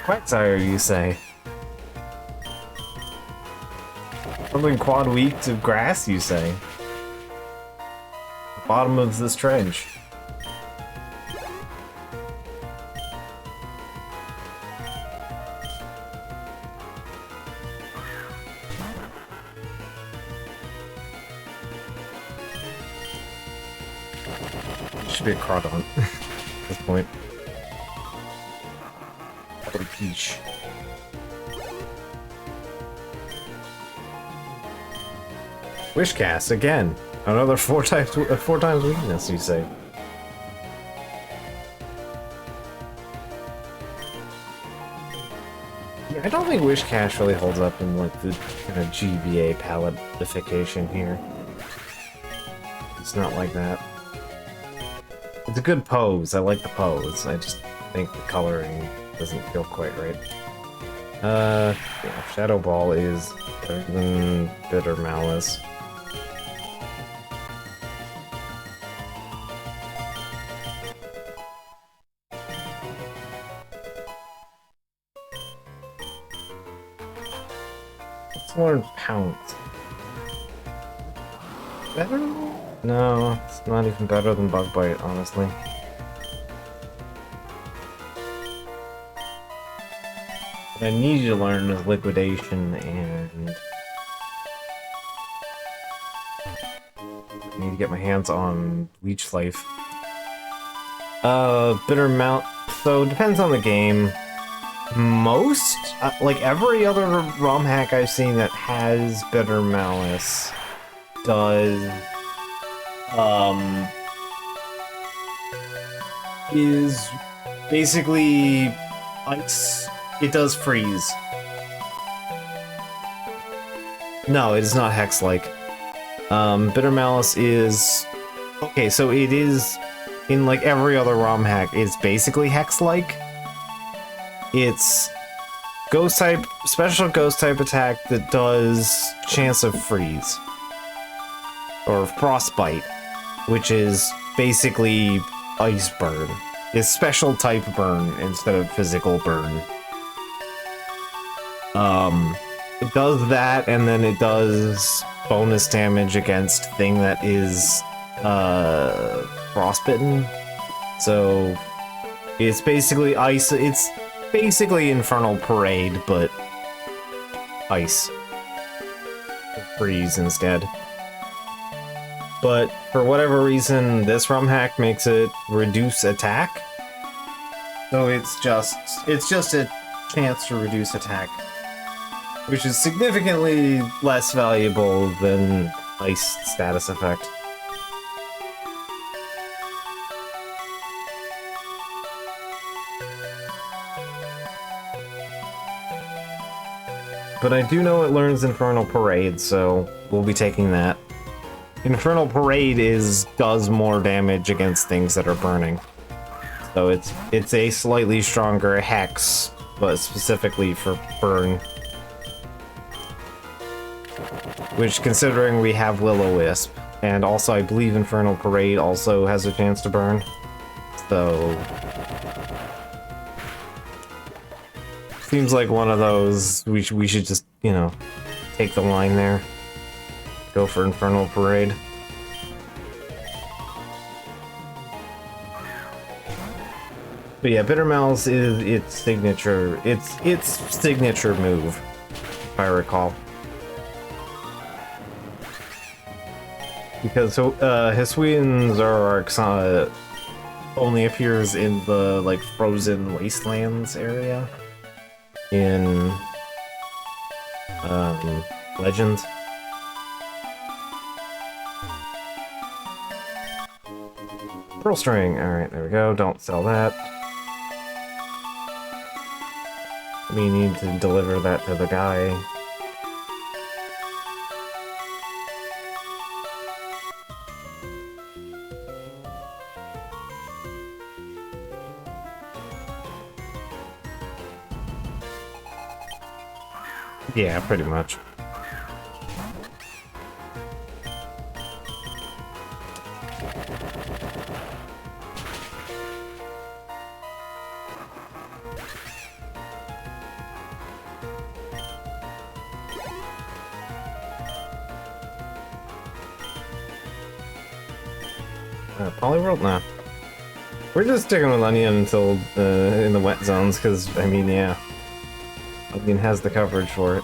[SPEAKER 1] Quagsire, you say? Something quad weak to grass, you say? Bottom of this trench. Should be a Crawdon at this point. Little peach. Wish cast again. Another 4 times weakness, you say? Yeah, I don't think Wish Cash really holds up in like the kind of GBA palletification here. It's not like that. It's a good pose. I like the pose. I just think the coloring doesn't feel quite right. Yeah, Shadow Ball is better than Bitter Malice. Learn Pounce. Better? No, it's not even better than Bug Bite, honestly. What I need you to learn is Liquidation and need to get my hands on Leech Life. Bitter Mount. So, depends on the game. Most, like every other ROM hack I've seen that has Bitter Malice does, is basically ice. It does freeze. No, it is not hex-like. Bitter Malice is... Okay, so it is, in like every other ROM hack, it's basically hex-like. It's ghost type, special ghost type attack that does chance of freeze. Or frostbite, which is basically ice burn. It's special type burn instead of physical burn. It does that, and then it does bonus damage against thing that is frostbitten. So it's basically ice. It's basically Infernal Parade, but ice. Freeze instead. But for whatever reason, this ROM hack makes it reduce attack. So it's just a chance to reduce attack, which is significantly less valuable than ice status effect. But I do know it learns Infernal Parade, so we'll be taking that. Infernal Parade does more damage against things that are burning. So it's a slightly stronger hex, but specifically for burn. Which, considering we have Will-O-Wisp, and also I believe Infernal Parade also has a chance to burn. So seems like one of those we should just, you know, take the line there. Go for Infernal Parade. But yeah, Bitter Malice is its signature move, if I recall. Because Hisuian Zoroark only appears in the like frozen wastelands area in Legends. Pearl String, alright, there we go, don't sell that. We need to deliver that to the guy. Yeah, pretty much. Polyworld? Nah. We're just sticking with Onion until in the wet zones, because, I mean, yeah. Onion has the coverage for it.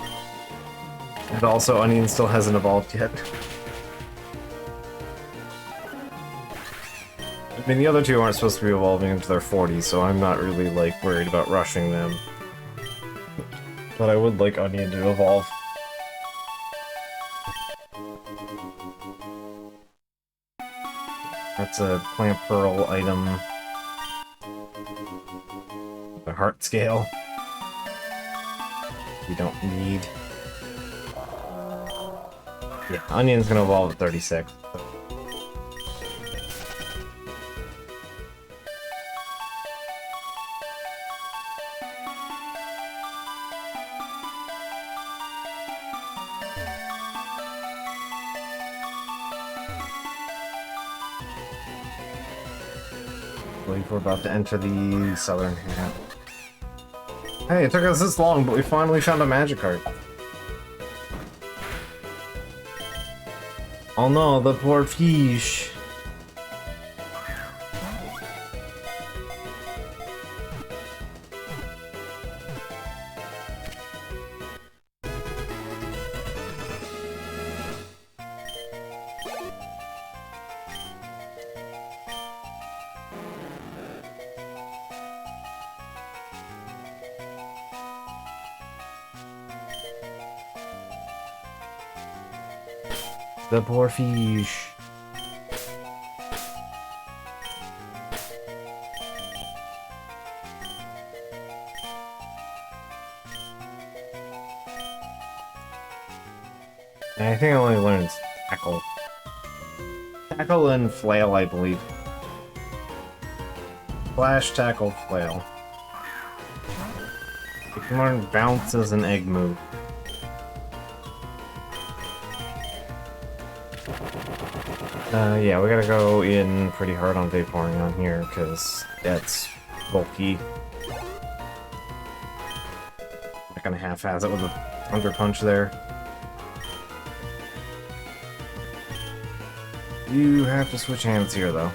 [SPEAKER 1] And also, Onion still hasn't evolved yet. I mean, the other two aren't supposed to be evolving into their 40s, so I'm not really, like, worried about rushing them. But I would like Onion to evolve. That's a Plant Pearl item. The Heart Scale. We don't need. Yeah, Onion's gonna evolve at 36. So. I believe we're about to enter the southern half. Hey, it took us this long, but we finally found a magic card. Oh no, the poor fish. The poor fish. I think I only learned tackle. Tackle and flail, I believe. Flash, tackle, flail. You can learn bounce as an egg move. Yeah, we gotta go in pretty hard on Vaporeon here, because that's bulky. Not gonna half-ass it with a Thunder Punch there. You have to switch hands here, though.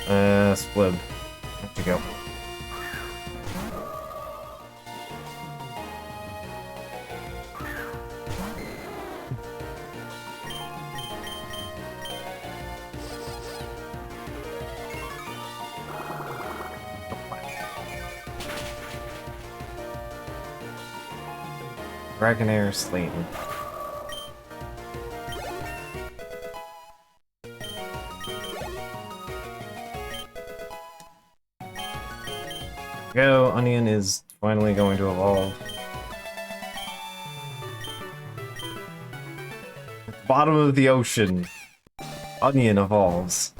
[SPEAKER 1] Splib. Have to go. Dragonair Slayton. Go, Onion is finally going to evolve. At the bottom of the ocean, Onion evolves.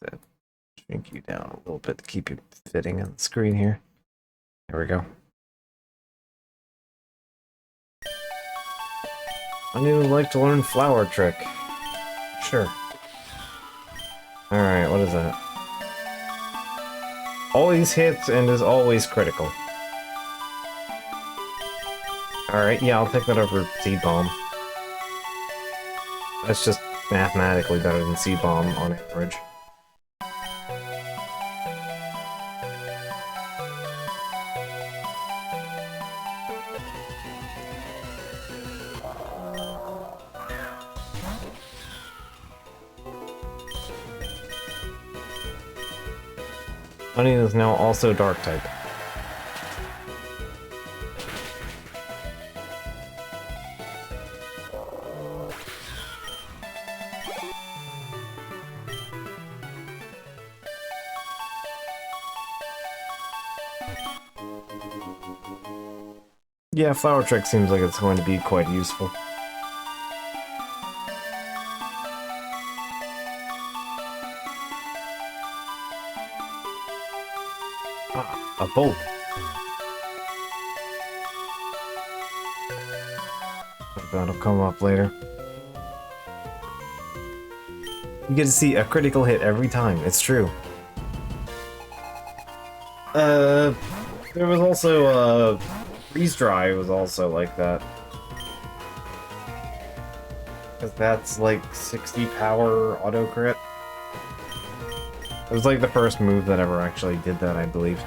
[SPEAKER 1] To shrink you down a little bit to keep you fitting on the screen here. There we go. Onion would like to learn Flower Trick. Sure. Alright, what is that? Always hits and is always critical. Alright, yeah, I'll take that over Seed Bomb. That's just mathematically better than Seed Bomb on average. Onion is now also Dark type. Yeah, Flower Trick seems like it's going to be quite useful. A bolt. That'll come up later. You get to see a critical hit every time, it's true. There was also, Freeze Dry was also like that. Because that's like 60 power auto crit. It was like the first move that ever actually did that, I believe.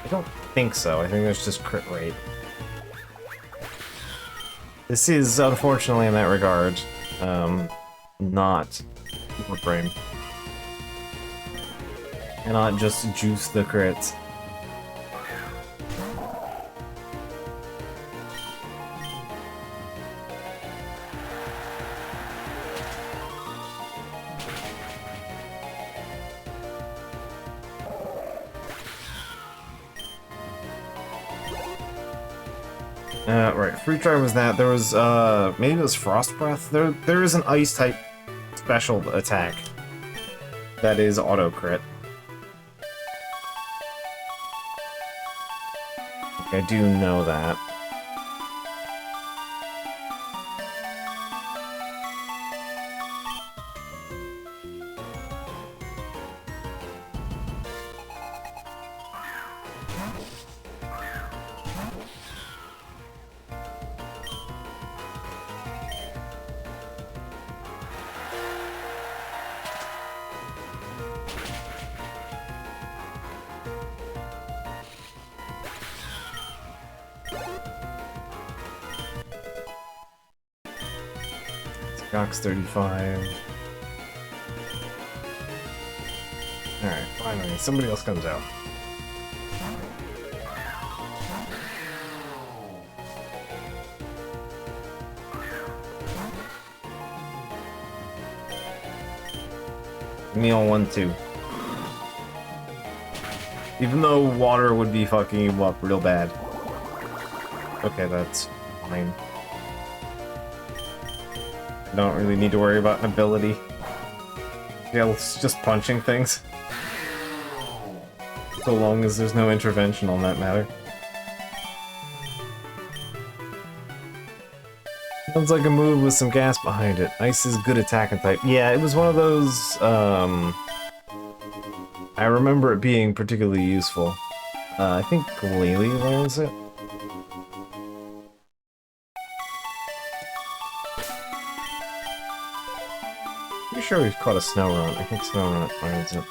[SPEAKER 1] I don't think so. I think there's just crit rate. This is, unfortunately, in that regard, not Warp Brain. Cannot just juice the crits. Right, Fruit Dry was that. There was, maybe it was Frost Breath? There is an Ice-type special attack that is auto-crit. I do know that. Cox 35. Alright, finally, somebody else comes out. Meal 1-2. Even though water would be fucking you up real bad. Okay, that's fine. I don't really need to worry about an ability. Yeah, it's just punching things. So long as there's no intervention on that matter. Sounds like a move with some gas behind it. Ice is good attacking type. Yeah, it was one of those, I remember it being particularly useful. I think Glalie learns it. Pretty sure we've caught a Snorunt. I think Snorunt learns it.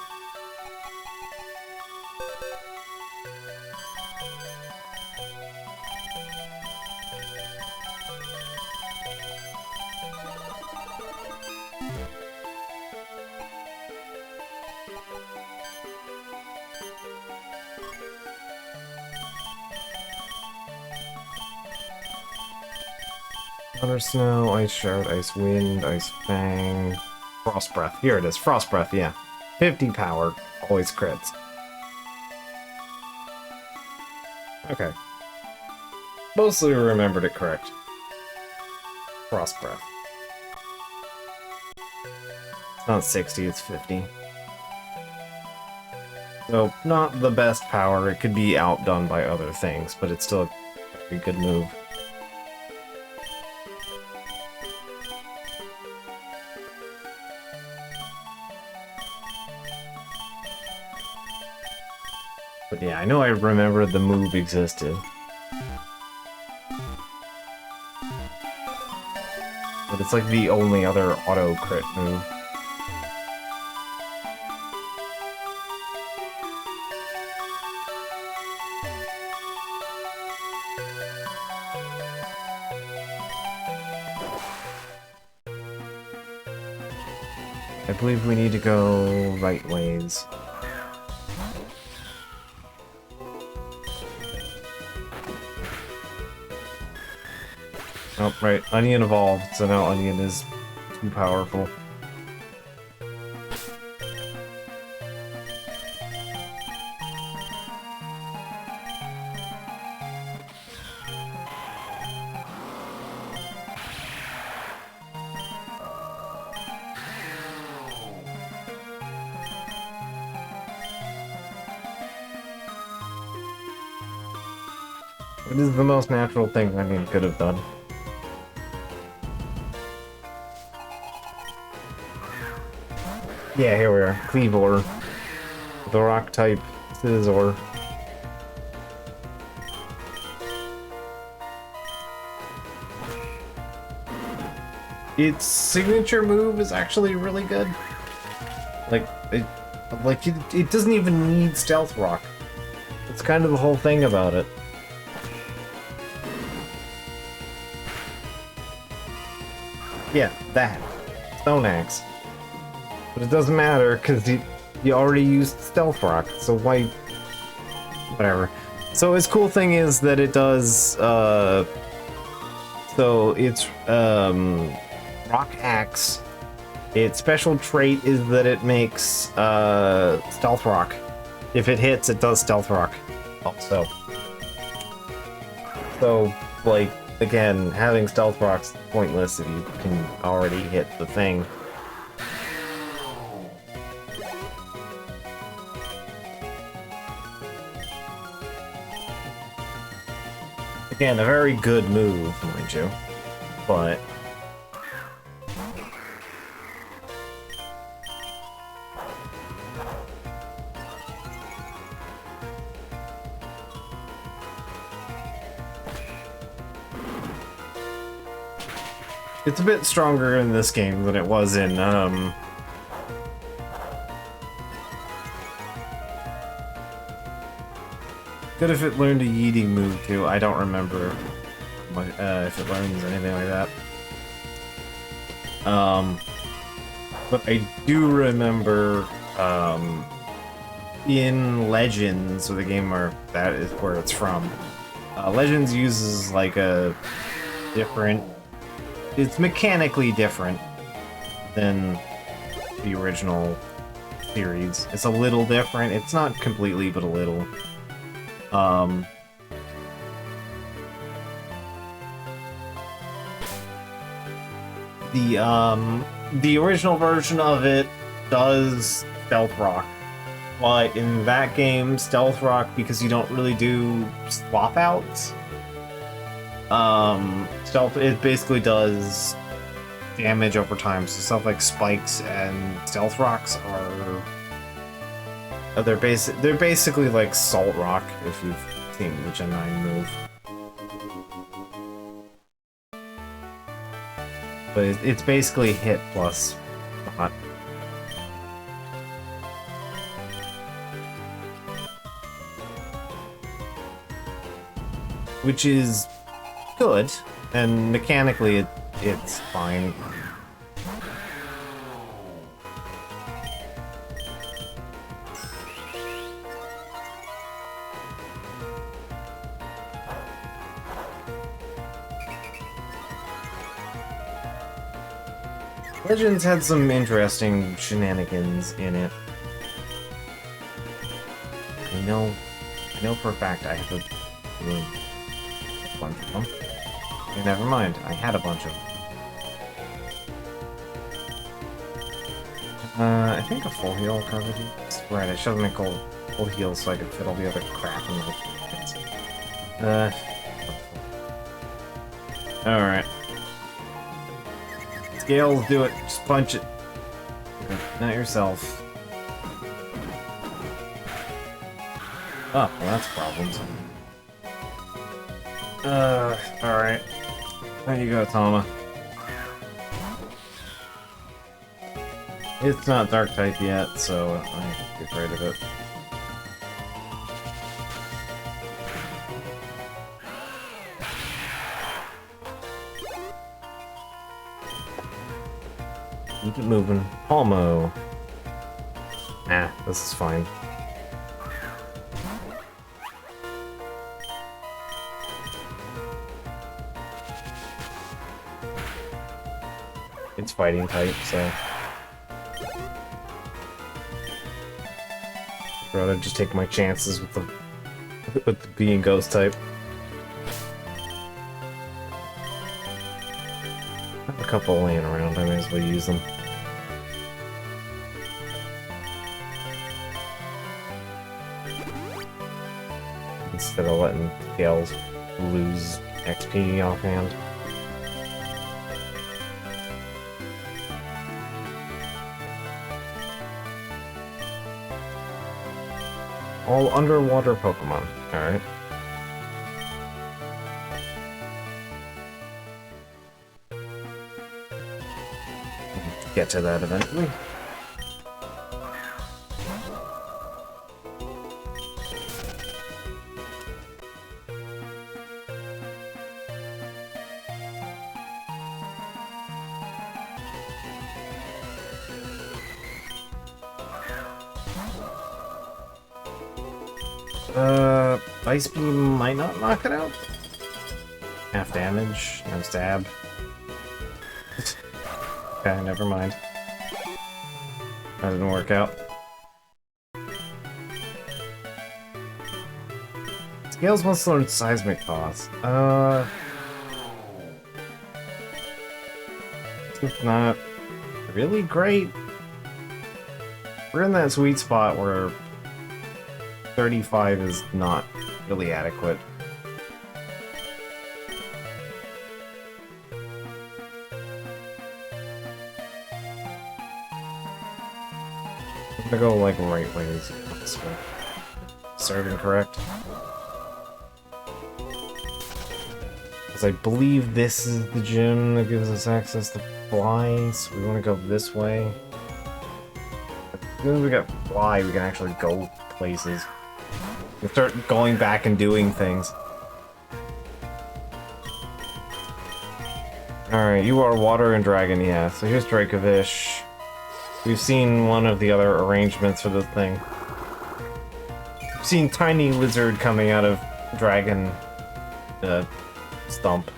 [SPEAKER 1] Thunder Snow, Ice Shard, Ice Wind, Ice Fang, Frost Breath. Here it is, Frost Breath, yeah. 50 power, always crits. Okay. Mostly remembered it correct. Frost Breath. It's not 60, it's 50. So, not the best power, it could be outdone by other things, but it's still a very good move. But yeah, I know I remember the move existed. But it's like the only other auto crit move. I believe we need to go right ways. Oh, right. Onion evolved, so now Onion is too powerful. It is the most natural thing Onion could have done. Yeah, here we are. Cleavor. The rock type Scizor. Its signature move is actually really good. It doesn't even need Stealth Rock. It's kind of the whole thing about it. Yeah, that. Stone Axe. But it doesn't matter, because you already used Stealth Rock, so why... Whatever. So its cool thing is that it does, so it's, Rock Axe. Its special trait is that it makes, Stealth Rock. If it hits, it does Stealth Rock. Also. So, like, again, having Stealth Rock's pointless if you can already hit the thing. Again, a very good move, mind you, but... It's a bit stronger in this game than it was in, Good if it learned a yeeting move too. I don't remember if it learns anything like that. But I do remember in Legends, or the game where that is where it's from. Legends uses like a different. It's mechanically different than the original series. It's a little different. It's not completely, but a little. The original version of it does Stealth Rock, but in that game, Stealth Rock, because you don't really do swap outs, it basically does damage over time. So stuff like spikes and Stealth Rocks are they're basically like Salt Rock if you've seen the Gen 9 move. But it's basically hit plus hot. Which is good, and mechanically it's fine. Legends had some interesting shenanigans in it. I know for a fact I have a bunch of them. Okay, never mind, I had a bunch of them. I think a full heal covered it. Right, I should have made full heal so I could fit all the other crap in my alright. Scales, do it. Just punch it. Not yourself. Oh, well, that's problems. Alright. There you go, Tama. It's not dark type yet, so I get rid of it. Keep it moving. Palmo. Nah, this is fine. It's fighting type, so I'd rather just take my chances with the being ghost type. I have a couple laying around, I may as well use them. Instead of letting Gales lose XP offhand. All underwater Pokemon. Alright. Get to that eventually. Ice Beam might not knock it out. Half damage, no stab. Okay, never mind. That didn't work out. Scales wants to learn Seismic Toss. It's not really great. We're in that sweet spot where 35 is not really adequate. I'm gonna go like right ways if possible. Serving correct. Because I believe this is the gym that gives us access to fly, so we want to go this way. As soon as we got fly, we can actually go places. and start going back and doing things. Alright, you are water and dragon, yeah. So here's Dracovish. We've seen one of the other arrangements for this thing. We've seen tiny lizard coming out of dragon stump.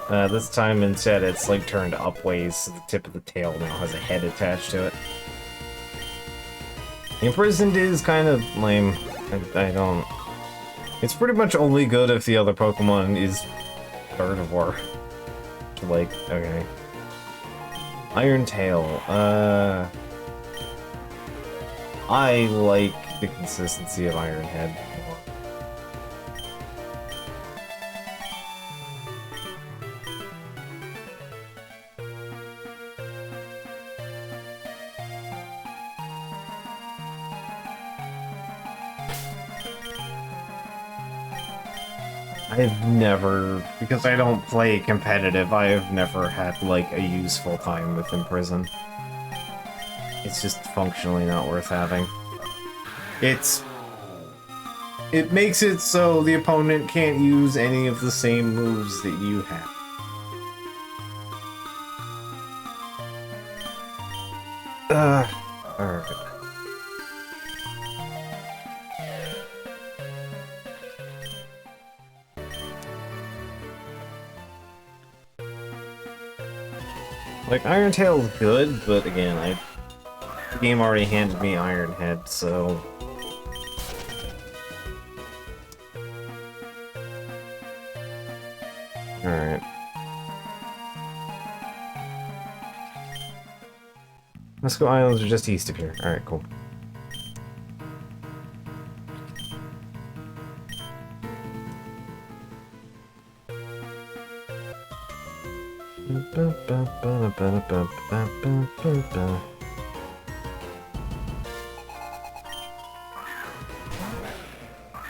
[SPEAKER 1] This time instead it's like turned upways, so the tip of the tail now has a head attached to it. Imprisoned is kind of lame. I don't... It's pretty much only good if the other Pokemon is Gardevoir. Like, okay. Iron Tail, I like the consistency of Iron Head. I've never, because I don't play competitive, I have never had, like, a useful time with Imprison. It's just functionally not worth having. It makes it so the opponent can't use any of the same moves that you have. Alright. Like, Iron Tail is good, but again, the game already handed me Iron Head, so... Alright. Musco Islands are just east of here. Alright, cool.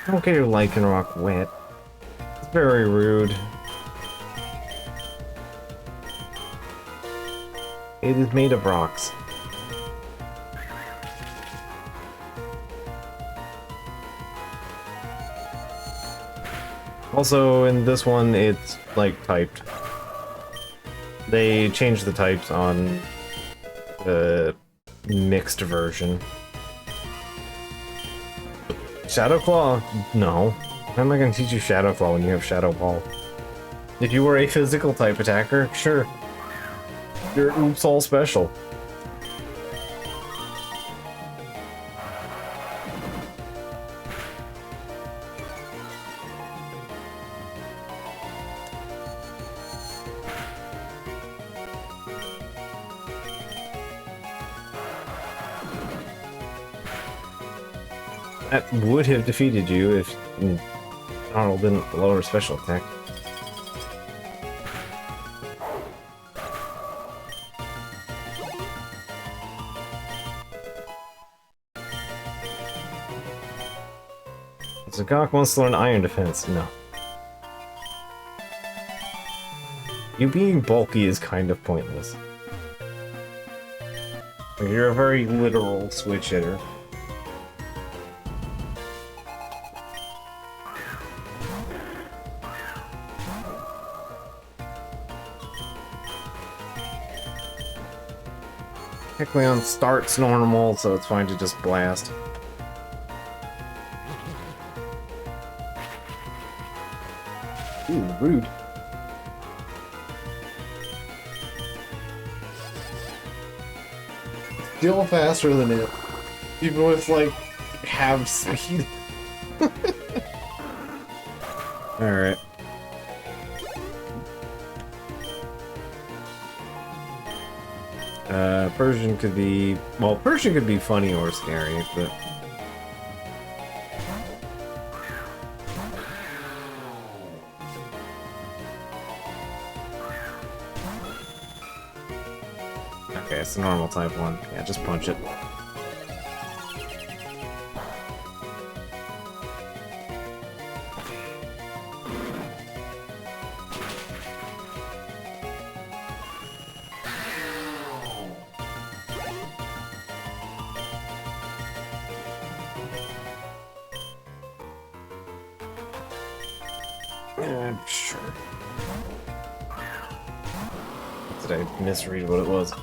[SPEAKER 1] Don't get your Lycanroc wet. It's very rude. It is made of rocks. Also, in this one, it's, like, typed. They changed the types on the mixed version. Shadow Claw? No. How am I gonna teach you Shadow Claw when you have Shadow Ball? If you were a physical type attacker, sure. You're oops all special. That would have defeated you if Arnold didn't lower special attack. Zagok wants to learn Iron Defense. No. You being bulky is kind of pointless. Like, you're a very literal switch hitter. Kecleon starts normal, so it's fine to just blast. Ooh, rude. Still faster than it. Even with, like, half speed. Alright. Persian could be... Well, Persian could be funny or scary, but... Okay, it's a normal type 1. Yeah, just punch it. Sure. Did I misread what it was?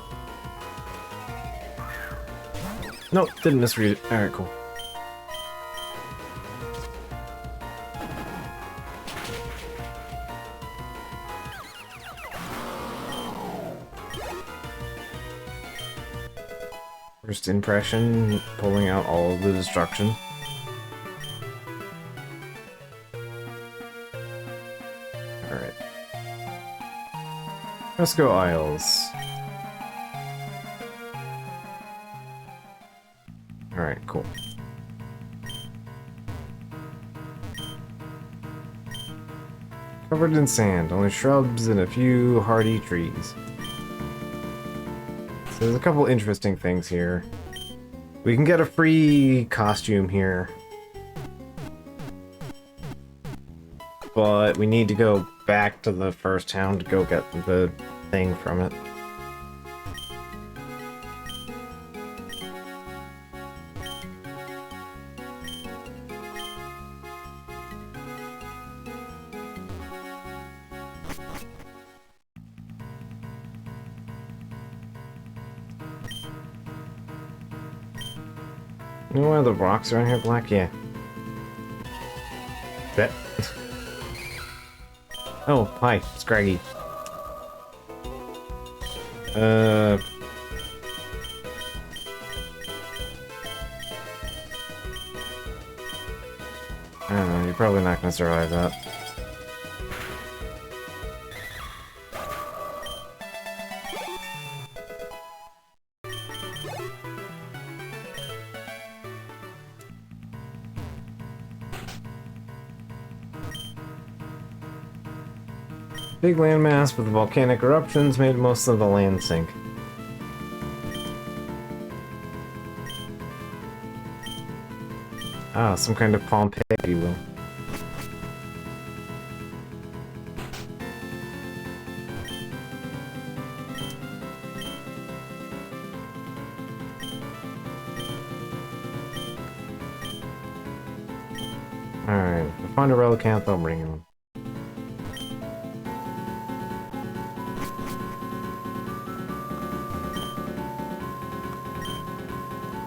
[SPEAKER 1] Nope, didn't misread it. Alright, cool. First impression, pulling out all of the destruction. Alright. Let's go Isles. Alright, cool. Covered in sand, only shrubs and a few hardy trees. So there's a couple interesting things here. We can get a free costume here. But we need to go back to the first town to go get the thing from it. You know why the rocks around here black? Yeah. Bet. Oh, hi, Scraggy. I don't know, you're probably not gonna survive that. Big landmass with volcanic eruptions made most of the land sink. Ah, some kind of Pompeii, if you will. Alright, if I find a relicanth, I'll bring him.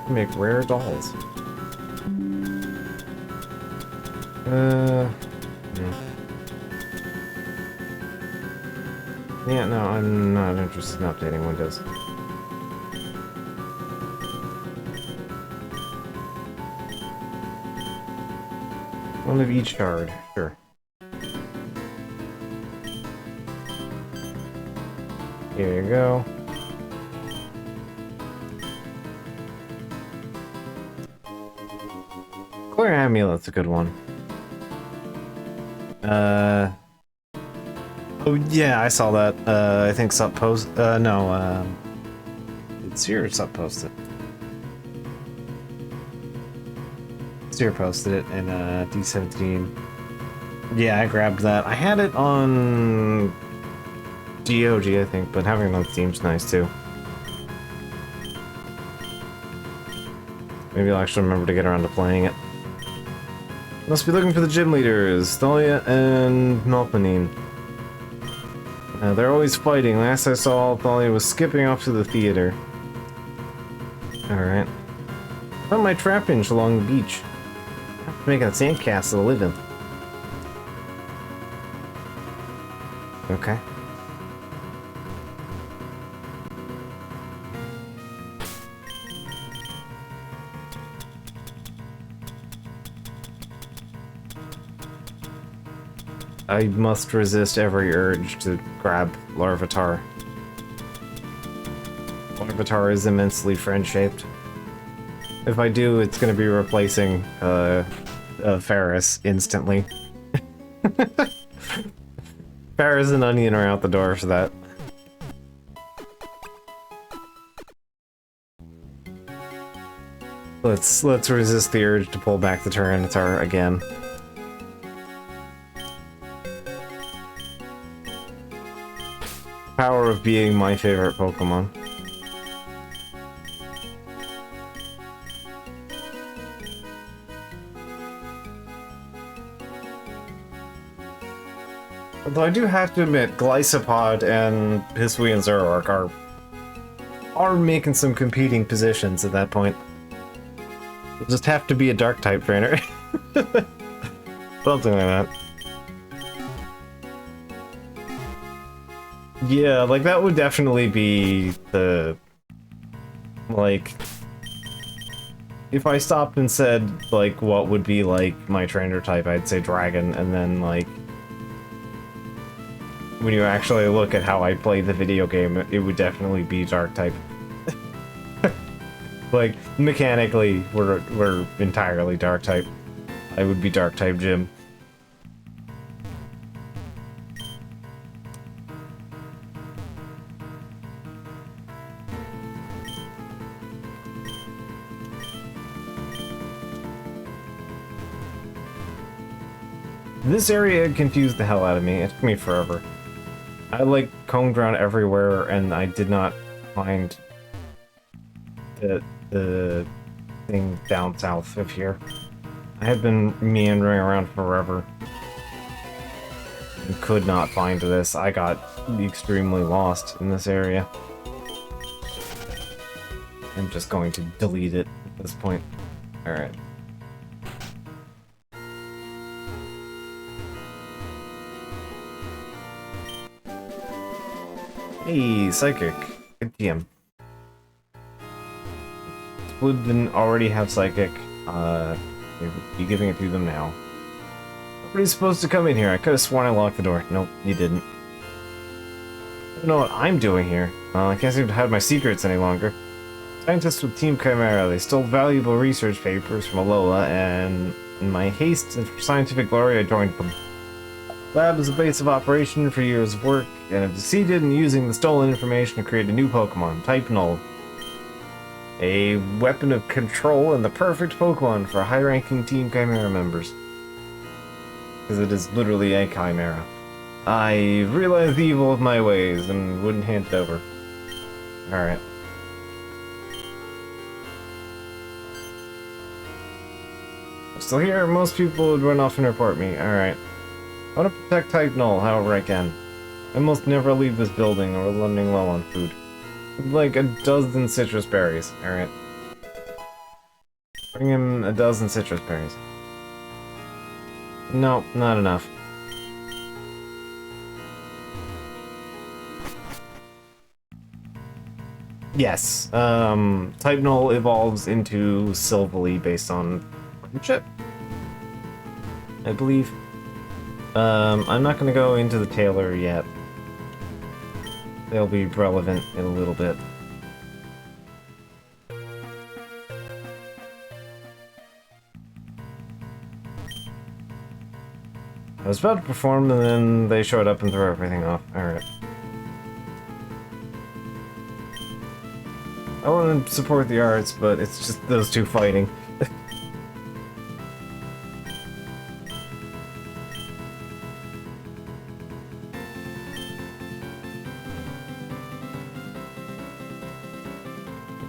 [SPEAKER 1] Make rare dolls. Yeah, no, I'm not interested in updating Windows. One of each shard, sure. Here you go. Clear Amulet's a good one. Oh yeah, I saw that. I think Sup post. No. It's here. Sup posted. Seer posted it in D17. Yeah, I grabbed that. I had it on GOG, I think, but having it on Steam's nice too. Maybe I'll actually remember to get around to playing it. Must be looking for the gym leaders, Thalia and Melpanine. They're always fighting. Last I saw, Thalia was skipping off to the theater. Alright. Found my trap hinge along the beach. I'm making a sandcastle to live in. Okay. I must resist every urge to grab Larvitar. Larvitar is immensely friend-shaped. If I do, it's gonna be replacing Ferris instantly. Ferris and Onion are out the door for that. Let's resist the urge to pull back the Tyranitar again. Power of being my favorite Pokemon. Although I do have to admit, Glycopod and Hisui and Zoroark are making some competing positions at that point. You'll just have to be a dark type trainer. Something like that. Yeah, like that would definitely be the... like... if I stopped and said, like, what would be, like, my trainer type, I'd say Dragon, and then, like... when you actually look at how I play the video game, it would definitely be dark type. Like, mechanically, we're entirely dark type. I would be dark type Jim. This area confused the hell out of me. It took me forever. I, like, combed around everywhere, and I did not find the thing down south of here. I had been meandering around forever and could not find this. I got extremely lost in this area. I'm just going to delete it at this point. Alright. Hey, Psychic. Good TM. Splid didn't already have Psychic. We would be giving it to them now. Nobody's supposed to come in here. I could have sworn I locked the door. Nope, you didn't. I don't know what I'm doing here. I can't seem to hide my secrets any longer. Scientists with Team Chimera, they stole valuable research papers from Alola, and in my haste and for scientific glory, I joined them. Lab is a base of operation for years of work, and have succeeded in using the stolen information to create a new Pokemon, type Null. A weapon of control and the perfect Pokemon for high-ranking Team Chimera members. Because it is literally a Chimera. I realized the evil of my ways and wouldn't hand it over. Alright. I'm still here, most people would run off and report me. Alright. I want to protect Type Null however I can. I must never leave this building or running low on food. Like a dozen citrus berries. Alright. Bring him a dozen citrus berries. No, not enough. Yes. Type Null evolves into Silvally based on friendship, I believe. I'm not gonna go into the tailor yet. They'll be relevant in a little bit. I was about to perform and then they showed up and threw everything off. Alright. I want to support the arts, but it's just those two fighting.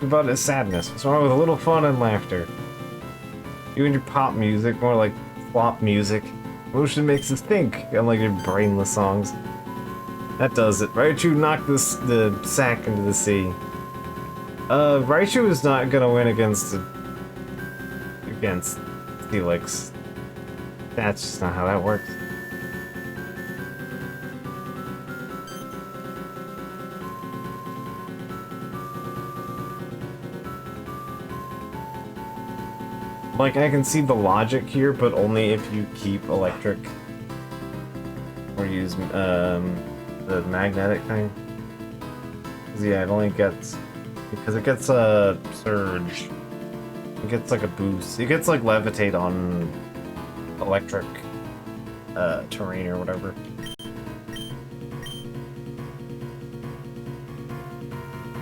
[SPEAKER 1] About his sadness. What's wrong with a little fun and laughter? You and your pop music, more like flop music. Motion makes us think, unlike your brainless songs. That does it. Raichu knocked the sack into the sea. Raichu is not gonna win against Felix. That's just not how that works. Like, I can see the logic here, but only if you keep electric. Or use, the magnetic thing. 'Cause, yeah, it only gets... because it gets a surge. It gets, like, a boost. It gets, like, levitate on electric, terrain or whatever.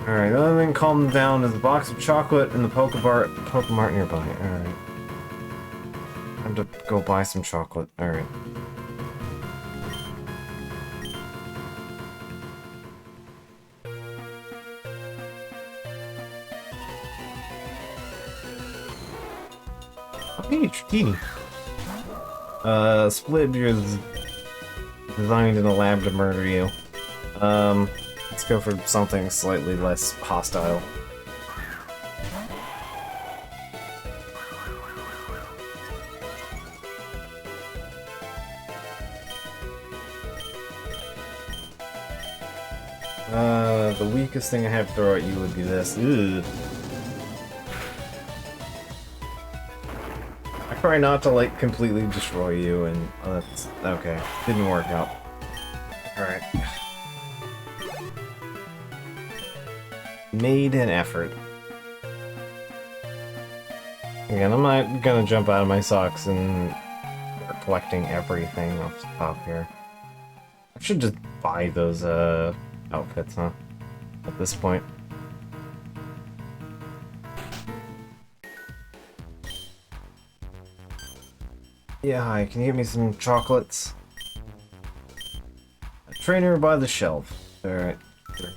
[SPEAKER 1] Alright, the only thing calm them down is a box of chocolate and the Pokemart nearby. Alright. Time to go buy some chocolate. Alright. Oh, hey, Trini. Split, designed in a lab to murder you. Let's go for something slightly less hostile. The weakest thing I have to throw at you would be this. Ugh. I try not to, like, completely destroy you, and that's... okay. Didn't work out. Alright. Made an effort. Again, I'm not gonna jump out of my socks and start collecting everything off the top here. I should just buy those, outfits, huh? At this point. Yeah, hi, can you give me some chocolates? A trainer by the shelf. Alright, sure.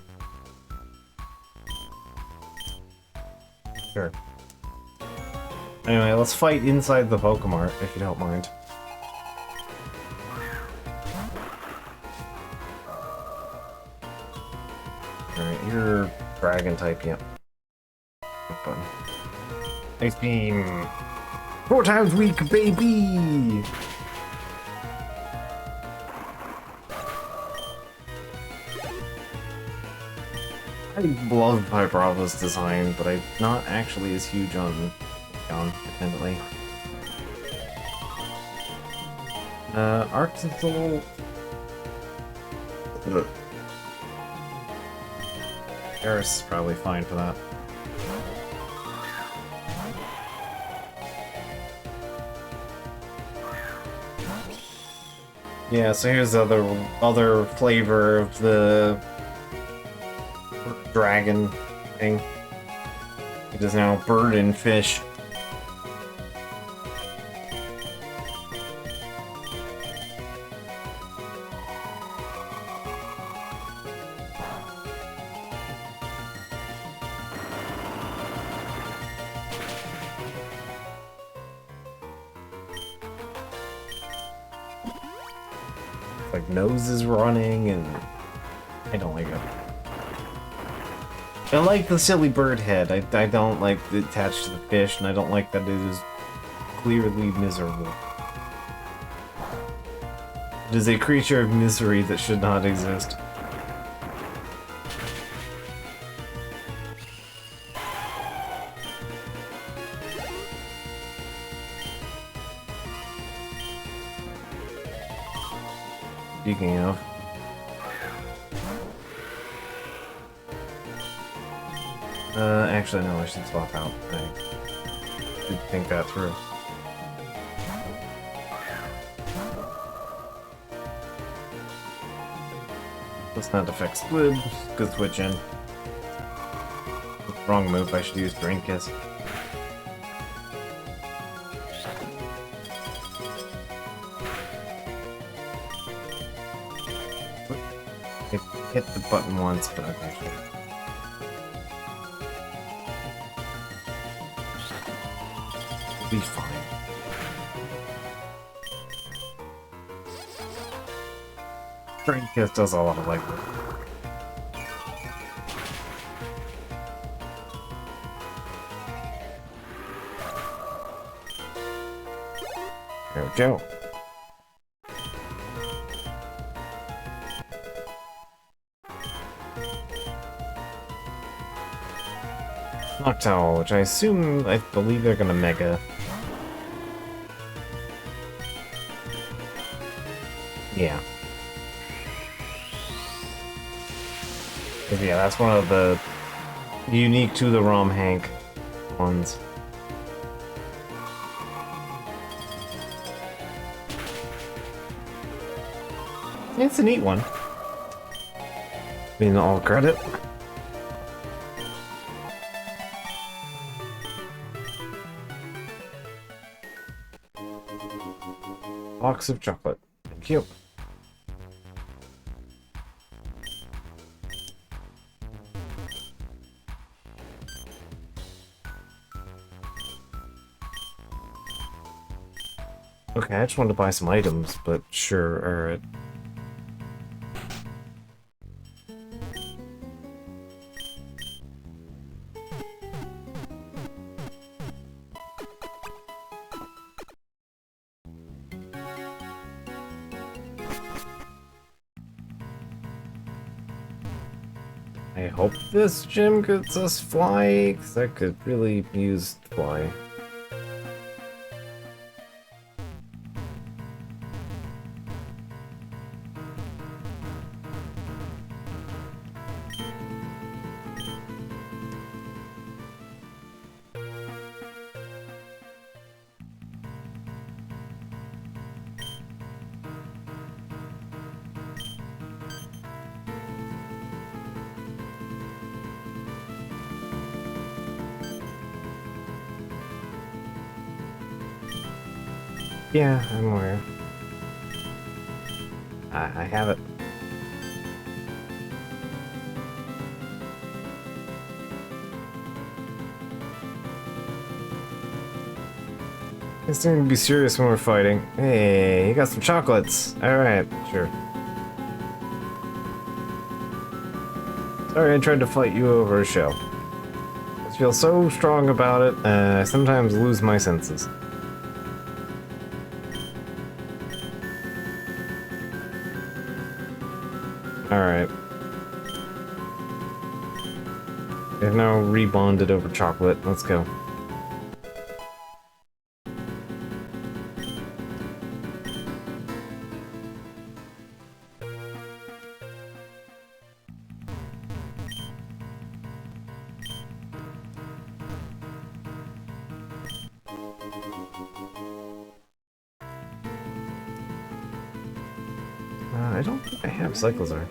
[SPEAKER 1] Sure. Anyway, let's fight inside the Pokemart, if you don't mind. Alright, you're dragon type, yep. Ice beam! 4 times weak, baby! I love Hyperbo's design, but I'm not actually as huge on independently. Arcs is a little... Eris is probably fine for that. Yeah, so here's the other flavor of the dragon thing. It is now bird and fish. Like, nose is running, and I don't like it. I like the silly bird head. I don't like the attached to the fish, and I don't like that it is clearly miserable. It is a creature of misery that should not exist. Speaking of... actually no, I should swap out. I did think that through. Let's not affect Squid. Good switch in. Wrong move, I should use Drain Kiss. It hit the button once, but okay, sure. It'll be fine. Drain Kiss does a lot of legwork. There we go. Noctowl, which I believe they're gonna Mega. Yeah. Yeah, that's one of the unique to the ROM Hank ones. It's a neat one. Being all credit. Box of chocolate. Thank you. Okay, I just wanted to buy some items, but sure, alright. I hope this gym gets us fly, because I could really use fly. Yeah, I'm aware. I have it. Guys need to be serious when we're fighting. Hey, you got some chocolates. Alright, sure. Sorry I tried to fight you over a shell. I feel so strong about it, I sometimes lose my senses. Alright. They've now rebonded over chocolate. Let's go. I don't think I have Cyclozar.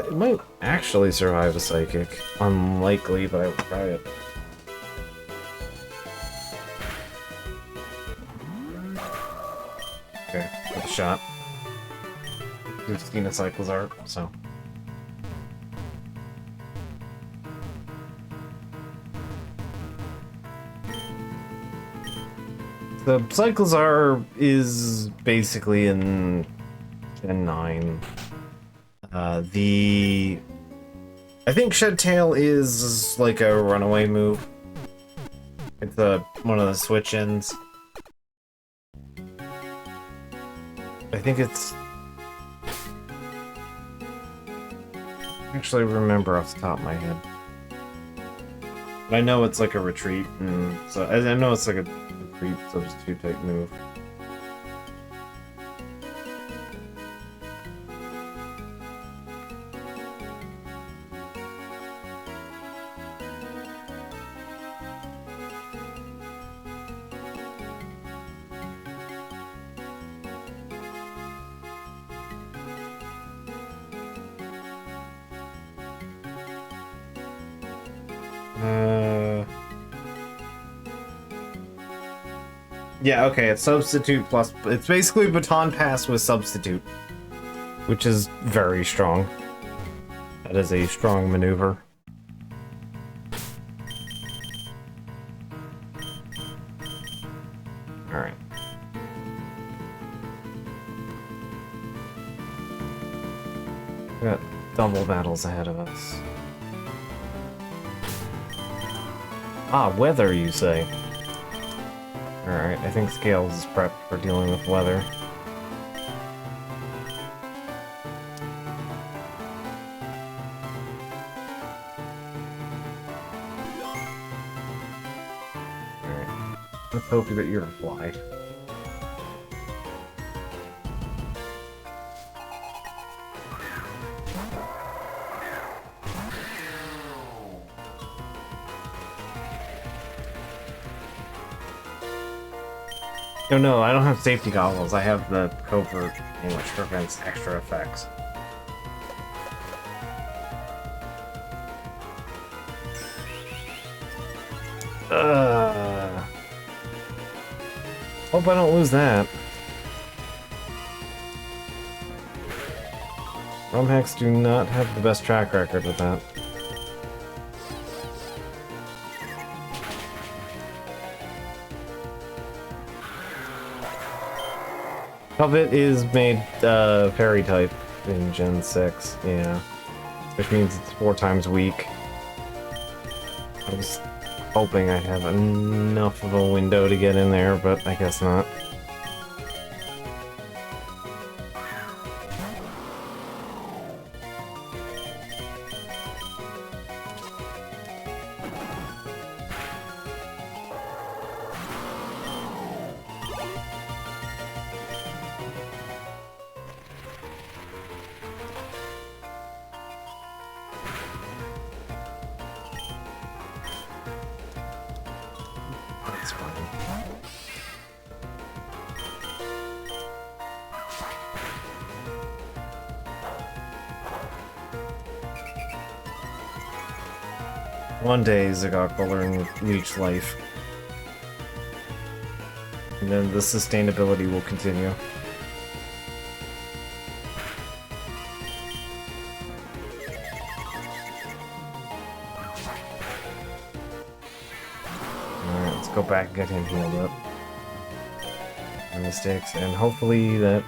[SPEAKER 1] It might actually survive a Psychic. Unlikely, but I will try it. Okay, got a shot. We've seen a Cyclozar, so... The Cyclozar is basically in Gen 9. I think Shed Tail is like a runaway move. It's one of the switch-ins. I think it's... Actually remember off the top of my head. But I know it's like a retreat, and so I know it's like a retreat substitute type move. Yeah, okay, it's substitute plus... It's basically Baton Pass with substitute, which is very strong. That is a strong maneuver. Alright. We got double battles ahead of us. Ah, weather, you say? Alright, I think Scales is prepped for dealing with weather. Alright, let's hope that you're a fly. Oh no, I don't have safety goggles. I have the covert thing which prevents extra effects. Hope I don't lose that. Rumhacks do not have the best track record with that. Covet is made fairy type in Gen 6, yeah. Which means it's 4 times weak. I was hoping I'd have enough of a window to get in there, but I guess not. One day Zagok will learn Leech Life. And then the sustainability will continue. Alright, let's go back and get him healed up. Mistakes, and hopefully that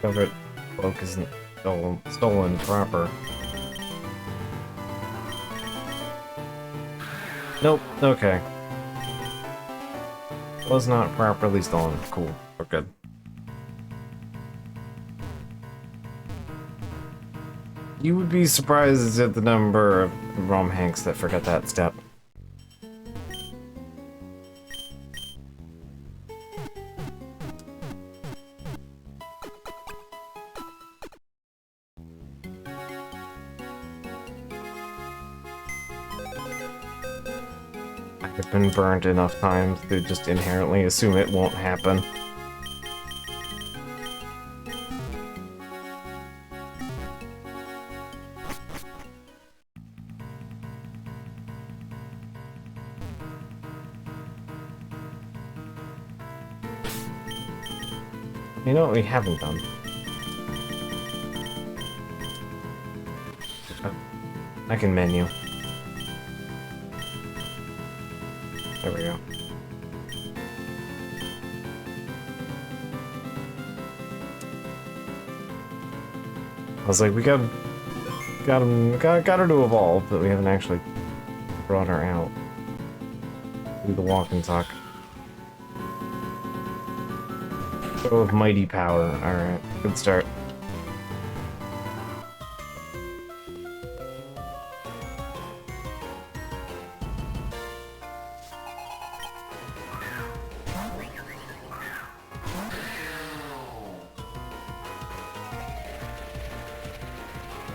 [SPEAKER 1] covered cloak isn't stolen proper. Nope, okay. Was not properly stolen. Cool, we're good. You would be surprised at the number of ROM hanks that forget that step. I've been burned enough times to just inherently assume it won't happen. You know what we haven't done? I can menu. There we go. I was like, we got her to evolve, but we haven't actually brought her out. Do the walk and talk. Show of mighty power. Alright, good start.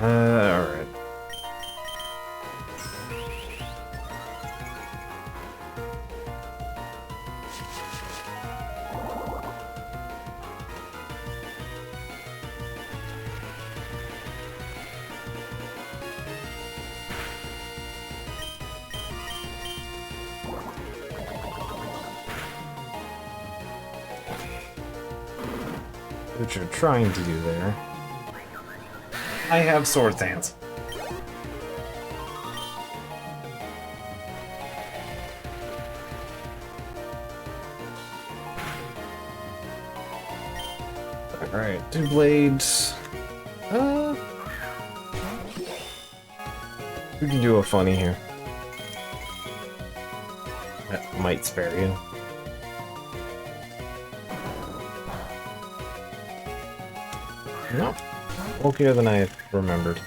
[SPEAKER 1] Alright. What you're trying to do there. I have sword hands. Alright, two blades. We can do a funny here. That might spare you. Nope. Bulkier than I remembered.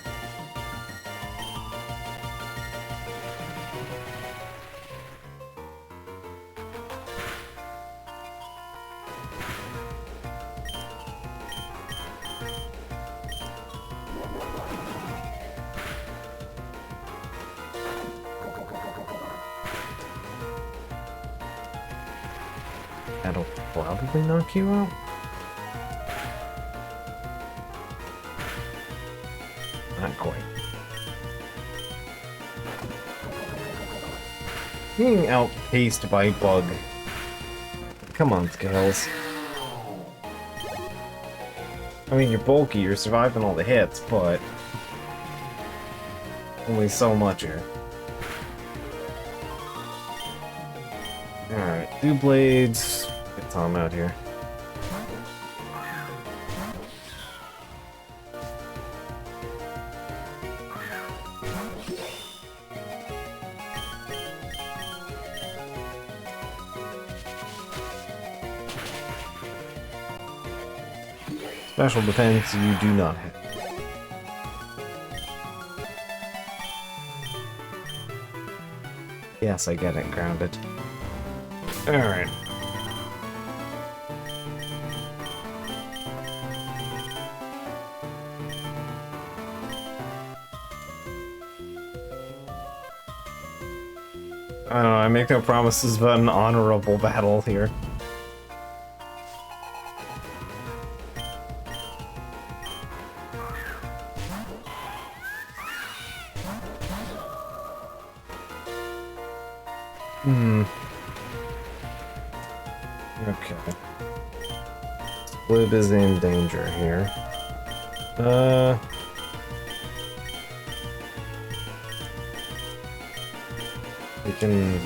[SPEAKER 1] That'll probably knock you out. Not quite. Being outpaced by Bug. Come on, Scales. I mean, you're bulky, you're surviving all the hits, but only so much here. Alright, two blades. Get Tom out here. Special defense you do not have. Yes, I get it, grounded. Alright. I don't know, I make no promises about an honorable battle here. Okay. Squib is in danger here. We can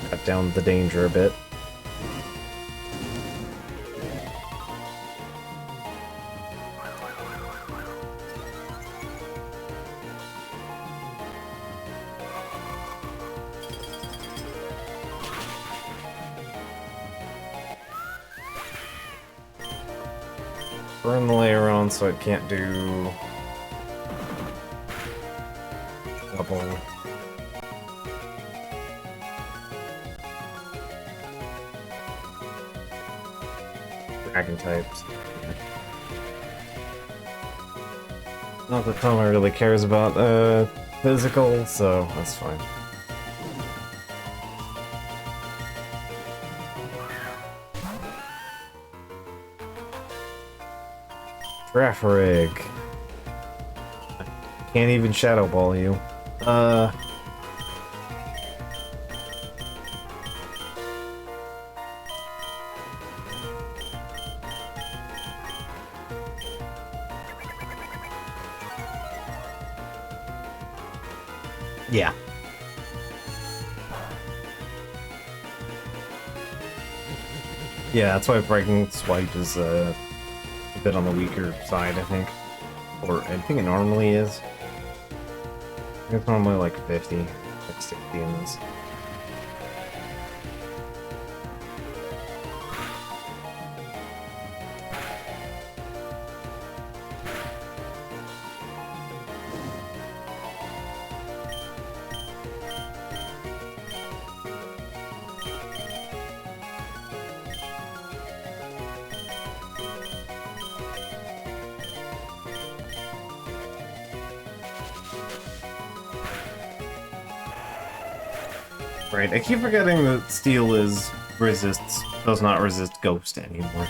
[SPEAKER 1] cut down the danger a bit. Burn the layer on so it can't do double. Dragon types. Not that Toma really cares about physical, so that's fine. Rig. Can't even Shadow Ball you. Yeah. Yeah, that's why Breaking Swipe is a bit on the weaker side, I think. Or I think it normally is. I think it's normally like 50, like 60 in this. Right, I keep forgetting that steel does not resist ghost anymore.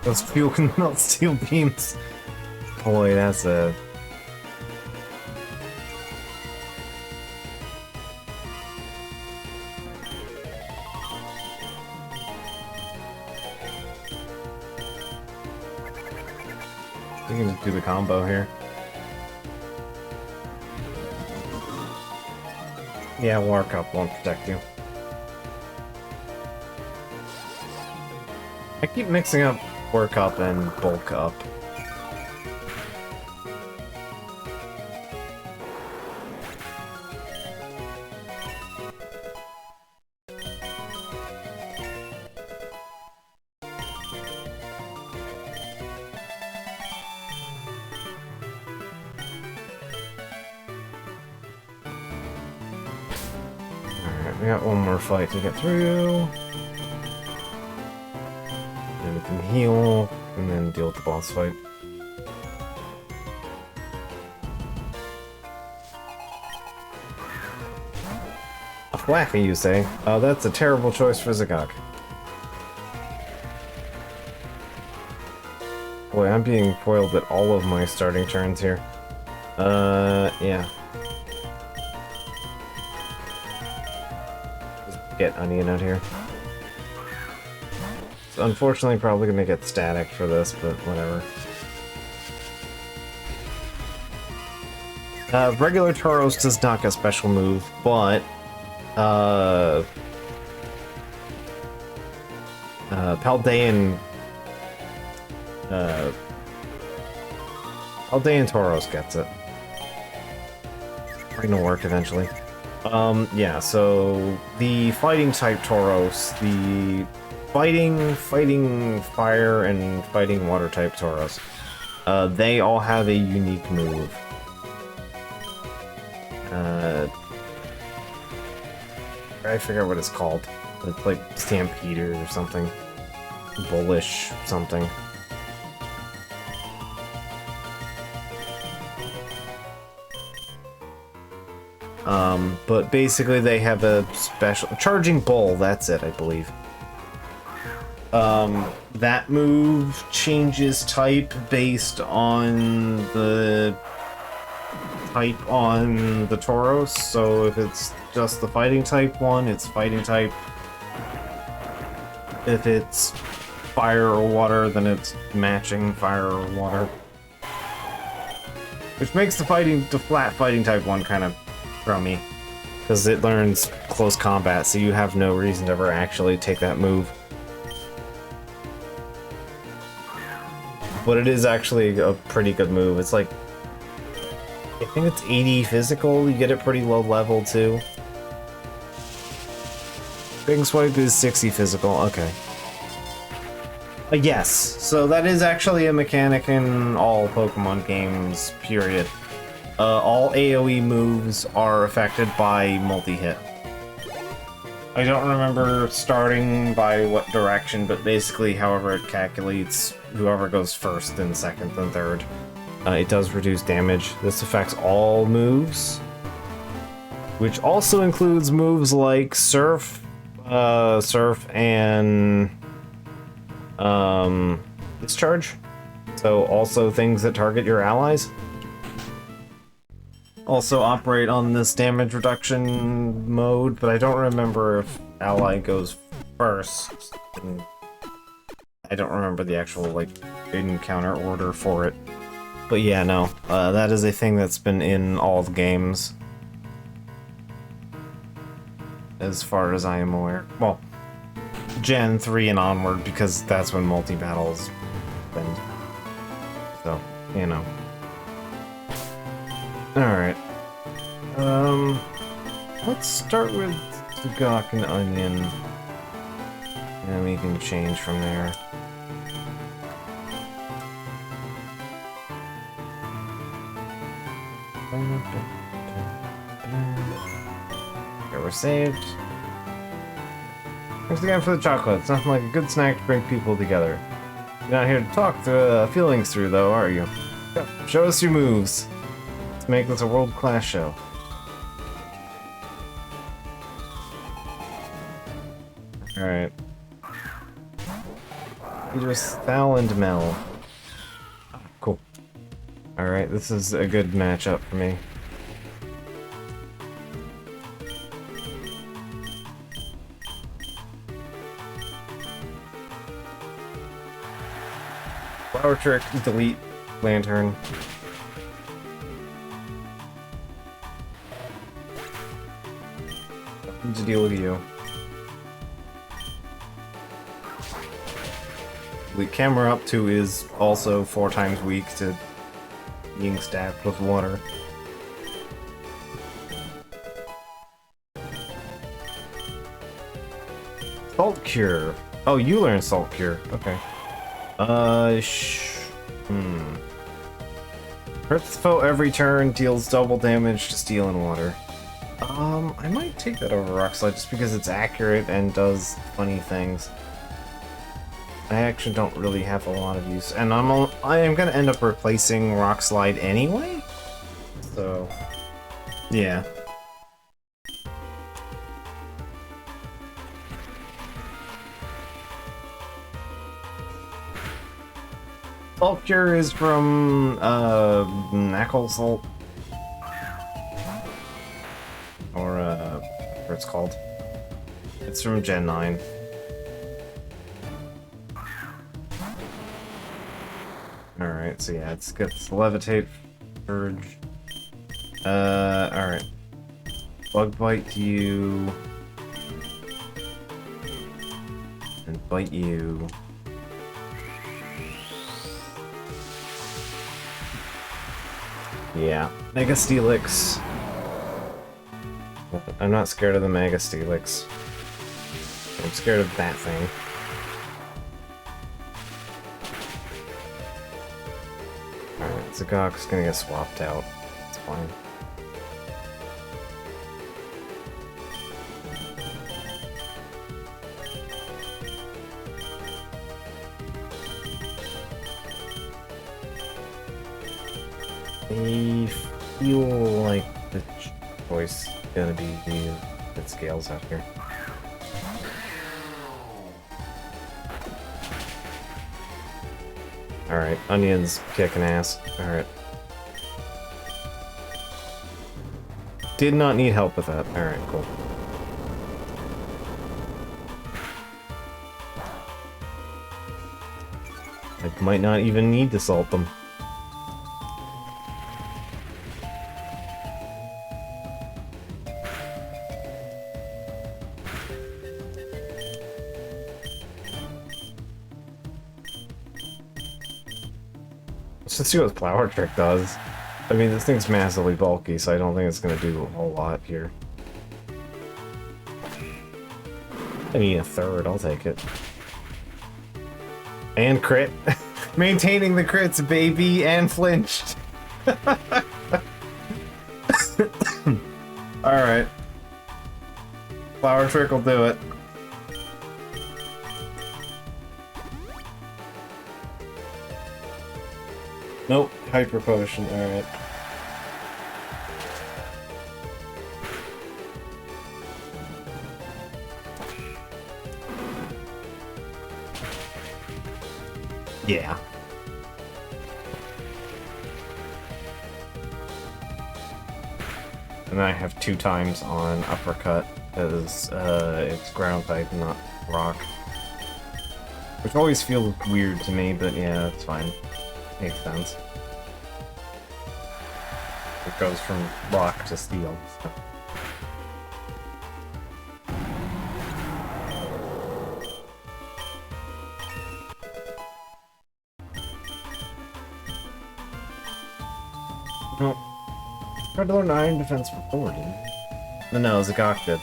[SPEAKER 1] Those fuel can melt steel beams. Boy, that's a... You can just do the combo here. Yeah, War Cup won't protect you. I keep mixing up Work Up and Bulk Up. Alright, we got one more fight to get through. We can heal, and then deal with the boss fight. A Flaffy, you say? Oh, that's a terrible choice for Zagok. Boy, I'm being foiled at all of my starting turns here. Yeah. Just get Onion out here. Unfortunately, probably gonna get static for this, but whatever. Regular Tauros does not get special move, but Paldean Tauros gets it. It's gonna work eventually. Yeah, so the fighting type Tauros, the fighting fire, and fighting water type Tauros, they all have a unique move. I forget what it's called. It's like Stampeder or something. Bullish something. But basically they have a special charging bull, that's it, I believe. That move changes type based on the type on the Tauros. So if it's just the fighting type one, it's fighting type. If it's fire or water, then it's matching fire or water. Which makes the flat fighting type one kind of crummy. Because it learns close combat, so you have no reason to ever actually take that move. But it is actually a pretty good move. It's like, I think it's 80 physical, you get it pretty low level too. Big Swipe is 60 physical, okay. Yes, so that is actually a mechanic in all Pokemon games, period. All AoE moves are affected by multi-hit. I don't remember starting by what direction, but basically however it calculates whoever goes first, then second, then third. It does reduce damage. This affects all moves, which also includes moves like Surf, and Discharge. So also things that target your allies. Also operate on this damage reduction mode, but I don't remember if ally goes first. And I don't remember the actual, like, encounter order for it. But yeah, no, that is a thing that's been in all the games. As far as I am aware. Well, Gen 3 and onward, because that's when multi-battles happened. So, you know. Alright. Let's start with Gawk and Onion. And then we can change from there. Okay, we're saved. Thanks again for the chocolate. It's nothing like a good snack to bring people together. You're not here to talk the feelings through, though, are you? Show us your moves. Let's make this a world-class show. Alright. Idris, Thal, and Mel. Cool. Alright, this is a good matchup for me. Flower Trick, delete, Lantern. Nothing to deal with you. Delete Camera Up 2 is also 4 times weak to being stabbed with water. Salt Cure. Oh, you learned Salt Cure. Okay. Hurts the foe every turn, deals double damage to steel and water. I might take that over Rock Slide just because it's accurate and does funny things. I actually don't really have a lot of use, and I am gonna end up replacing Rock Slide anyway. So, yeah. Salt Cure is from, Knuckle Salt. Or, whatever it's called. It's from Gen 9. Alright, so yeah, it's got Levitate, Purge. Alright. Bug Bite you. And Bite you. Yeah, Mega Steelix. I'm not scared of the Mega Steelix. I'm scared of that thing. Alright, Zagok's gonna get swapped out. It's fine. I feel like the choice gonna be the that scales out here. Alright, Onion's kicking ass. Alright. Did not need help with that. Alright, cool. I might not even need to salt them. Let's see what Flower Trick does. I mean, this thing's massively bulky, so I don't think it's going to do a whole lot here. I mean, a third, I'll take it. And crit. Maintaining the crits, baby, and flinched. Alright. Flower Trick will do it. Nope, Hyper Potion, alright. Yeah. And I have 2 times on Uppercut, as it's ground type, not rock. Which always feels weird to me, but yeah, it's fine. Makes sense. It goes from rock to steel. So. Nope. Tried to learn Iron Defense before, didn't it? No, Zagok did.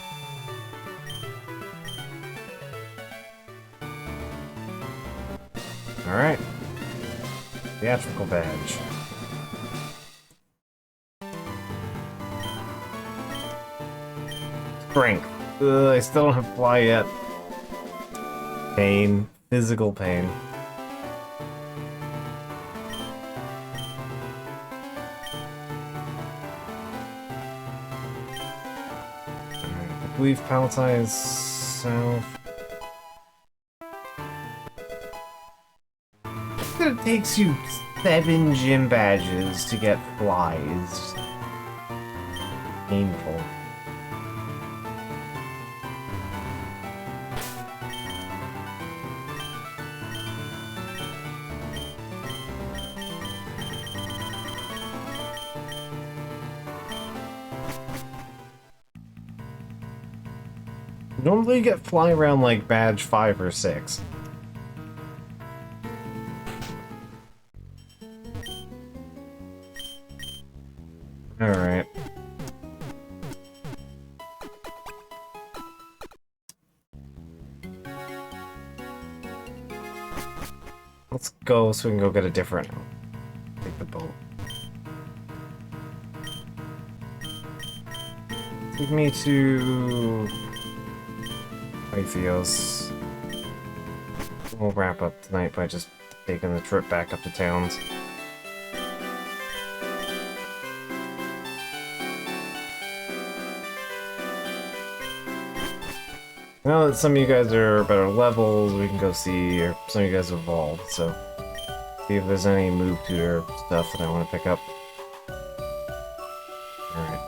[SPEAKER 1] Alright. Theatrical badge. Strength. I still don't have fly yet. Pain. Physical pain. I believe Palatai is south. It takes you 7 gym badges to get flies. Painful. Normally you get fly around like badge 5 or 6. Alright. Let's go so we can go get a different... Take the boat. Take me to... Theos. We'll wrap up tonight by just taking the trip back up to towns. Now that some of you guys are better levels, we can go see, or some of you guys have evolved, so see if there's any move tutor stuff that I want to pick up. Alright.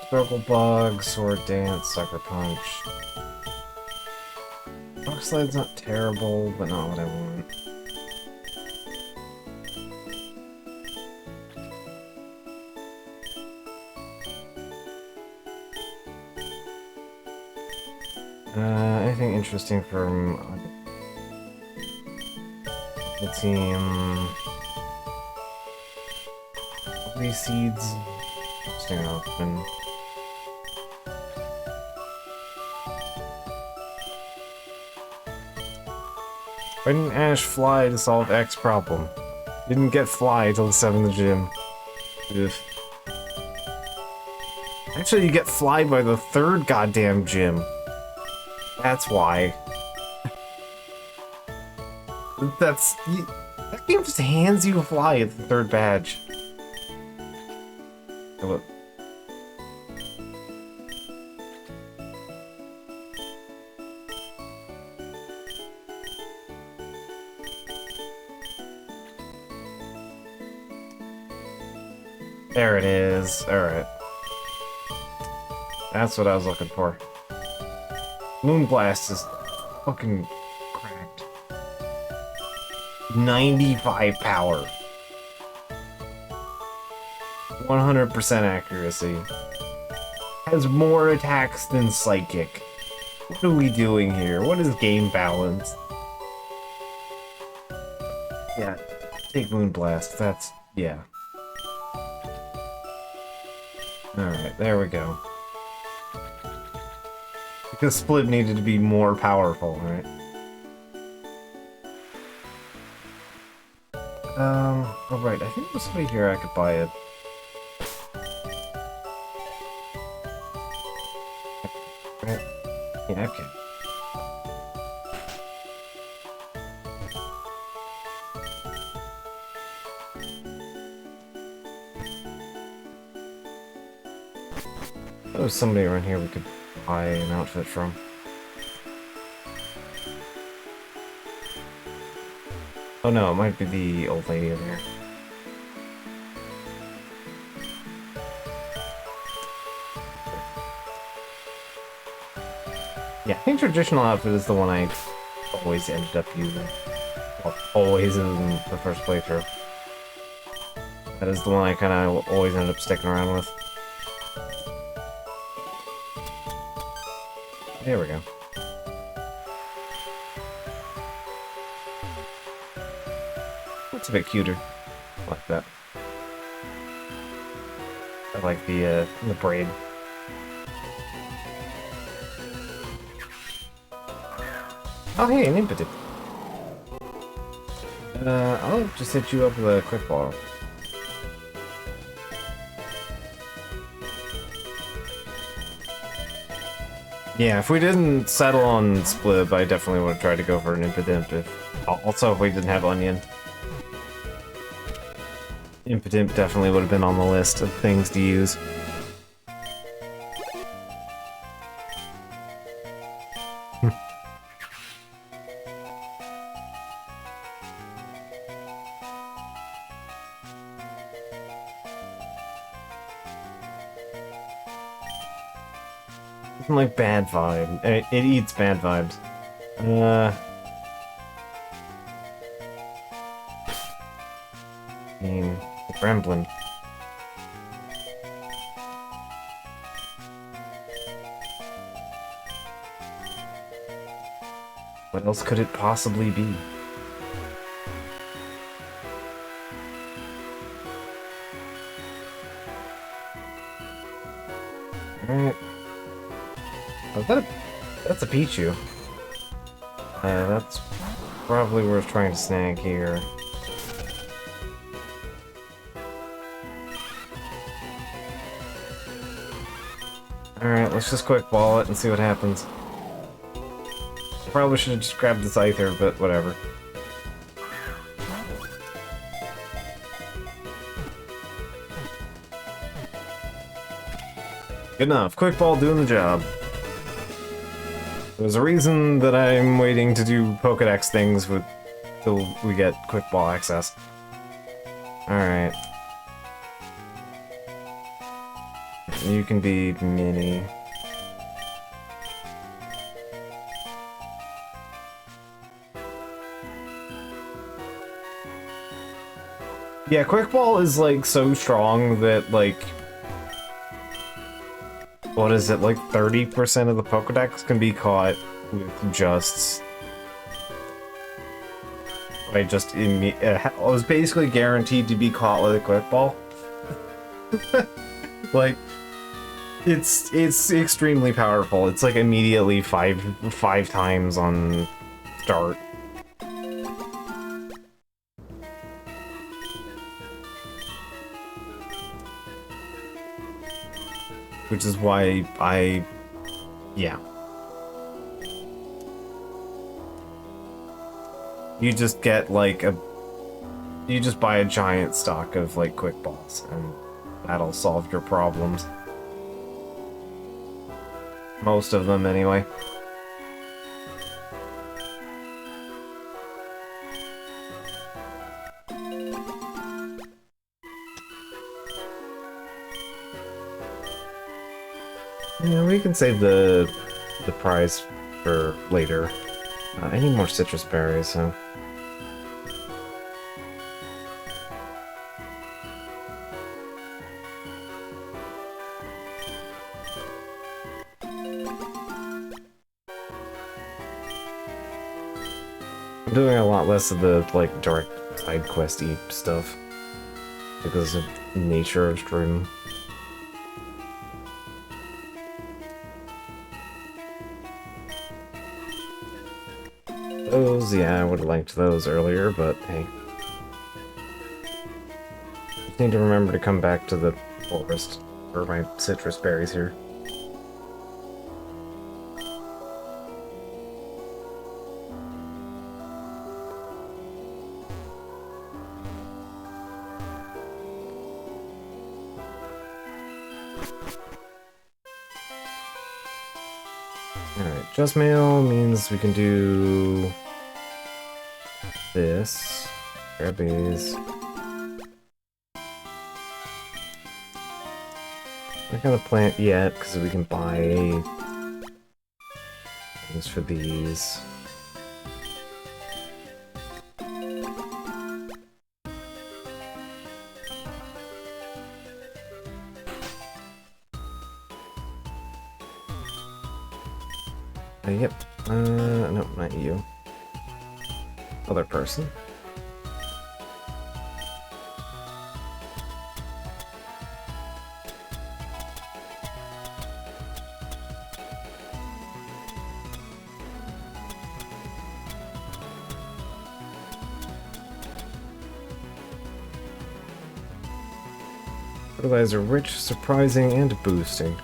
[SPEAKER 1] Circle Bug, Sword Dance, Sucker Punch. Rock Slide's not terrible, but not what I want. Anything interesting from the team? These seeds staying open. Why didn't Ash fly to solve X problem? Didn't get fly till the 7th gym. Oof. Actually, you get fly by the 3rd goddamn gym. That's why. That's... That game just hands you a fly at the 3rd badge. There it is. Alright. That's what I was looking for. Moonblast is fucking cracked. 95 power. 100% accuracy. Has more attacks than Psychic. What are we doing here? What is game balance? Yeah, take Moonblast. That's... yeah. Alright, there we go. Because Split needed to be more powerful, right? Oh right, I think there's somebody here I could buy it. Yeah, okay. There's somebody around here we could buy an outfit from. Oh no, it might be the old lady over here. Yeah, I think traditional outfit is the one I always ended up using. Well, always in the first playthrough. That is the one I kind of always ended up sticking around with. There we go. That's a bit cuter. I like that. I like the braid. Oh hey, an impotent. I'll just hit you up with a quick ball. Yeah, if we didn't settle on Split, I definitely would have tried to go for an impotent. Also, if we didn't have Onion. Impotent definitely would have been on the list of things to use. Doesn't like bad vibe. It eats bad vibes. I mean, Gremlin. What else could it possibly be? Alright. Oh, that's a Pichu. That's probably worth trying to snag here. Alright, let's just quick ball it and see what happens. Probably should have just grabbed this Aether, but whatever. Good enough. Quick ball doing the job. There's a reason that I'm waiting to do Pokedex things till we get quick ball access. Alright. You can be mini. Yeah, quick ball is like so strong that like what is it, like 30% of the Pokedex can be caught with just... I was basically guaranteed to be caught with a quick ball. Like, it's extremely powerful. It's like immediately five times on start. Which is why yeah. You just get like you just buy a giant stock of like quick balls and that'll solve your problems. Most of them anyway. Yeah, we can save the prize for later. I need more citrus berries, so... I'm doing a lot less of the, like, direct side questy stuff because of nature of stream. Those, yeah, I would have liked those earlier, but hey. Just need to remember to come back to the forest for my citrus berries here. Alright, just mail means we can do this. Grab these. Not gonna plant yet because we can buy things for these. Yep. No, not you. Other person. Fertilizer rich, surprising, and boosting.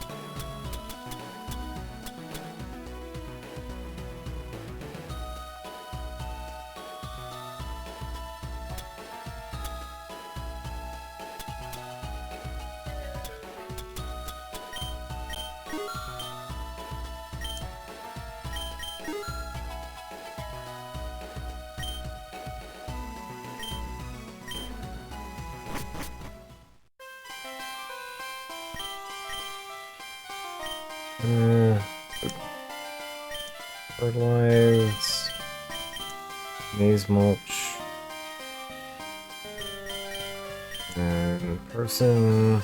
[SPEAKER 1] Fertilize. Maize mulch. And person.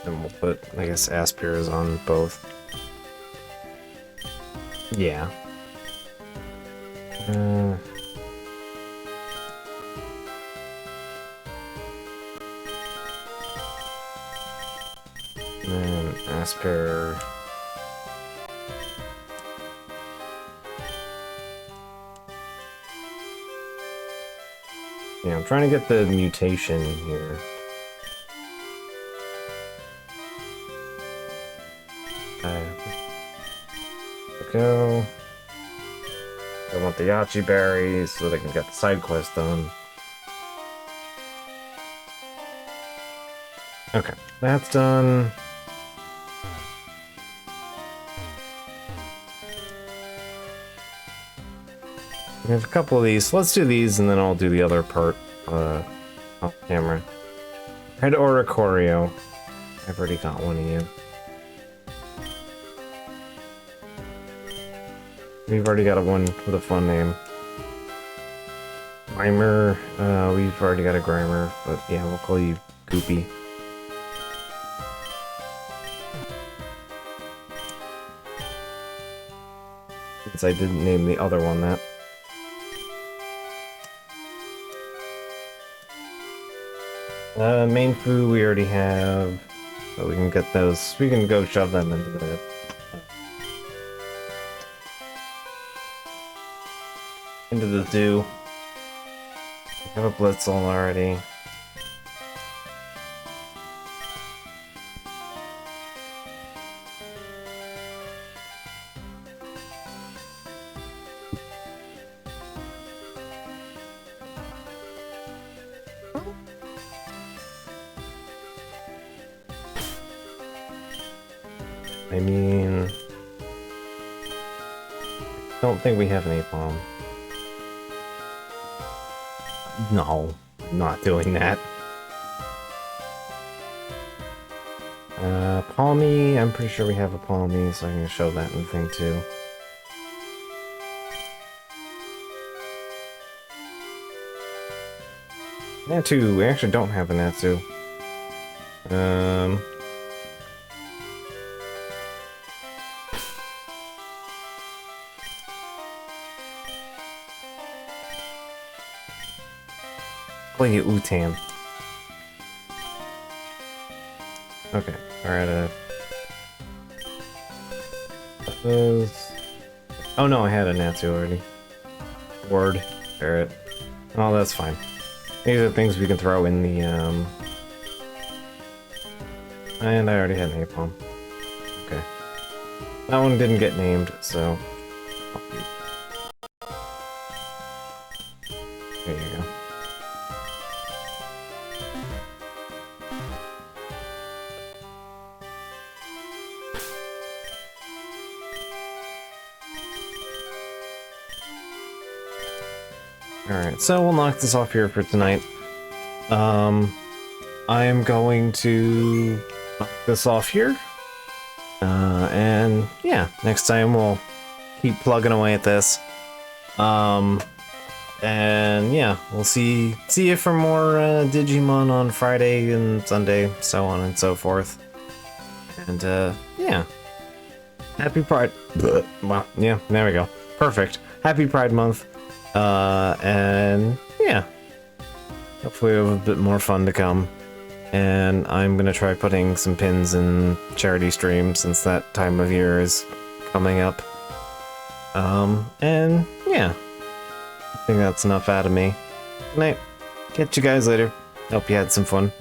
[SPEAKER 1] And we'll put, I guess, aspirs on both. Yeah. And aspir. Yeah, I'm trying to get the mutation here. Go. I want the Yachi berries so they can get the side quest done. Okay, that's done. We have a couple of these. So let's do these and then I'll do the other part off camera. Head order Choreo. I've already got one of you. We've already got one with a fun name. Grimer, we've already got a Grimer, but yeah, we'll call you Goopy. Since I didn't name the other one that. Main food we already have, so we can get those, we can go shove them into the zoo. I have a Blitzel already. I mean, I don't think we have any palm. No, I'm not doing that. Palmy, I'm pretty sure we have a Palmy, so I can show that in the thing too. Natsu, we actually don't have a Natsu. Play Utan. Okay, we're at a... Oh no, I had a Natsu already. Word. Parrot. Oh, that's fine. These are things we can throw in the, And I already had Napalm. Okay. That one didn't get named, so... There you go. Alright, so we'll knock this off here for tonight. I am going to knock this off here. And yeah, next time we'll keep plugging away at this. And yeah, we'll see you for more Digimon on Friday and Sunday, so on and so forth. And yeah. Happy Pride. Well, yeah, there we go. Perfect. Happy Pride Month. And yeah. Hopefully we have a bit more fun to come. And I'm gonna try putting some pins in charity streams since that time of year is coming up. And yeah. I think that's enough out of me. Good night. Catch you guys later. Hope you had some fun.